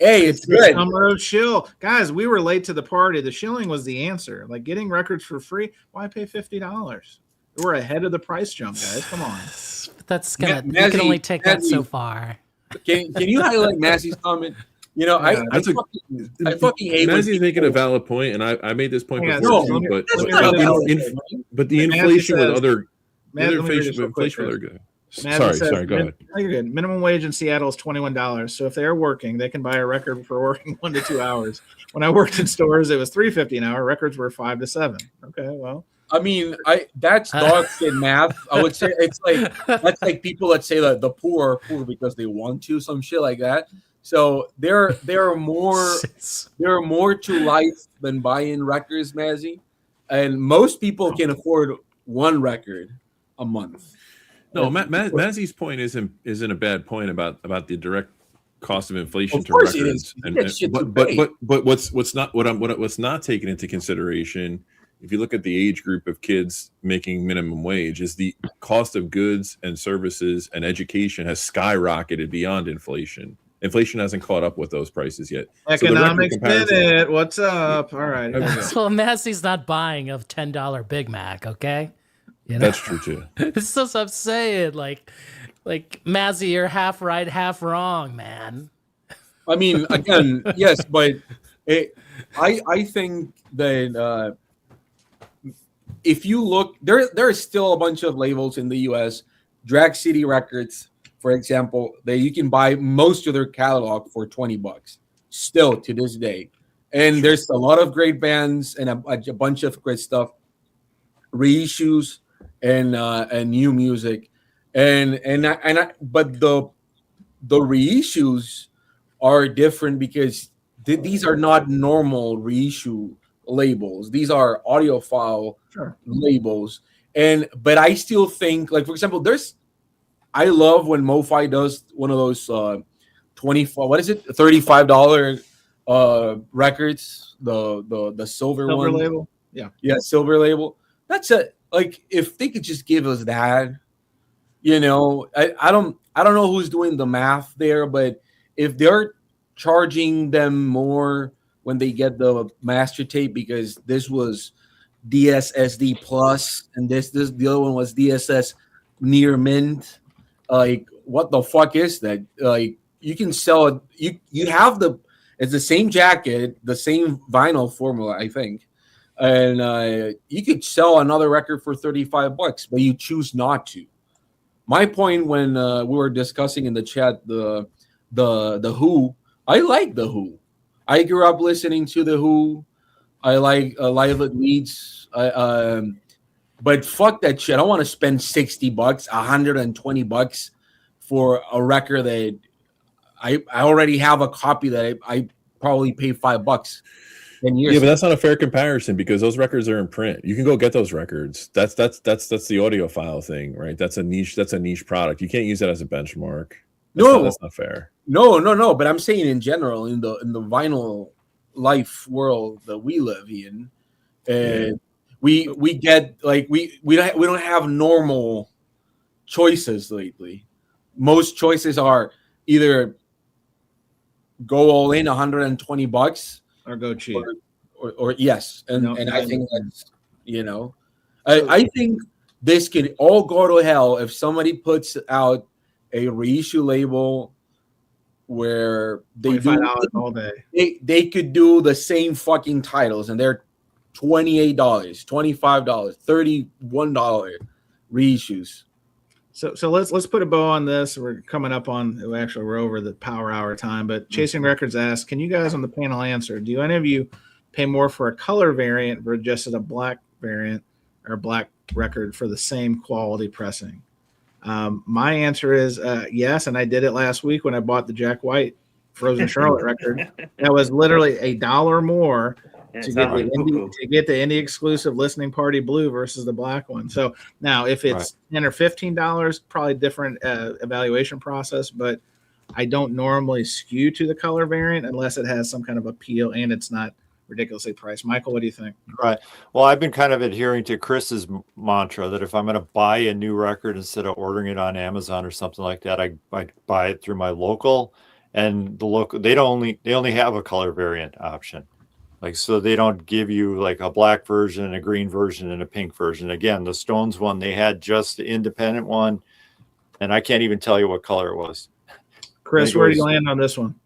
hey, it's good. Summer of Shill. Guys, we were late to the party. The shilling was the answer. Like, getting records for free, why pay $50? We're ahead of the price jump, guys. Come on. That's gonna you can only take that so far. Can you highlight Massey's comment? I fucking hate Massey's making a valid point, and I made this point before too, but the inflation with other inflation with other good. Sorry, go ahead. You're good. Minimum wage in Seattle is $21. So if they're working, they can buy a record for working 1 to 2 hours. When I worked in stores, it was $3.50 an hour. Records were $5 to $7. Okay, well. I mean, that's dog shit math. I would say that's like people that say that the poor are poor because they want to, some shit like that. So there are more to life than buying records, Mazzy. And most people can afford one record a month. No, Mazzy's point isn't a bad point about the direct cost of inflation to records. But what's not taken into consideration, if you look at the age group of kids making minimum wage, is the cost of goods and services and education has skyrocketed beyond inflation. Inflation hasn't caught up with those prices yet. Economics Minute, what's up? All right. So Mazzy's not buying a $10 Big Mac, okay? That's true too. This is what I'm saying. Like Mazzy, you're half right, half wrong, man. I mean, again, yes, but I think that if you look, there are still a bunch of labels in the U.S. Drag City Records, for example, that you can buy most of their catalog for $20 still to this day. And there's a lot of great bands and a bunch of great stuff, reissues and new music, but the reissues are different because these are not normal reissue labels. These are audiophile labels, but I still think, like, for example, I love when MoFi does one of those $35 records, the silver one label. Yeah, silver label. That's like, if they could just give us that, I don't know who's doing the math there, but if they're charging them more when they get the master tape, because this was DSSD plus and the other one was DSS near mint, like, what the fuck is that? Like, you can sell it, you have it's the same jacket, the same vinyl formula, I think, and you could sell another record for $35, but you choose not to. My point when we were discussing in the chat the Who, I like the Who. I grew up listening to the Who. I like Live at Leeds. But fuck that shit. I don't want to spend $60, $120 for a record that I already have a copy that I probably pay $5 10 years. Yeah, but that's not a fair comparison because those records are in print. You can go get those records. That's the audiophile thing, right? That's a niche product. You can't use that as a benchmark. That's not fair. No. But I'm saying in general, in the vinyl life world that we live in, and we get, like, we don't have normal choices lately. Most choices are either go all in $120 or go cheap, or yes, and I think that's, I think this could all go to hell if somebody puts out a reissue label where they do all day. They could do the same fucking titles and they're $28, $25, $31 reissues. So let's put a bow on this. We're coming up on, we're over the power hour time, but Chasing Records asks, can you guys on the panel answer, do any of you pay more for a color variant versus just a black variant or a black record for the same quality pressing? My answer is yes, and I did it last week when I bought the Jack White Frozen Charlotte record. That was literally $1 more to get the indie exclusive Listening Party Blue versus the black one. So now if it's $10 or $15, probably different evaluation process, but I don't normally skew to the color variant unless it has some kind of appeal and it's not ridiculously priced. Michael, what do you think? Right. Well, I've been kind of adhering to Chris's mantra that if I'm going to buy a new record, instead of ordering it on Amazon or something like that, I buy it through my local, and the local, they only have a color variant option. Like, so they don't give you like a black version, a green version, and a pink version. Again, the Stones one, they had just the independent one, and I can't even tell you what color it was. Chris, where do you land on this one?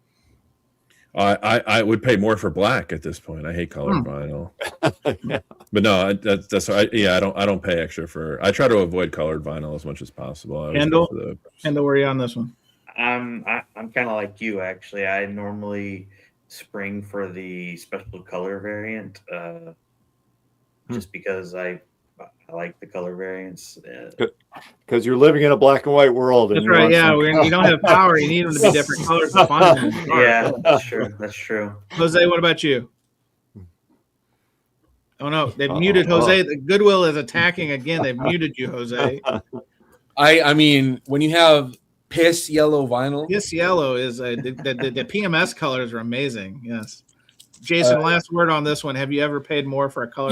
I would pay more for black at this point. I hate colored vinyl. But no, that's I don't pay extra for. I try to avoid colored vinyl as much as possible. Kendall, where are you on this one? I'm kind of like you, actually. I normally spring for the special color variant, just because I like the color variants. Because you're living in a black and white world. That's right. Yeah, you don't have power. You need them to be different colors to find them. Yeah, that's true. That's true. Jose, what about you? Oh no, they've muted Jose. The Goodwill is attacking again. They've muted you, Jose. I mean, when you have piss yellow vinyl, piss yellow is the PMS colors are amazing. Yes. Jason, last word on this one. Have you ever paid more for a color?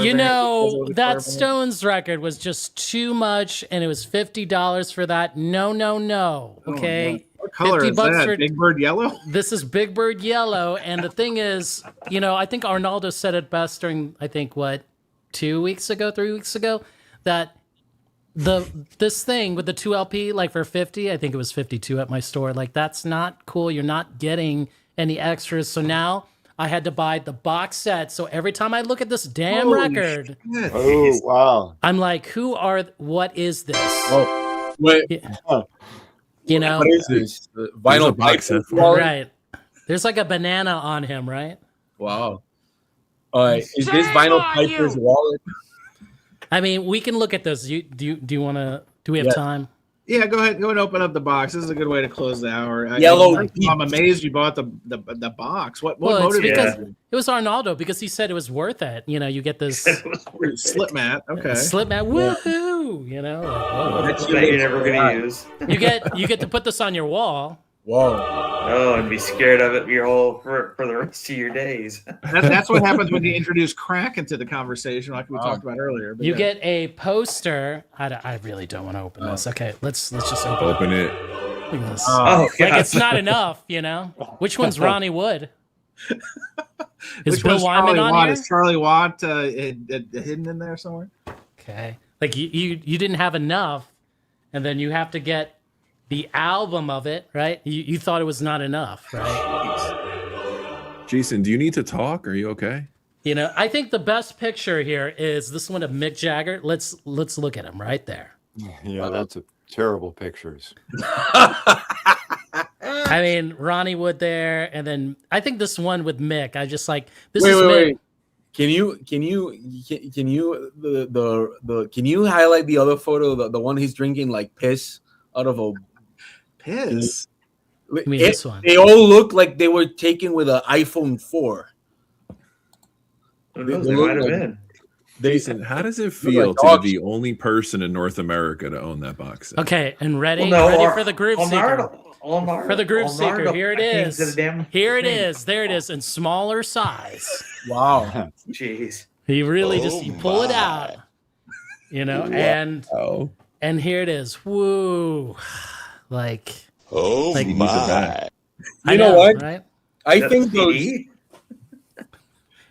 That Stones record was just too much, and it was $50 for that. No. Okay. What color is that? For Big Bird Yellow? This is Big Bird Yellow, and the thing is, I think Arnaldo said it best during, 3 weeks ago, that this thing with the 2 LP, like for 50, I think it was 52 at my store. Like, that's not cool. You're not getting any extras. So now I had to buy the box set. So every time I look at this damn record, oh wow, I'm like, what is this? Oh, wait. What is this? Vinyl box set, right? There's like a banana on him, right? Wow. Is this vinyl Piper's wallet? I mean, we can look at this. Do you want to? Do we have time? Yeah, go ahead. Go and open up the box. This is a good way to close the hour. I'm amazed you bought the box. What motivated you? It was Arnaldo because he said it was worth it. You know, you get this slip mat. Okay, slip mat. Woohoo! You know, that you're never gonna use. You get to put this on your wall. Whoa! Oh, and be scared of it for the rest of your days. That's what happens when you introduce crack into the conversation, like we talked about earlier. You get a poster. I really don't want to open this. Okay, let's just open it. Look at this. Oh, like it's not enough, you know. Which one's Ronnie Wood? Is Bill Wyman on here? Is Charlie Watt hidden in there somewhere? Okay, like you didn't have enough, and then you have to get the album of it, right? You thought it was not enough, right? Jason, do you need to talk? Are you okay? You know, I think the best picture here is this one of Mick Jagger. Let's look at him right there. Yeah, that's terrible pictures. I mean, Ronnie Wood there, and then I think this one with Mick. I just like this. Wait. Can you highlight the other photo, the one he's drinking like piss out of a piss? I mean, this one. They all look like they were taken with an iPhone 4. They might have been. Jason, how does it feel to be the only person in North America to own that box set? Okay, and ready for the groove seeker. For the groove seeker, here it is. Here it is. There it is in smaller size. Wow. Jeez. You really you pull it out. You know, and here it is. Woo. Like my. You know what? Right? I think those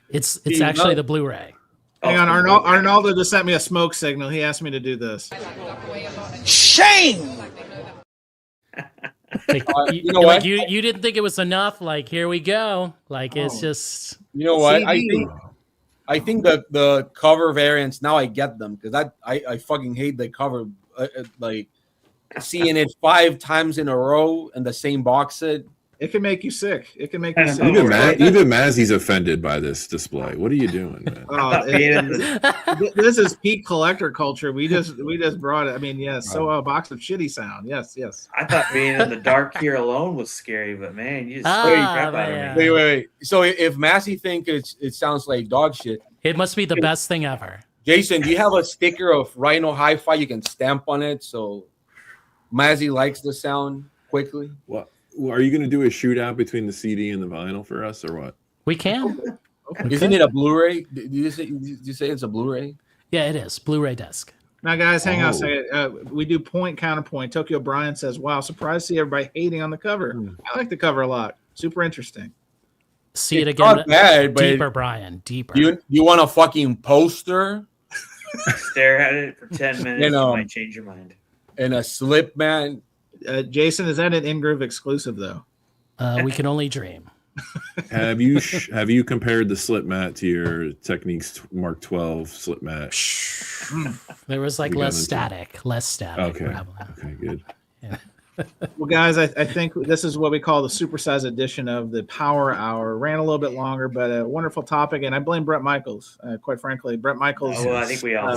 it's actually the Blu-ray. Hang on, Arnaldo just sent me a smoke signal. He asked me to do this. Shame! Like, you know what? You didn't think it was enough. Like, here we go. Like, it's just. You know what? I think the cover variants now I get them because I fucking hate the cover. Like seeing it 5 times in a row in the same box set. It can make you sick. It can make you sick. Even Mazzy's offended by this display. What are you doing, man? This is peak collector culture. We just brought it. I mean, yes. So a box of shitty sound. Yes. I thought being in the dark here alone was scary, but man, you just scared the crap out of me. Wait. So if Massey think it sounds like dog shit, it must be the best thing ever. Jason, do you have a sticker of Rhino Hi-Fi you can stamp on it so Mazzy likes the sound quickly? What? Are you going to do a shootout between the CD and the vinyl for us, or what? We can. Okay. Isn't it a Blu-ray? Did you say it's a Blu-ray? Yeah, it is. Blu-ray disc. Now, guys, hang on a second. We do point, counterpoint. Tokyo Brian says, wow, surprised to see everybody hating on the cover. I like the cover a lot. Super interesting. See it again. Not bad, deeper, Brian. Deeper. You want a fucking poster? Stare at it for 10 minutes. You might change your mind. And a slip, man. Jason, is that an in-groove exclusive though? We can only dream. Have you compared the slip mat to your Techniques Mark 12 slip mat? There was like less static. Okay. Probably. Okay, good. Yeah. Well, guys, I think this is what we call the supersized edition of the Power Hour. Ran a little bit longer, but a wonderful topic, and I blame Bret Michaels. Quite frankly, Bret Michaels. Oh, well, I think we all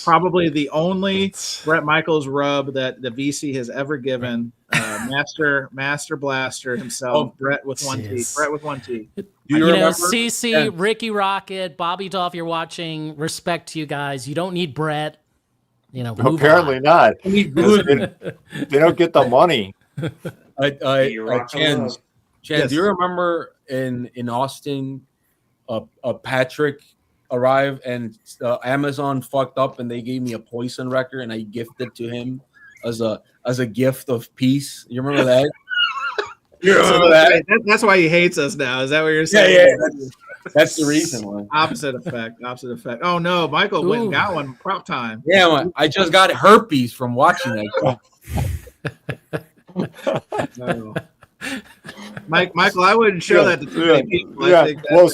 probably the only Bret Michaels rub that the VC has ever given. Master Blaster himself, Bret with one T. Bret with one T. You know, CC, Ricky Rocket, Bobby Dolph, you're watching. Respect to you guys. You don't need Bret. You know, apparently not. They don't get the money. Chance, do you remember in Austin, Patrick arrived and Amazon fucked up and they gave me a Poison record and I gifted to him as a gift of peace. You remember that? That's why he hates us now. Is that what you're saying? Yeah. That's the reason why. Opposite effect. Oh no, Michael went and got one. Prop time. Yeah, I just got herpes from watching that. No. Michael, I wouldn't show that to too many people. Yeah. Well,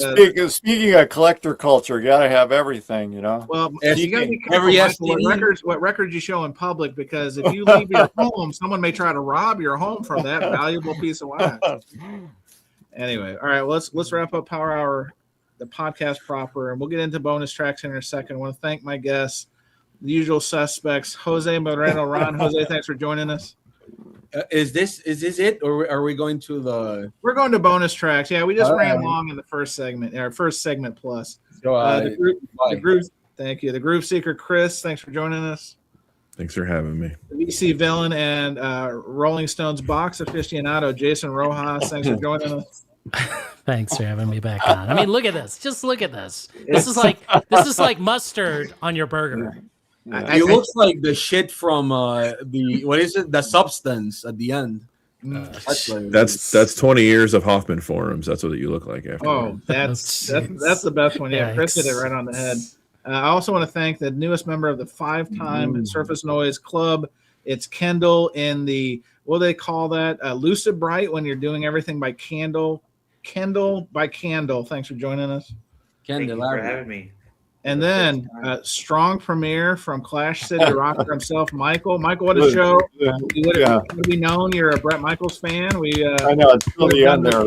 speaking of collector culture, you gotta have everything, you know. Well, you gotta be careful, Michael, what records you show in public, because if you leave your home, someone may try to rob your home from that valuable piece of wax. Anyway, all right, let's wrap up Power Hour the podcast proper, and we'll get into bonus tracks in a second. I want to thank my guests, the usual suspects, Jose Moreno. Ron, Jose, thanks for joining us. Is this it, or are we going to the? We're going to bonus tracks. Yeah, we just ran long in the first segment, our first segment plus. So, the group. Thank you. The Groove Seeker, Chris, thanks for joining us. Thanks for having me. The VC Villain and Rolling Stones box aficionado, Jason Rojas, thanks for joining us. Thanks for having me back on. I mean, look at this. Just look at this. This is like mustard on your burger. It looks like the shit from the substance at the end. That's 20 years of Hoffman forums. That's what you look like after. Oh, that's the best one. Yeah, Chris hit it right on the head. I also want to thank the newest member of the 5-time Surface Noise Club. It's Kendall in the, what do they call that? Lucid Bright, when you're doing everything by candle. Kendall by candle. Thanks for joining us. Thank you for having me. And then strong premiere from Clash City rocker himself, Michael. Michael, what a show! Would be known you're a Brett Michaels fan. I know it's still the end there.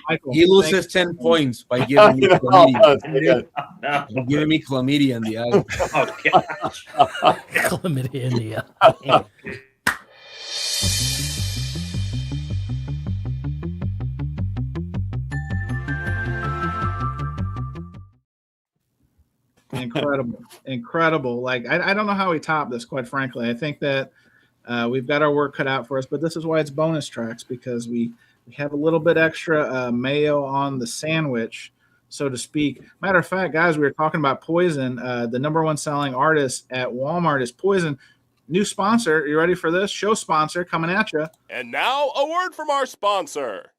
Michael, he loses 10 points by giving me chlamydia. Giving me chlamydia in the eye. Oh gosh, chlamydia in the eye. Incredible. Like I don't know how we top this, quite frankly. I think that we've got our work cut out for us, but this is why it's bonus tracks, because we have a little bit extra mayo on the sandwich, so to speak. Matter of fact, guys, we were talking about Poison. The #1 selling artist at Walmart is Poison. New sponsor. You ready for this? Show sponsor coming at you. And now a word from our sponsor.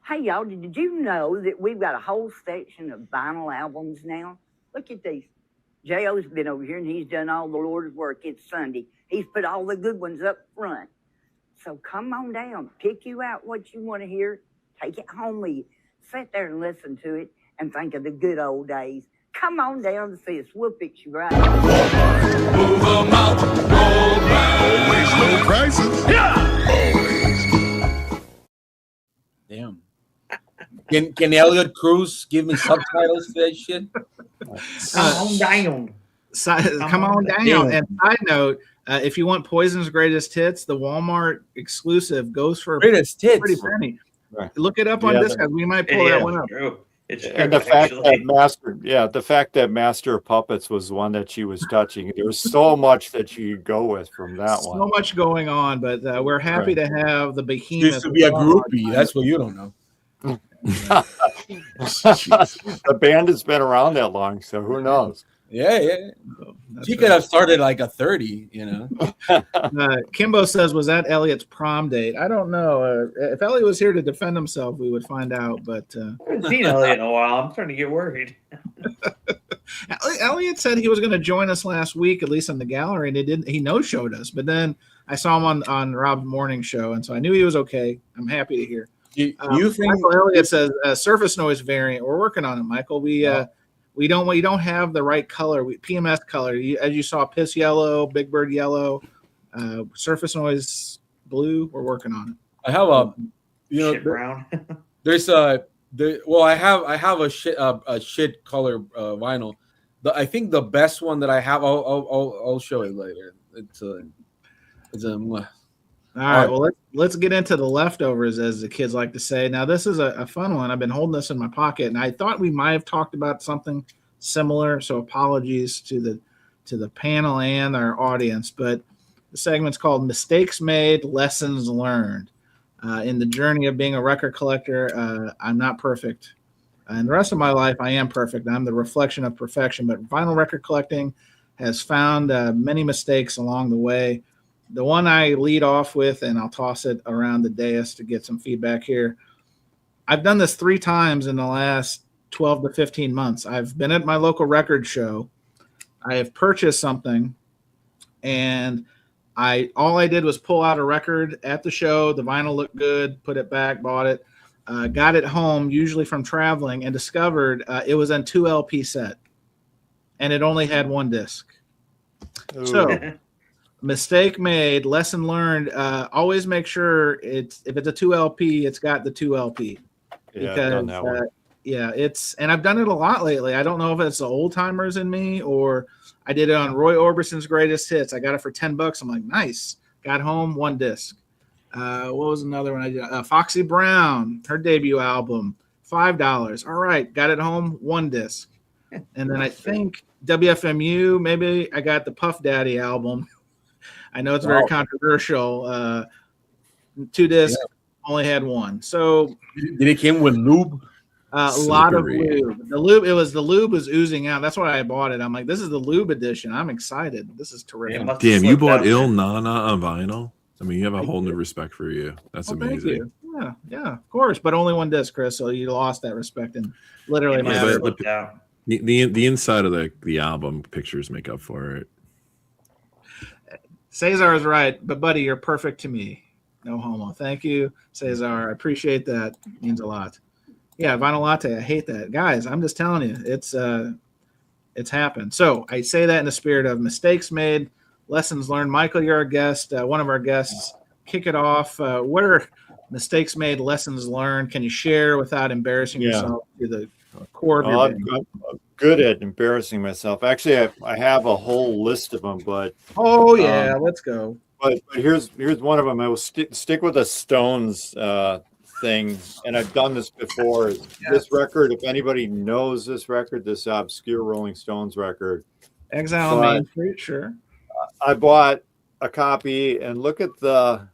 Hey, y'all, did you know that we've got a whole section of vinyl albums now? Look at these. J.O.'s been over here, and he's done all the Lord's work. It's Sunday. He's put all the good ones up front. So come on down. Pick you out what you want to hear. Take it home with you. Sit there and listen to it and think of the good old days. Come on down to see us. We'll fix you right. Move them out. Roll back. Always low prices. Yeah. Damn. Can Elliot Cruz give me subtitles to that shit? Come on down. And side note, if you want Poison's greatest hits, the Walmart exclusive goes for greatest hits. Pretty penny. Right. Look it up on Discog. We might pull that one up. True. It's true, and the fact that Master of Puppets was the one that she was touching. There was so much that you could go with from that one. So much going on, but we're happy to have the behemoth. Used to be a groupie. That's what you don't know. The band has been around that long, so who knows? Yeah. She could have started like a 30, you know. Kimbo says, was that Elliot's prom date? I don't know. If Elliot was here to defend himself, we would find out. But I haven't seen Elliot in a while. I'm starting to get worried. Elliot said he was going to join us last week, at least in the gallery, and he didn't. He no-showed us. But then I saw him on Rob's morning show, and so I knew he was okay. I'm happy to hear. You think Michael Elliott says surface noise variant? We're working on it, Michael. We don't have the right color. PMS color. As you saw, piss yellow, Big Bird yellow, surface noise blue. We're working on it. I have a shit brown. I have a shit color vinyl. I think the best one that I have. I'll show it later. It's all right, well, let's get into the leftovers, as the kids like to say. Now, this is a fun one. I've been holding this in my pocket, and I thought we might have talked about something similar, so apologies to the panel and our audience. But the segment's called Mistakes Made, Lessons Learned. In the journey of being a record collector, I'm not perfect. And the rest of my life, I am perfect. I'm the reflection of perfection. But vinyl record collecting has found many mistakes along the way. The one I lead off with, and I'll toss it around the dais to get some feedback here. I've done this 3 times in the last 12 to 15 months. I've been at my local record show. I have purchased something, and all I did was pull out a record at the show. The vinyl looked good, put it back, bought it, got it home, usually from traveling, and discovered it was a 2 LP set, and it only had 1 disc. Ooh. So mistake made, lesson learned. Always make sure if it's a 2 LP, it's got the 2 LP. Yeah, because Yeah, and I've done it a lot lately. I don't know if it's the old timers in me or I did it on Roy Orbison's greatest hits. I got it for $10. I'm like, nice. Got home, 1 disc. What was another one I did? Foxy Brown, her debut album, $5. All right, got it home, 1 disc. And then I think WFMU, maybe I got the Puff Daddy album. I know it's very controversial. 2 discs, only had 1. So did it came with lube? A lot of lube. The lube was oozing out. That's why I bought it. I'm like, this is the lube edition. I'm excited. This is terrific. Damn, you bought Il Nana on vinyl? I mean, you have a whole new respect for you. That's Thank amazing. you. Yeah, of course. But only 1 disc, Chris. So you lost that respect and literally the inside of the album pictures make up for it. Cesar is right, but buddy, you're perfect to me. No homo. Thank you, Cesar. I appreciate that. It means a lot. Yeah, vinyl latte. I hate that, guys. I'm just telling you, it's happened. So I say that in the spirit of mistakes made, lessons learned. Michael, you're our guest, one of our guests. Kick it off. What are mistakes made, lessons learned? Can you share without embarrassing yourself to the core of your I'm good at embarrassing myself. Actually, I have a whole list of them, but let's go. But here's one of them. I will stick with the Stones thing, and I've done this before. This record, if anybody knows this record, this obscure Rolling Stones record, Exile on Main Street, sure. I bought a copy, and look at the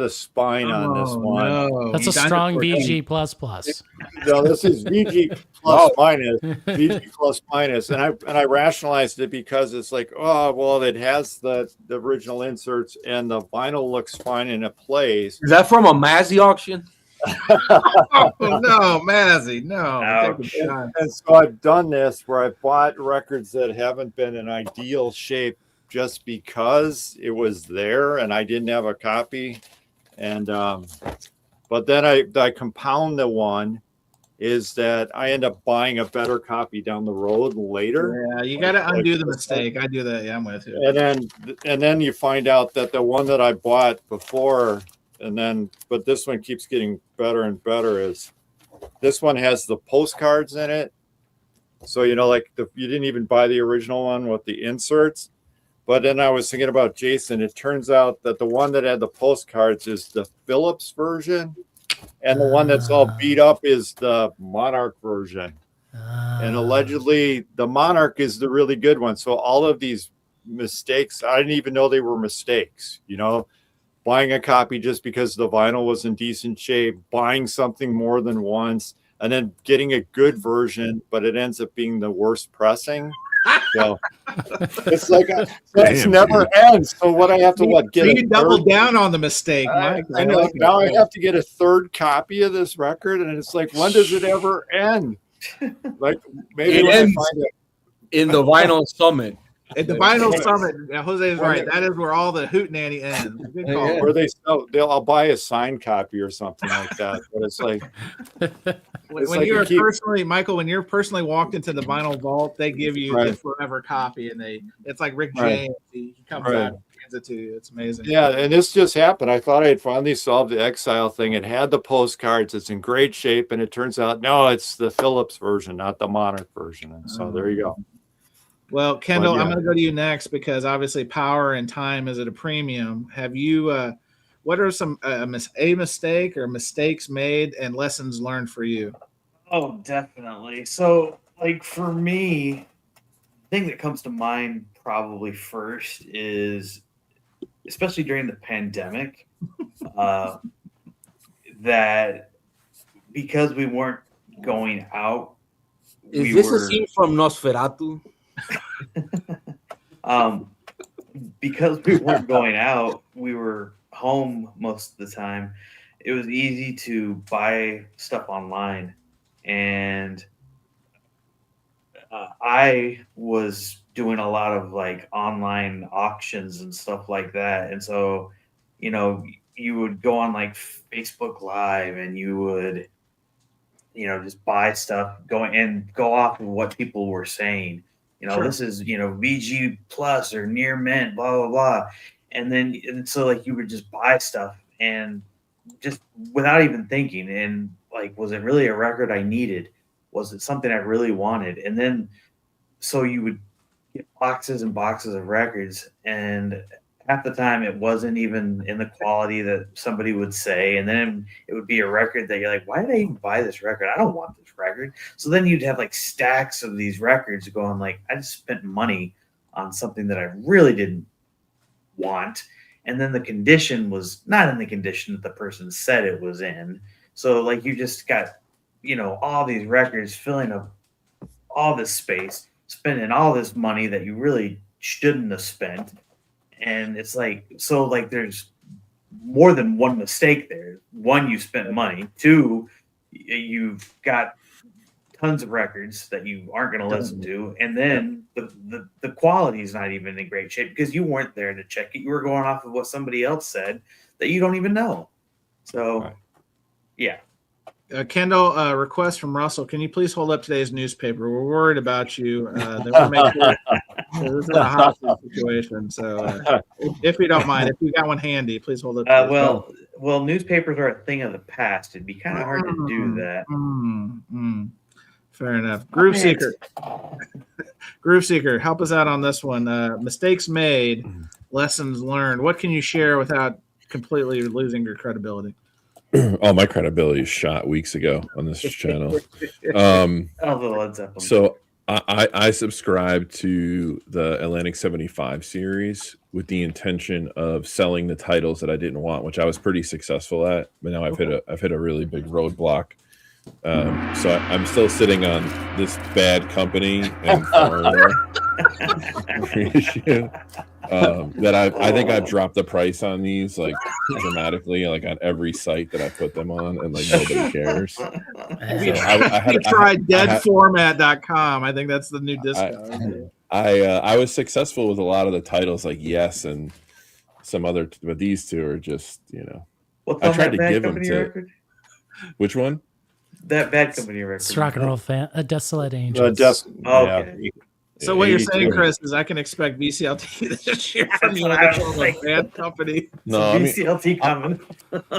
spine on this one. No. That's a strong VG plus plus. No, this is VG plus minus, VG plus minus, and I rationalized it because it's like, oh well, it has the original inserts and the vinyl looks fine and it plays. Is that from a Mazzy auction? Oh no, Mazzy, no. And so I've done this where I bought records that haven't been in ideal shape just because it was there and I didn't have a copy. And but then I compound the one is that I end up buying a better copy down the road later. Yeah, you got to undo the mistake. I do that. Yeah, I'm with you. And then you find out that the one that I bought before, but this one keeps getting better and better, is this one has the postcards in it. So, you didn't even buy the original one with the inserts. But then I was thinking about Jason. It turns out that the one that had the postcards is the Phillips version, and the one that's all beat up is the Monarch version. And allegedly, the Monarch is the really good one. So all of these mistakes, I didn't even know they were mistakes. Buying a copy just because the vinyl was in decent shape, buying something more than once, and then getting a good version, but it ends up being the worst pressing. So it's like it never ends. So what I have to you double down on the mistake, Mike. Now I have to get a third copy of this record, and it's like, when does it ever end? Like maybe it ends I find it in the Vinyl Summit. At the Vinyl Summit, Jose is right. That is where all the hootenanny ends. Good call. Or I'll buy a signed copy or something like that. But it's like when you're personally, Michael, when you're personally walked into the vinyl vault, they give you the forever copy, and it's like Rick James. He comes out and hands it to you. It's amazing. Yeah, and this just happened. I thought I had finally solved the Exile thing. It had the postcards. It's in great shape, and it turns out no, it's the Phillips version, not the Monarch version. And so there you go. Well, Kendall, I'm going to go to you next because obviously power and time is at a premium. Have you, what are some a mistake or mistakes made and lessons learned for you? Oh, definitely. So, for me, the thing that comes to mind probably first is, especially during the pandemic, that because we weren't going out. Is this a scene from Nosferatu? Because we weren't going out, we were home most of the time. It was easy to buy stuff online, and I was doing a lot of online auctions and stuff like that. And so, you would go on Facebook Live and you would, just buy stuff, go off of what people were saying. Sure. This is, VG plus or near mint, blah, blah, blah. And so you would just buy stuff and just without even thinking. And like, was it really a record I needed? Was it something I really wanted? And then, so you would get boxes and boxes of records, and half the time it wasn't even in the quality that somebody would say. And then it would be a record that you're like, why did I even buy this record? I don't want this record. So then you'd have like stacks of these records going like, I just spent money on something that I really didn't want. And then the condition was not in the condition that the person said it was in. So like you just got, all these records filling up all this space, spending all this money that you really shouldn't have spent. And it's like, so like there's more than one mistake there. One, you spent money. Two, you've got tons of records that you aren't going to listen to. And then the quality is not even in great shape because you weren't there to check it. You were going off of what somebody else said that you don't even know. So, yeah. Kendall, request from Russell. Can you please hold up today's newspaper? We're worried about you. They want to make sure this is a hostage situation. So, if you don't mind, if you got one handy, please hold up. Well, newspapers are a thing of the past. It'd be kind of hard to do that. Fair enough. Groove Seeker. Groove Seeker, help us out on this one. Mistakes made, lessons learned. What can you share without completely losing your credibility? Oh, my credibility is shot weeks ago on this channel. So I subscribed to the Atlantic 75 series with the intention of selling the titles that I didn't want, which I was pretty successful at. But now I've hit a really big roadblock. So I'm still sitting on this bad company and reissue. That I think I've dropped the price on these like dramatically, like on every site that I put them on, and like nobody cares. So I tried deadformat.com. I think that's the new discount. I was successful with a lot of the titles, like Yes and some other, but these two are just What's I on tried that to give Bad them Company to record? Which one? That Bad Company record. It's Rock and Roll Fan, A Desolate Angels. Okay. So what you're saying, Chris, is I can expect VCLT this year from you on the Bad Company. No, VCLT coming.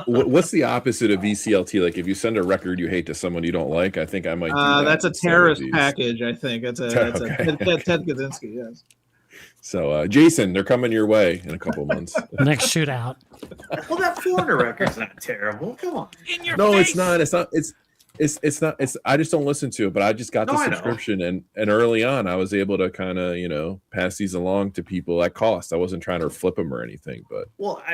What's the opposite of VCLT? Like if you send a record you hate to someone you don't like, I think I might do that. That's a terrorist package, I think. That's a Ted Kaczynski, yes. So Jason, they're coming your way in a couple months. Next shootout. Well, that Foreigner record's not terrible. Come on. It's not. It's not. I just don't listen to it, but I just got the subscription, and early on, I was able to kind of pass these along to people at cost. I wasn't trying to flip them or anything, but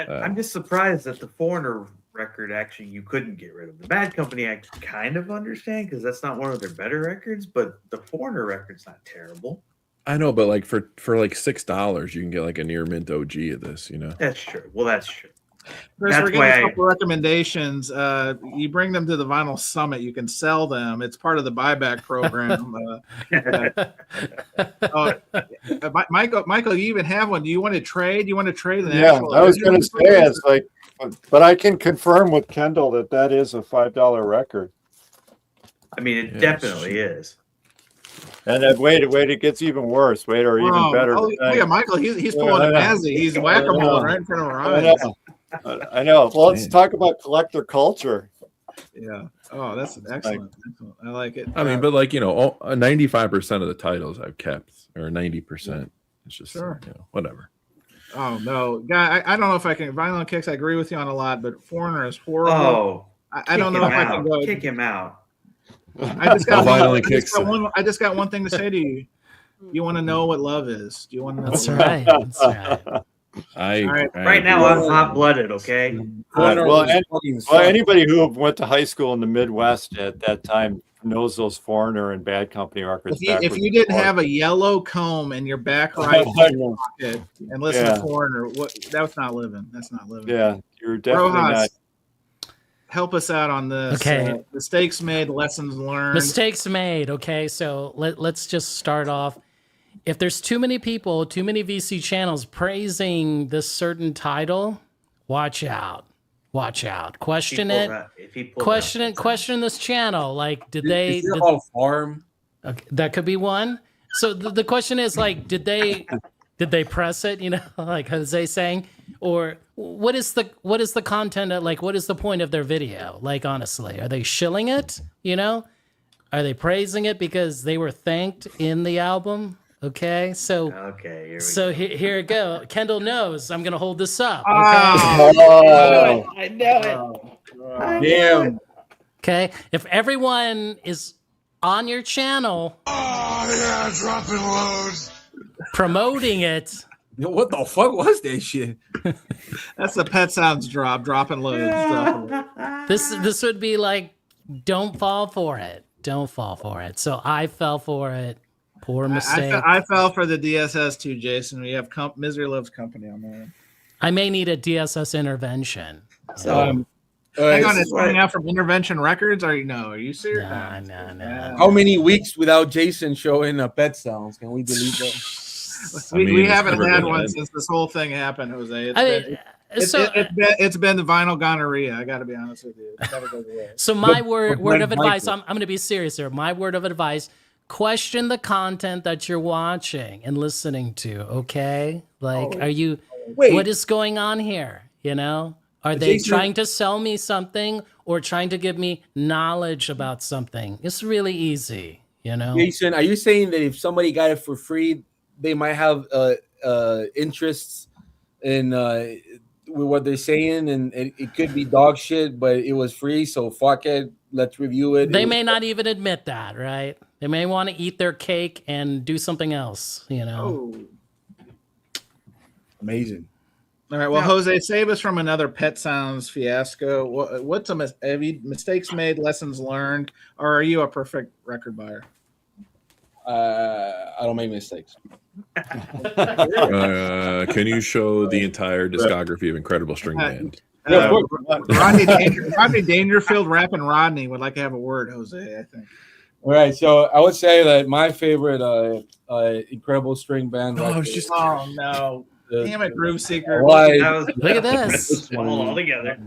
I'm just surprised that the Foreigner record actually you couldn't get rid of. The Bad Company I kind of understand because that's not one of their better records, but the Foreigner record's not terrible. I know, but like for like $6, you can get like a near mint OG of this. That's true. Well, that's true. Chris, we're getting a couple recommendations. You bring them to the Vinyl Summit. You can sell them. It's part of the buyback program. Michael, you even have one. Do you want to trade? You want to trade an actual? I was going to say it's like, but I can confirm with Kendall that is a $5 record. I mean, it definitely is. And then wait, it gets even worse. Wait, or even better. Oh, yeah, Michael, he's pulling a Nazi. He's whack-a-mole right in front of our eyes. I know. Well, let's talk about collector culture. Yeah. Oh, that's excellent. I like it. I mean, but 95% of the titles I've kept, or 90%. It's just whatever. Oh no, guy, I don't know if I can. Vinyl Kicks, I agree with you on a lot, but Foreigner is horrible. Oh, I don't know if I can go kick him out. I just got one thing to say to you. You want to know what love is? Do you want to know? That's right. That's right. Right now, I'm hot-blooded. Okay. Well, anybody who went to high school in the Midwest at that time knows those Foreigner and Bad Company records. If you didn't have a yellow comb in your back right pocket and listen to Foreigner, that's not living. That's not living. Yeah, you're definitely not. Help us out on this. Okay. Mistakes made, lessons learned. Mistakes made. Okay, so let's just start off. If there's too many people, too many VC channels praising this certain title, watch out. Watch out. Question it. Question this channel. Like, did they? Farm? Okay, that could be one. So the question is, like, did they Did they press it? You know, like Jose saying, or what is the content of, like, what is the point of their video? Like, honestly, are they shilling it? You know, are they praising it because they were thanked in the album? Okay, so here it go. Kendall knows I'm gonna hold this up. Okay, I know it. Damn. okay. If everyone is on your channel, dropping loads. promoting it. Yo, what the fuck was that shit? That's the Pet Sounds drop, dropping loads. Dropping loads. This would be like, don't fall for it. Don't fall for it. So I fell for it. Poor mistake. I fell for the DSS too, Jason. We have Misery Loves Company on there. I may need a DSS intervention. So, hang on, it's coming out from Intervention Records. Are you serious? No. How many weeks without Jason showing Pet Sounds? Can we delete that? We haven't had one since this whole thing happened, Jose. It's been the vinyl gonorrhea. I got to be honest with you. It's gotta go away. So my word of advice, I'm going to be serious here. My word of advice, question the content that you're watching and listening to, okay? Like, what is going on here? You know? Are they trying to sell me something or trying to give me knowledge about something? It's really easy, you know? Jason, are you saying that if somebody got it for free, they might have interests in with what they're saying, and it could be dog shit, but it was free, so fuck it, let's review it. They may not even admit that, right? They may want to eat their cake and do something else, you know? Amazing. All right, well, Jose, save us from another Pet Sounds fiasco. What's have you mistakes made, lessons learned, or are you a perfect record buyer? I don't make mistakes. Can you show the entire discography of Incredible String Band? Rodney Dangerfield, rapping Rodney would like to have a word, Jose, I think. All right, so I would say that my favorite Incredible String Band. Oh no. Damn it, Groove Seeker. Look at this. All together.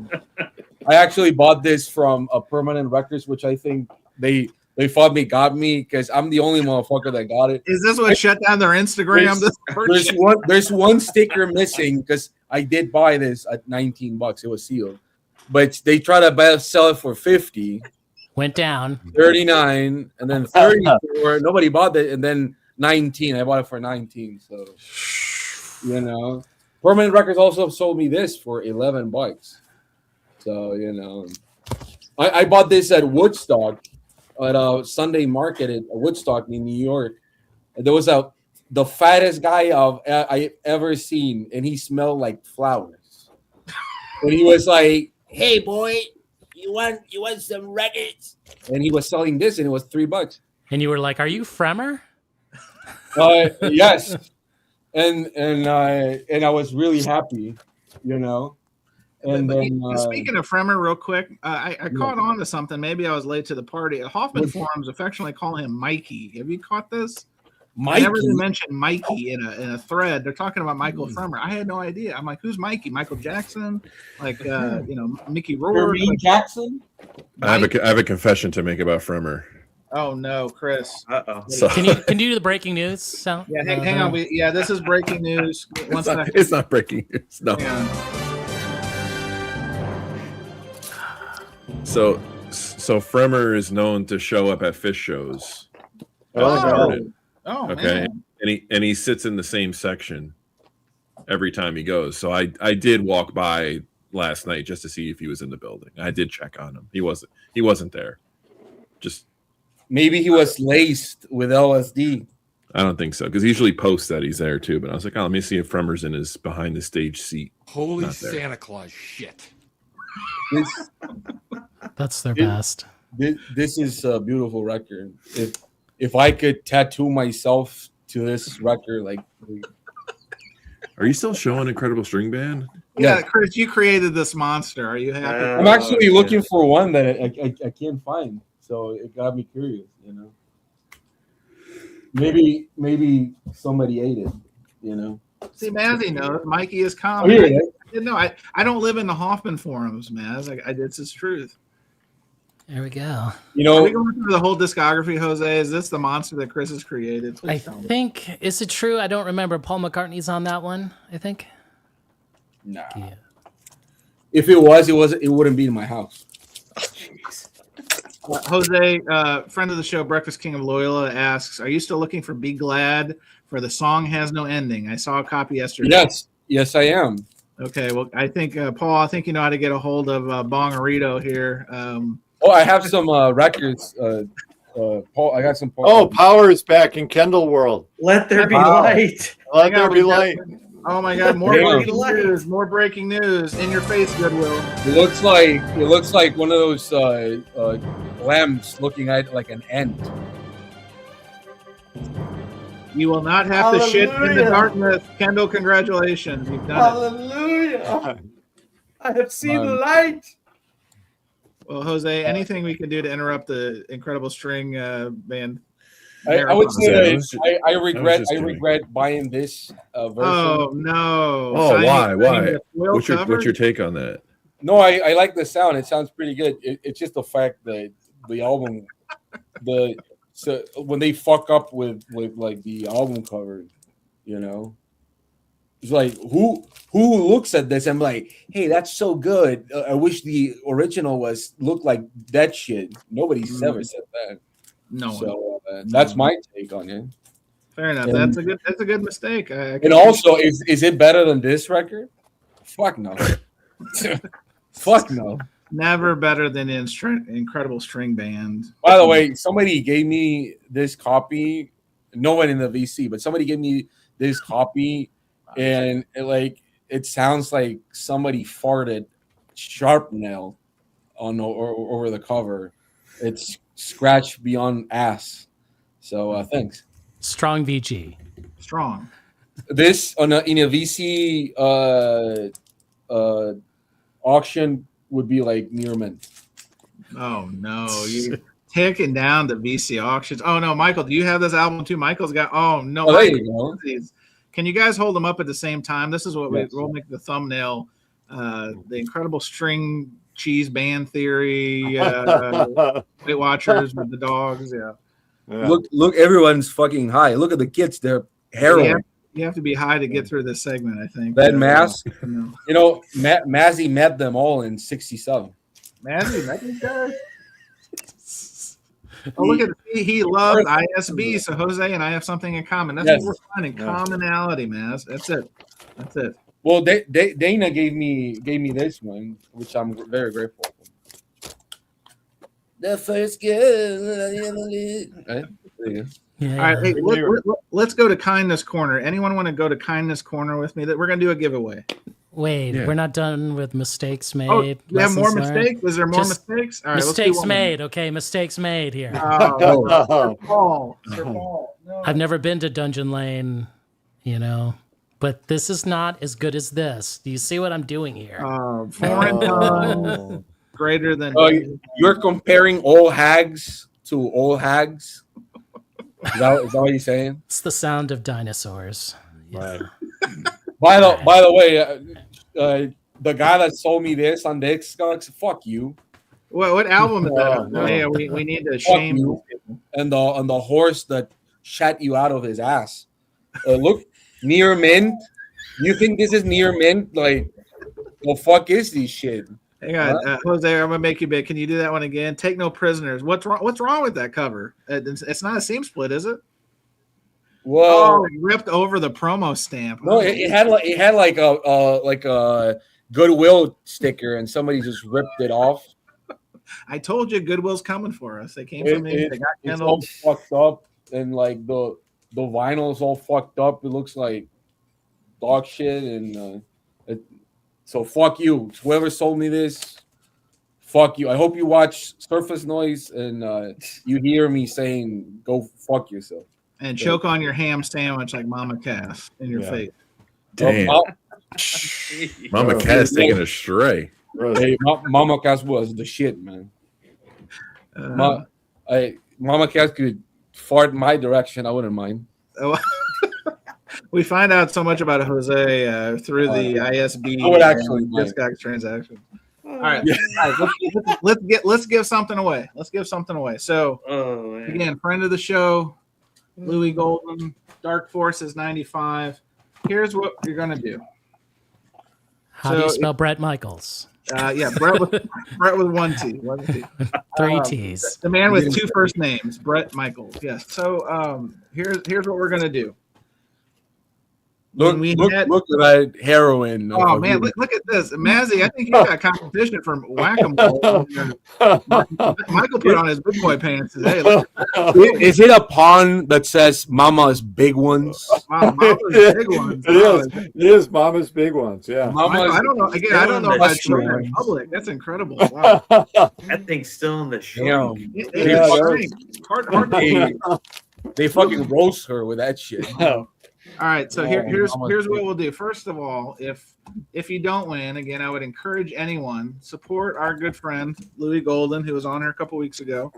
I actually bought this from a Permanent Records, which I think they thought got me because I'm the only motherfucker that got it. Is this what shut down their Instagram? There's one sticker missing because I did buy this at $19. It was sealed, but they try to sell it for $50. Went down 39 and then 34. Nobody bought it, and then 19. I bought it for 19. So, you know, Permanent Records also sold me this for $11. So, you know, I bought this at Woodstock, at a Sunday market at Woodstock in New York. And there was the fattest guy I ever seen, and he smelled like flowers. And he was like, "Hey, boy, you want some records?" And he was selling this, and it was $3. And you were like, "Are you Fremer?" Yes. And I was really happy, you know. And then speaking of Fremer, real quick, I caught on to something. Maybe I was late to the party. Hoffman forums affectionately call him Mikey. Have you caught this? Mikey? Whenever they mention Mikey in a thread, they're talking about Michael Fremer. I had no idea. I'm like, who's Mikey? Michael Jackson? Like, Mickey Rourke? Jackson? I have a confession to make about Fremer. Oh no, Chris. Uh-oh. So, Can you do the breaking news sound? Yeah, hang on. This is breaking news. It's not breaking news. No. Yeah. So Fremer is known to show up at fish shows. Okay. Man. And he sits in the same section every time he goes. So I did walk by last night just to see if he was in the building. I did check on him. He wasn't there. Just maybe he was laced with LSD. I don't think so, because he usually posts that he's there too. But I was like, let me see if Fremer's in his behind the stage seat. Holy Santa Claus shit. That's their best. This is a beautiful record. If I could tattoo myself to this record, like. Are you still showing Incredible String Band? Yeah, Chris, you created this monster. Are you happy? I'm actually looking for one that I can't find, so it got me curious. You know, maybe somebody ate it. You know. See, Mazzy knows. Mikey is Oh, common. yeah. No, I don't live in the Hoffman forums, Maz. This is truth. There we go. You Are we know, going through the whole discography, Jose? Is this the monster that Chris has created? I Please tell me. think, is it true? I don't remember. Paul McCartney's on that one, I think. nah. Yeah. If it was, it wouldn't be in my house. Jose, friend of the show, Breakfast King of Loyola, asks, "Are you still looking for Be Glad for The Song Has No Ending?" I saw a copy yesterday. Yes, I am. Okay, well, I think, Paul, I think you know how to get a hold of Bongarito here. I have some records. Paul, I got some. Power is back in Kendall World. Let there be Wow. light. Let there be light. Oh my God! More Damn. breaking news! More breaking news! In your face, Goodwill. It looks like one of those lamps looking at like an end. You will not have to shit in the Hallelujah. darkness, Kendall. Congratulations, you've done it. Hallelujah. I have seen the light. Well, Jose, anything we can do to interrupt the incredible string band? I would say Yeah, that I regret just kidding. regret buying this version. Oh no! Oh, Signing why? the quill What's cover? your take on that? No, I like the sound. It sounds pretty good. It's just the fact that the album, so when they fuck up with like the album cover, you know, it's like who looks at this and like, hey, that's so good. I wish the original looked like that shit. Nobody's ever said that. No one. So that's my take on it. Fair enough. And- That's a good mistake. And also, is it better than this record? Fuck no. Fuck no. Never better than Incredible String Band. By the way, somebody gave me this copy. No one in the VC, but somebody gave me this copy, and it sounds like somebody farted sharpnail on over the cover. It's scratched beyond ass. So thanks. Strong VG. Strong. This in a VC auction would be like near mint. Oh no, you taking down the VC auctions. Oh no, Michael, do you have this album too? Michael's got. Oh no, Oh, there Michael, you go. please. Can you guys hold them up at the same time? This is what Yes. we'll make the thumbnail. The Incredible String Cheese Band Theory. Weight Watchers with the dogs. Yeah. Look, everyone's fucking high. Look at the kids; they're heroin. You have to be high to get through this segment, I think. That mask, No. you know, Mazzy met them all in '67. Mazzy met these guys. Oh, look at he loves ISB, so Jose and I have something in common. That's Yes. what we're finding. Commonality, man. That's it. That's it. Well, Dana gave me this one, which I'm very grateful for. The first girl I ever lived. Right? There you go. Yeah. All right, hey, let's go to Kindness Corner. Anyone want to go to Kindness Corner with me? That we're gonna do a giveaway. Wait, Yeah. we're not done with mistakes made. Oh, you have more lessons learned? mistakes? Is there more Just mistakes? All right, let's do Mistakes one made. Okay, mistakes made here. more. Paul. Sir Paul. No. I've never been to Dungeon Lane, you know, but this is not as good as this. Do you see what I'm doing here? Foreign tongue greater than. You're comparing old hags to old hags. Is that what you're saying? It's the sound of dinosaurs. Right. By the way, the guy that sold me this on Discogs, fuck you. What album is that? No. Yeah, we need to Fuck shame you. And the horse that shat you out of his ass. Look, near mint. You think this is near mint? Like, the fuck is this shit? Hang on, Jose, I'm gonna make you big. Can you do that one again? Take no prisoners. What's wrong? What's wrong with that cover? It's not a seam split, is it? Well, it ripped over the promo stamp. no, it had like a Goodwill sticker, and somebody just ripped it off. I told you, Goodwill's coming for us. They came for me. They got It's all Kendall. fucked up, and like the vinyl's all fucked up. It looks like dog shit, and so fuck you. Whoever sold me this, fuck you. I hope you watch Surface Noise and you hear me saying, "Go fuck yourself." And choke on your ham sandwich like Mama Cass in your face. Damn. Mama Cat's taking a stray. Hey, Mama Cass was the shit, man. Mama Cass could fart in my direction. I wouldn't mind. We find out so much about Jose through the ISB I would actually Discogs transaction. All right. Let's give something away. Let's give something away. So again, friend of the show, Louis Golden, Dark Forces 95. Here's what you're gonna do. How do you spell Brett Michaels? Yeah, Brett with one T. Three T's. The man with two first names, Brett Michaels. Yes. So here's what we're gonna do. Look at that heroin. Oh man, look at this, Mazzy. I think you got competition from Whack-A-Mole. Michael put on his big boy pants today. Is it a pond that says "Mama's Big Ones"? Mama's Big Ones. It is Mama's Big Ones. Yeah. Michael, I don't know. Again, I don't know if I showed it in public. That's incredible. Wow. That thing's still in the show. They fucking roast her with that shit. All right, so here's what we'll do. First of all, if you don't win, again, I would encourage anyone support our good friend Louis Golden, who was on here a couple weeks ago.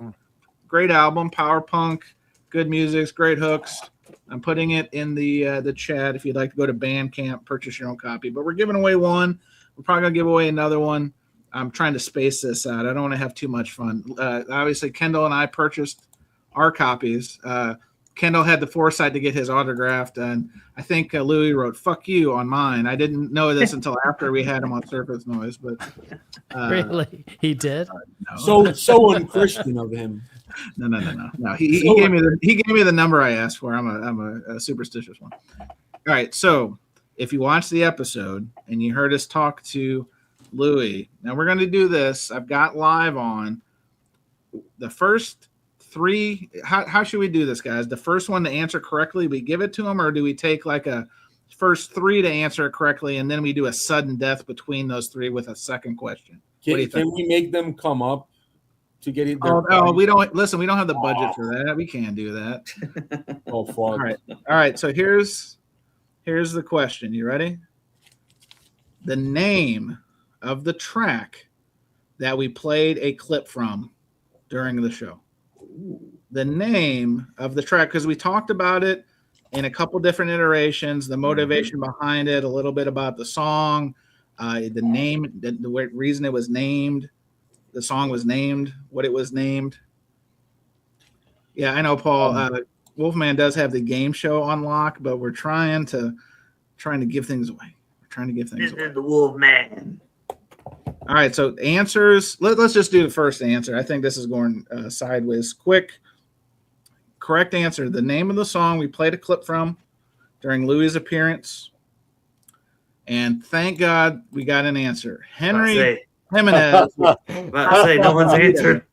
Great album, power punk, good music, great hooks. I'm putting it in the chat if you'd like to go to Bandcamp, purchase your own copy. But we're giving away one. We're probably gonna give away another one. I'm trying to space this out. I don't want to have too much fun. Obviously, Kendall and I purchased our copies. Kendall had the foresight to get his autographed, and I think Louis wrote "fuck you" on mine. I didn't know this until after we had him on Surface Noise, but really, he did. No. So unchristian of him. No. He gave me the number I asked for. I'm a superstitious one. All right, so if you watched the episode and you heard us talk to Louis, now we're going to do this. I've got live on the first three. How should we do this, guys? The first one to answer correctly, we give it to him, or do we take like a first three to answer it correctly, and then we do a sudden death between those three with a second question? Can we make them come up to get it? Oh, we don't listen. We don't have the budget for that. We can't do that. Oh, fuck. All right. So here's the question. You ready? The name of the track that we played a clip from during the show. The name of the track, because we talked about it in a couple different iterations, the motivation behind it, a little bit about the song, the name, the reason it was named, the song was named, what it was named. Yeah, I know, Paul. Wolfman does have the game show on lock, but we're trying to give things away. This is the Wolfman. All right, so answers. Let's just do the first answer. I think this is going sideways quick. Correct answer. The name of the song we played a clip from during Louis' appearance. And thank God we got an answer. Henry Jimenez. No one's answered.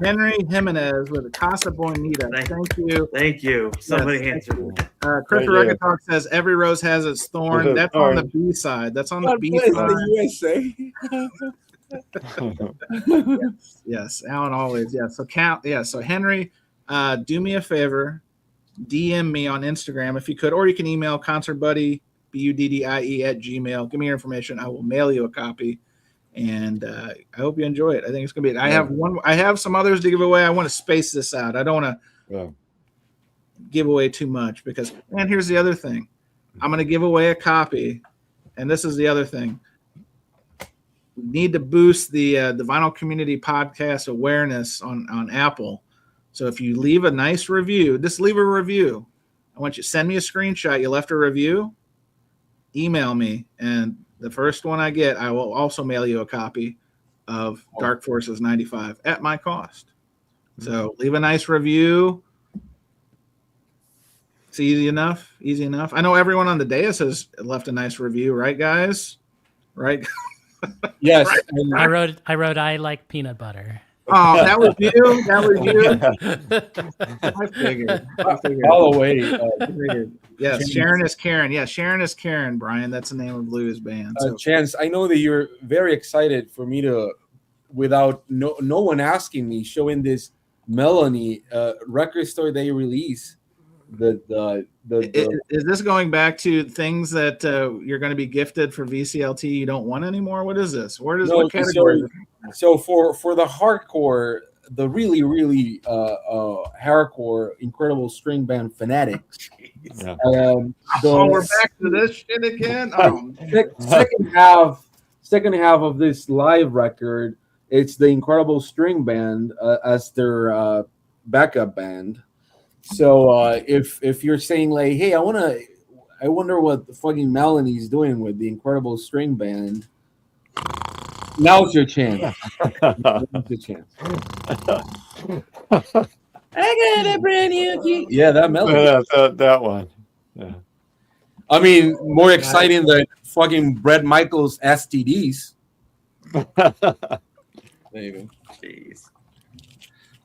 Henry Jimenez with a Casa Bonita. Thank you. Thank you. Somebody answered. Chris Reggae Talk says every rose has its thorn. That's on the B side. That's on the B side. USA. yes, Alan always. Yeah. So Henry, do me a favor, DM me on Instagram if you could, or you can email concertbuddy buddie@gmail. Give me your information. I will mail you a copy. And I hope you enjoy it. I think it's gonna be. I have some others to give away. I want to space this out. I don't want to give away too much because. And here's the other thing. I'm gonna give away a copy, and this is the other thing. We need to boost the Vinyl Community Podcast awareness on Apple. So if you leave a nice review, just leave a review. I want you to send me a screenshot. You left a review. Email me and. The first one I get, I will also mail you a copy of Dark Forces 95 at my cost. So leave a nice review. It's easy enough. I know everyone on the dais has left a nice review, right, guys? Right? Yes. Right. I wrote I like peanut butter. Oh, that was you. I figured. All the way. Yes, Sharon is Karen. Yeah, Sharon is Karen, Brian. That's the name of Louis' band. So. Chance, I know that you're very excited for me to, without no one asking me, showing this Melanie record store they release. Is this going back to things that you're going to be gifted for VCLT you don't want anymore? What is this? What category? So for the hardcore, the really hardcore, incredible string band Fanatics. We're back to this shit again. Second half second half of this live record, it's the Incredible String Band as their backup band. So if you're saying like, hey, I wonder what the fucking Melanie's doing with the Incredible String Band, now's your chance. Now's your chance. I got a brand new key. Yeah, that melody. That one. Yeah. I mean, more exciting than fucking Bret Michaels STDs. There you go. Jeez.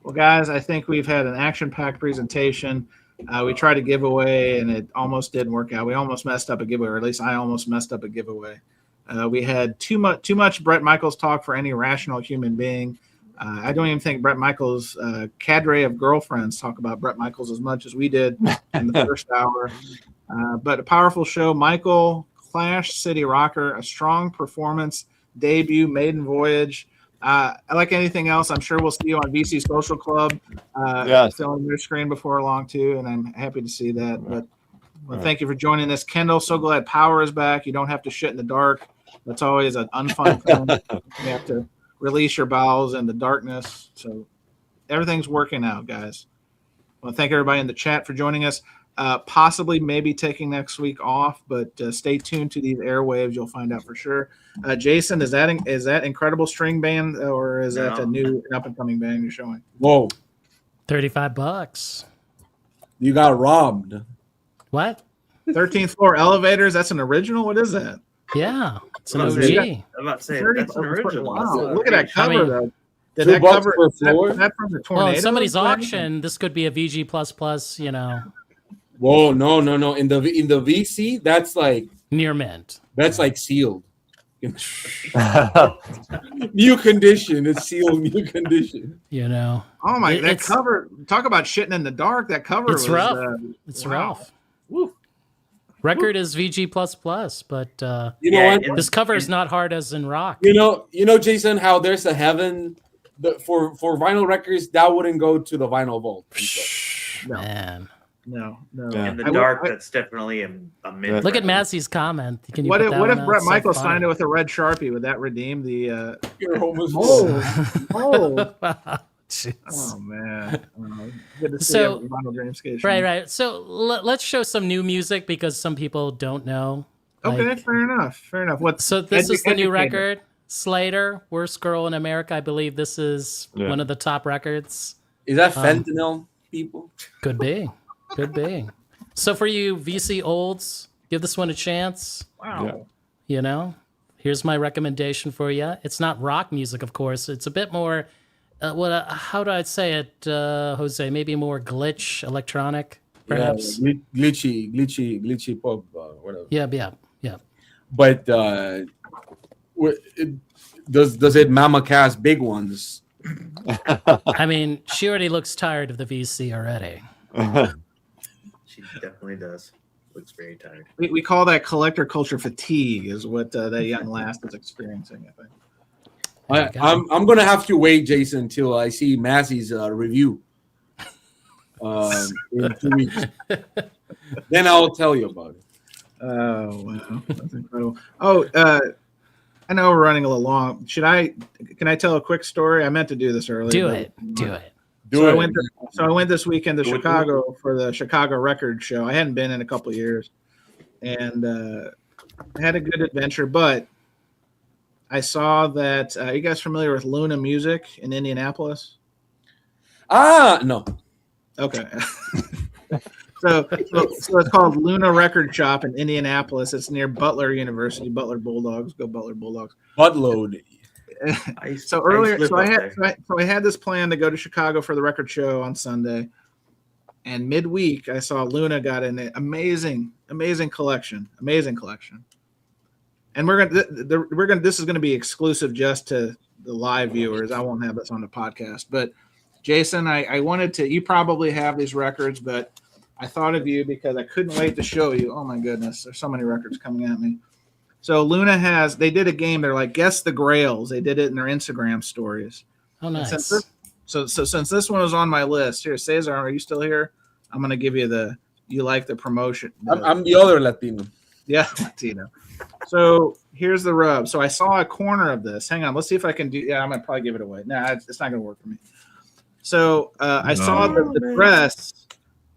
Well, guys, I think we've had an action-packed presentation. We tried a giveaway, and it almost didn't work out. We almost messed up a giveaway, or at least I almost messed up a giveaway. We had too much Bret Michaels talk for any rational human being. I don't even think Bret Michaels' cadre of girlfriends talk about Bret Michaels as much as we did in the first hour. But a powerful show. Michael, Clash City Rocker, a strong performance, debut, maiden voyage. Like anything else, I'm sure we'll see you on VC Social Club. Filling your screen before long, too, and I'm happy to see that. But thank you for joining us. Kendall, so glad Power is back. You don't have to shit in the dark. That's always an unfun thing. You have to release your bowels in the darkness. So everything's working out, guys. Well, thank everybody in the chat for joining us. Possibly maybe taking next week off, but stay tuned to these airwaves. You'll find out for sure. Jason, is that Incredible String Band, or is that a new up-and-coming band you're showing? Whoa. $35. You got robbed. What? 13th Floor Elevators? That's an original? What is that? Yeah. It's an OG. I'm about to say, that's an original. Wow. Look at that cover, though. Did that cover is that from the Tornado? Well, in somebody's auction, this could be a VG++, you know. Whoa, no. In the VC, that's like near mint. That's like sealed. New condition. It's sealed new condition. You know. Oh my! That cover. Talk about shitting in the dark. That cover. It's rough. It's rough. Woo. Record is VG++, but you know what? This cover is not hard as in rock. You know, Jason, how there's a heaven for vinyl records that wouldn't go to the vinyl vault. No. Man. No. In the dark, that's definitely a mid. Look at Massey's comment. Can you what put if that Bret Michaels signed it with a red Sharpie? Would that redeem the? Oh man! Good to see you on Vinyl Dreamscape. Right. So let's show some new music because some people don't know. Okay, fair enough. So this is the new record, Slater, Worst Girl in America. I believe this is one of the top records. Is that fentanyl, people? Could be. So for you VC olds, give this one a chance. Wow. You know, here's my recommendation for you. It's not rock music, of course. It's a bit more. How do I say it, Jose? Maybe more glitch, electronic, perhaps. Yeah, glitchy pop, whatever. Yeah. But does it mama cast big ones? I mean, she already looks tired of the VC already. She definitely does. Looks very tired. We call that collector culture fatigue, is what that young lass is experiencing, I think. I'm gonna have to wait, Jason, until I see Massey's review in 2 weeks. Then I'll tell you about it. Oh wow, that's incredible. Oh, I know we're running a little long. Can I tell a quick story? I meant to do this earlier. Do it. I went this weekend to Chicago for the Chicago Record Show. I hadn't been in a couple of years, and I had a good adventure. But I saw that. Are you guys familiar with Luna Music in Indianapolis? No. Okay. So it's called Luna Record Shop in Indianapolis. It's near Butler University. Butler Bulldogs. Go Butler Bulldogs. Buttload. I had this plan to go to Chicago for the record show on Sunday, and midweek I saw Luna got an amazing collection, and this is gonna be exclusive just to the live viewers. I won't have this on the podcast, but Jason, I wanted to. You probably have these records, but I thought of you because I couldn't wait to show you. Oh my goodness, there's so many records coming at me. So Luna they did a game. They're like, guess the grails. They did it in their Instagram stories. Oh, nice. Since this one was on my list, here, Cesar, are you still here? I'm going to give you you like the promotion. I'm the other Latino. Yeah, Latino. So here's the rub. So I saw a corner of this. Hang on. Let's see if I can do. Yeah, I'm gonna probably give it away. Nah, it's not gonna work for me. So I saw the dress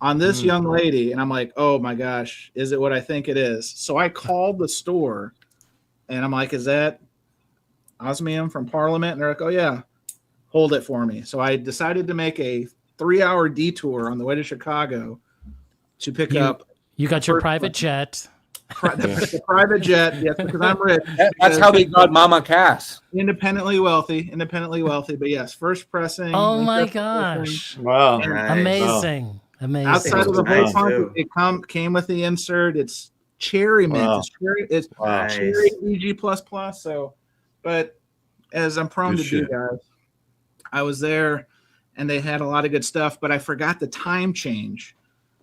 on this young lady, and I'm like, oh my gosh, is it what I think it is? So I called the store, and I'm like, is that Osmium from Parliament? And they're like, oh yeah, hold it for me. So I decided to make a 3-hour detour on the way to Chicago to pick up. You got your private jet. The private jet, yes, because I'm rich. That's how they got Mama Cass. Independently wealthy, but yes, first pressing. Oh my gosh! Wow, amazing, amazing. Outside of the whole pump, it came with the insert. It's cherry mint. Wow. It's cherry EG++. So, but as I'm prone to do, guys, I was there, and they had a lot of good stuff, but I forgot the time change.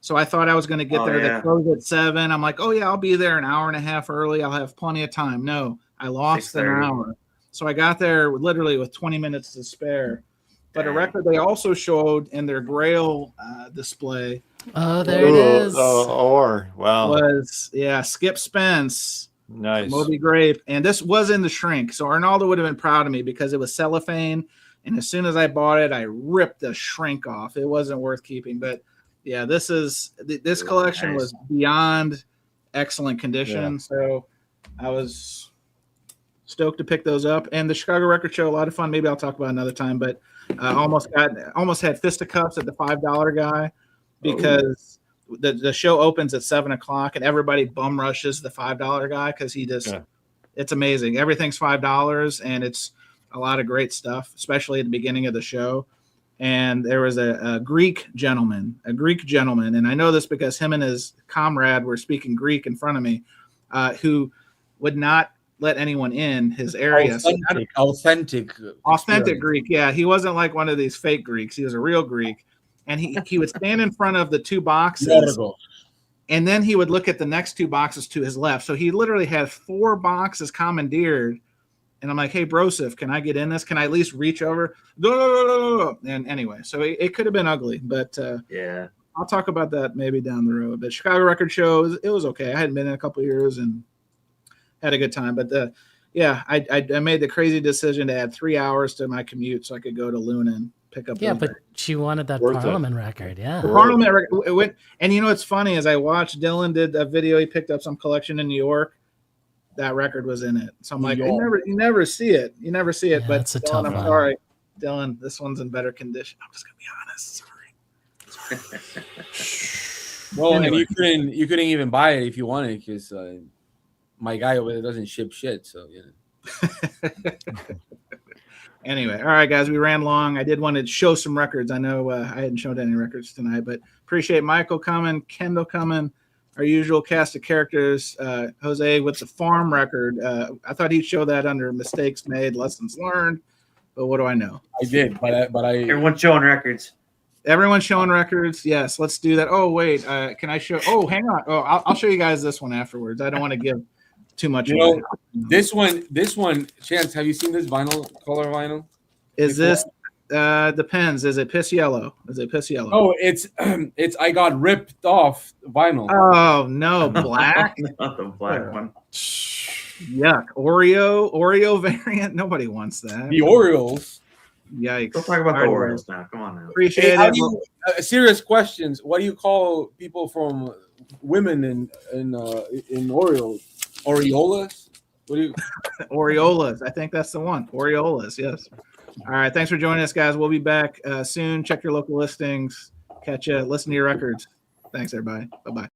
So I thought I was going to get there. They close at 7. I'm like, oh yeah, I'll be there an hour and a half early. I'll have plenty of time. No, I lost an hour. So I got there literally with 20 minutes to spare. But a record they also showed in their Grail display. Oh, there it is. Wow. Was Skip Spence. Nice. Moby Grape. And this was in the shrink. So Arnaldo would have been proud of me because it was cellophane. And as soon as I bought it, I ripped the shrink off. It wasn't worth keeping. But yeah, this collection was beyond excellent condition. Yeah. So I was stoked to pick those up. And the Chicago Record Show, a lot of fun. Maybe I'll talk about another time. But almost had fisticuffs at the $5 guy because the show opens at 7:00 and everybody bum rushes the $5 guy because he just it's amazing. Everything's $5 and it's a lot of great stuff, especially at the beginning of the show. And there was a Greek gentleman, and I know this because him and his comrade were speaking Greek in front of me, who would not let anyone in his area. Authentic Greek. Yeah, he wasn't like one of these fake Greeks. He was a real Greek, and he would stand in front of the 2 boxes, and then he would look at the next 2 boxes to his left. So he literally had 4 boxes commandeered. And I'm like, hey, Broseph, can I get in this? Can I at least reach over? No. And anyway, so it could have been ugly, but I'll talk about that maybe down the road. But Chicago Record Show, it was okay. I hadn't been in a couple of years and had a good time. But I made the crazy decision to add 3 hours to my commute so I could go to Luna and pick up. Yeah, but she wanted that Parliament record. Yeah, the Parliament record. It went, and you know what's funny is I watched Dylan did a video. He picked up some collection in New York. That record was in it. So I'm like, you never see it. You never see it. Yeah, but it's a Dylan, tough I'm one. sorry. Dylan, this one's in better condition. I'm just gonna be honest. Sorry. Well, anyway. And you couldn't even buy it if you wanted because my guy over there doesn't ship shit. So Anyway, all right, guys, we ran long. I did want to show some records. I know I hadn't showed any records tonight, but appreciate Michael coming, Kendall coming. Our usual cast of characters, Jose with the farm record. I thought he'd show that under mistakes made, lessons learned, but what do I know? I did, but I everyone's showing records. Everyone's showing records. Yes, let's do that. Oh wait, can I show? Oh, hang on. Oh, I'll show you guys this one afterwards. I don't want to give too much. You know, this one. Chance, have you seen this color vinyl? Is before? This? Depends. Is it piss yellow? Oh, it's I got ripped off vinyl. Oh no, black. Not the black one. Yuck. Oreo variant. Nobody wants that. The Orioles. Yikes. Don't talk about the Orioles now. Come on now. Appreciate it. Serious questions. What do you call people from women in Orioles? Oriolas? What do you? Oriolas. I think that's the one. Oriolas. Yes. All right. Thanks for joining us, guys. We'll be back soon. Check your local listings. Catch you. Listen to your records. Thanks, everybody. Bye-bye.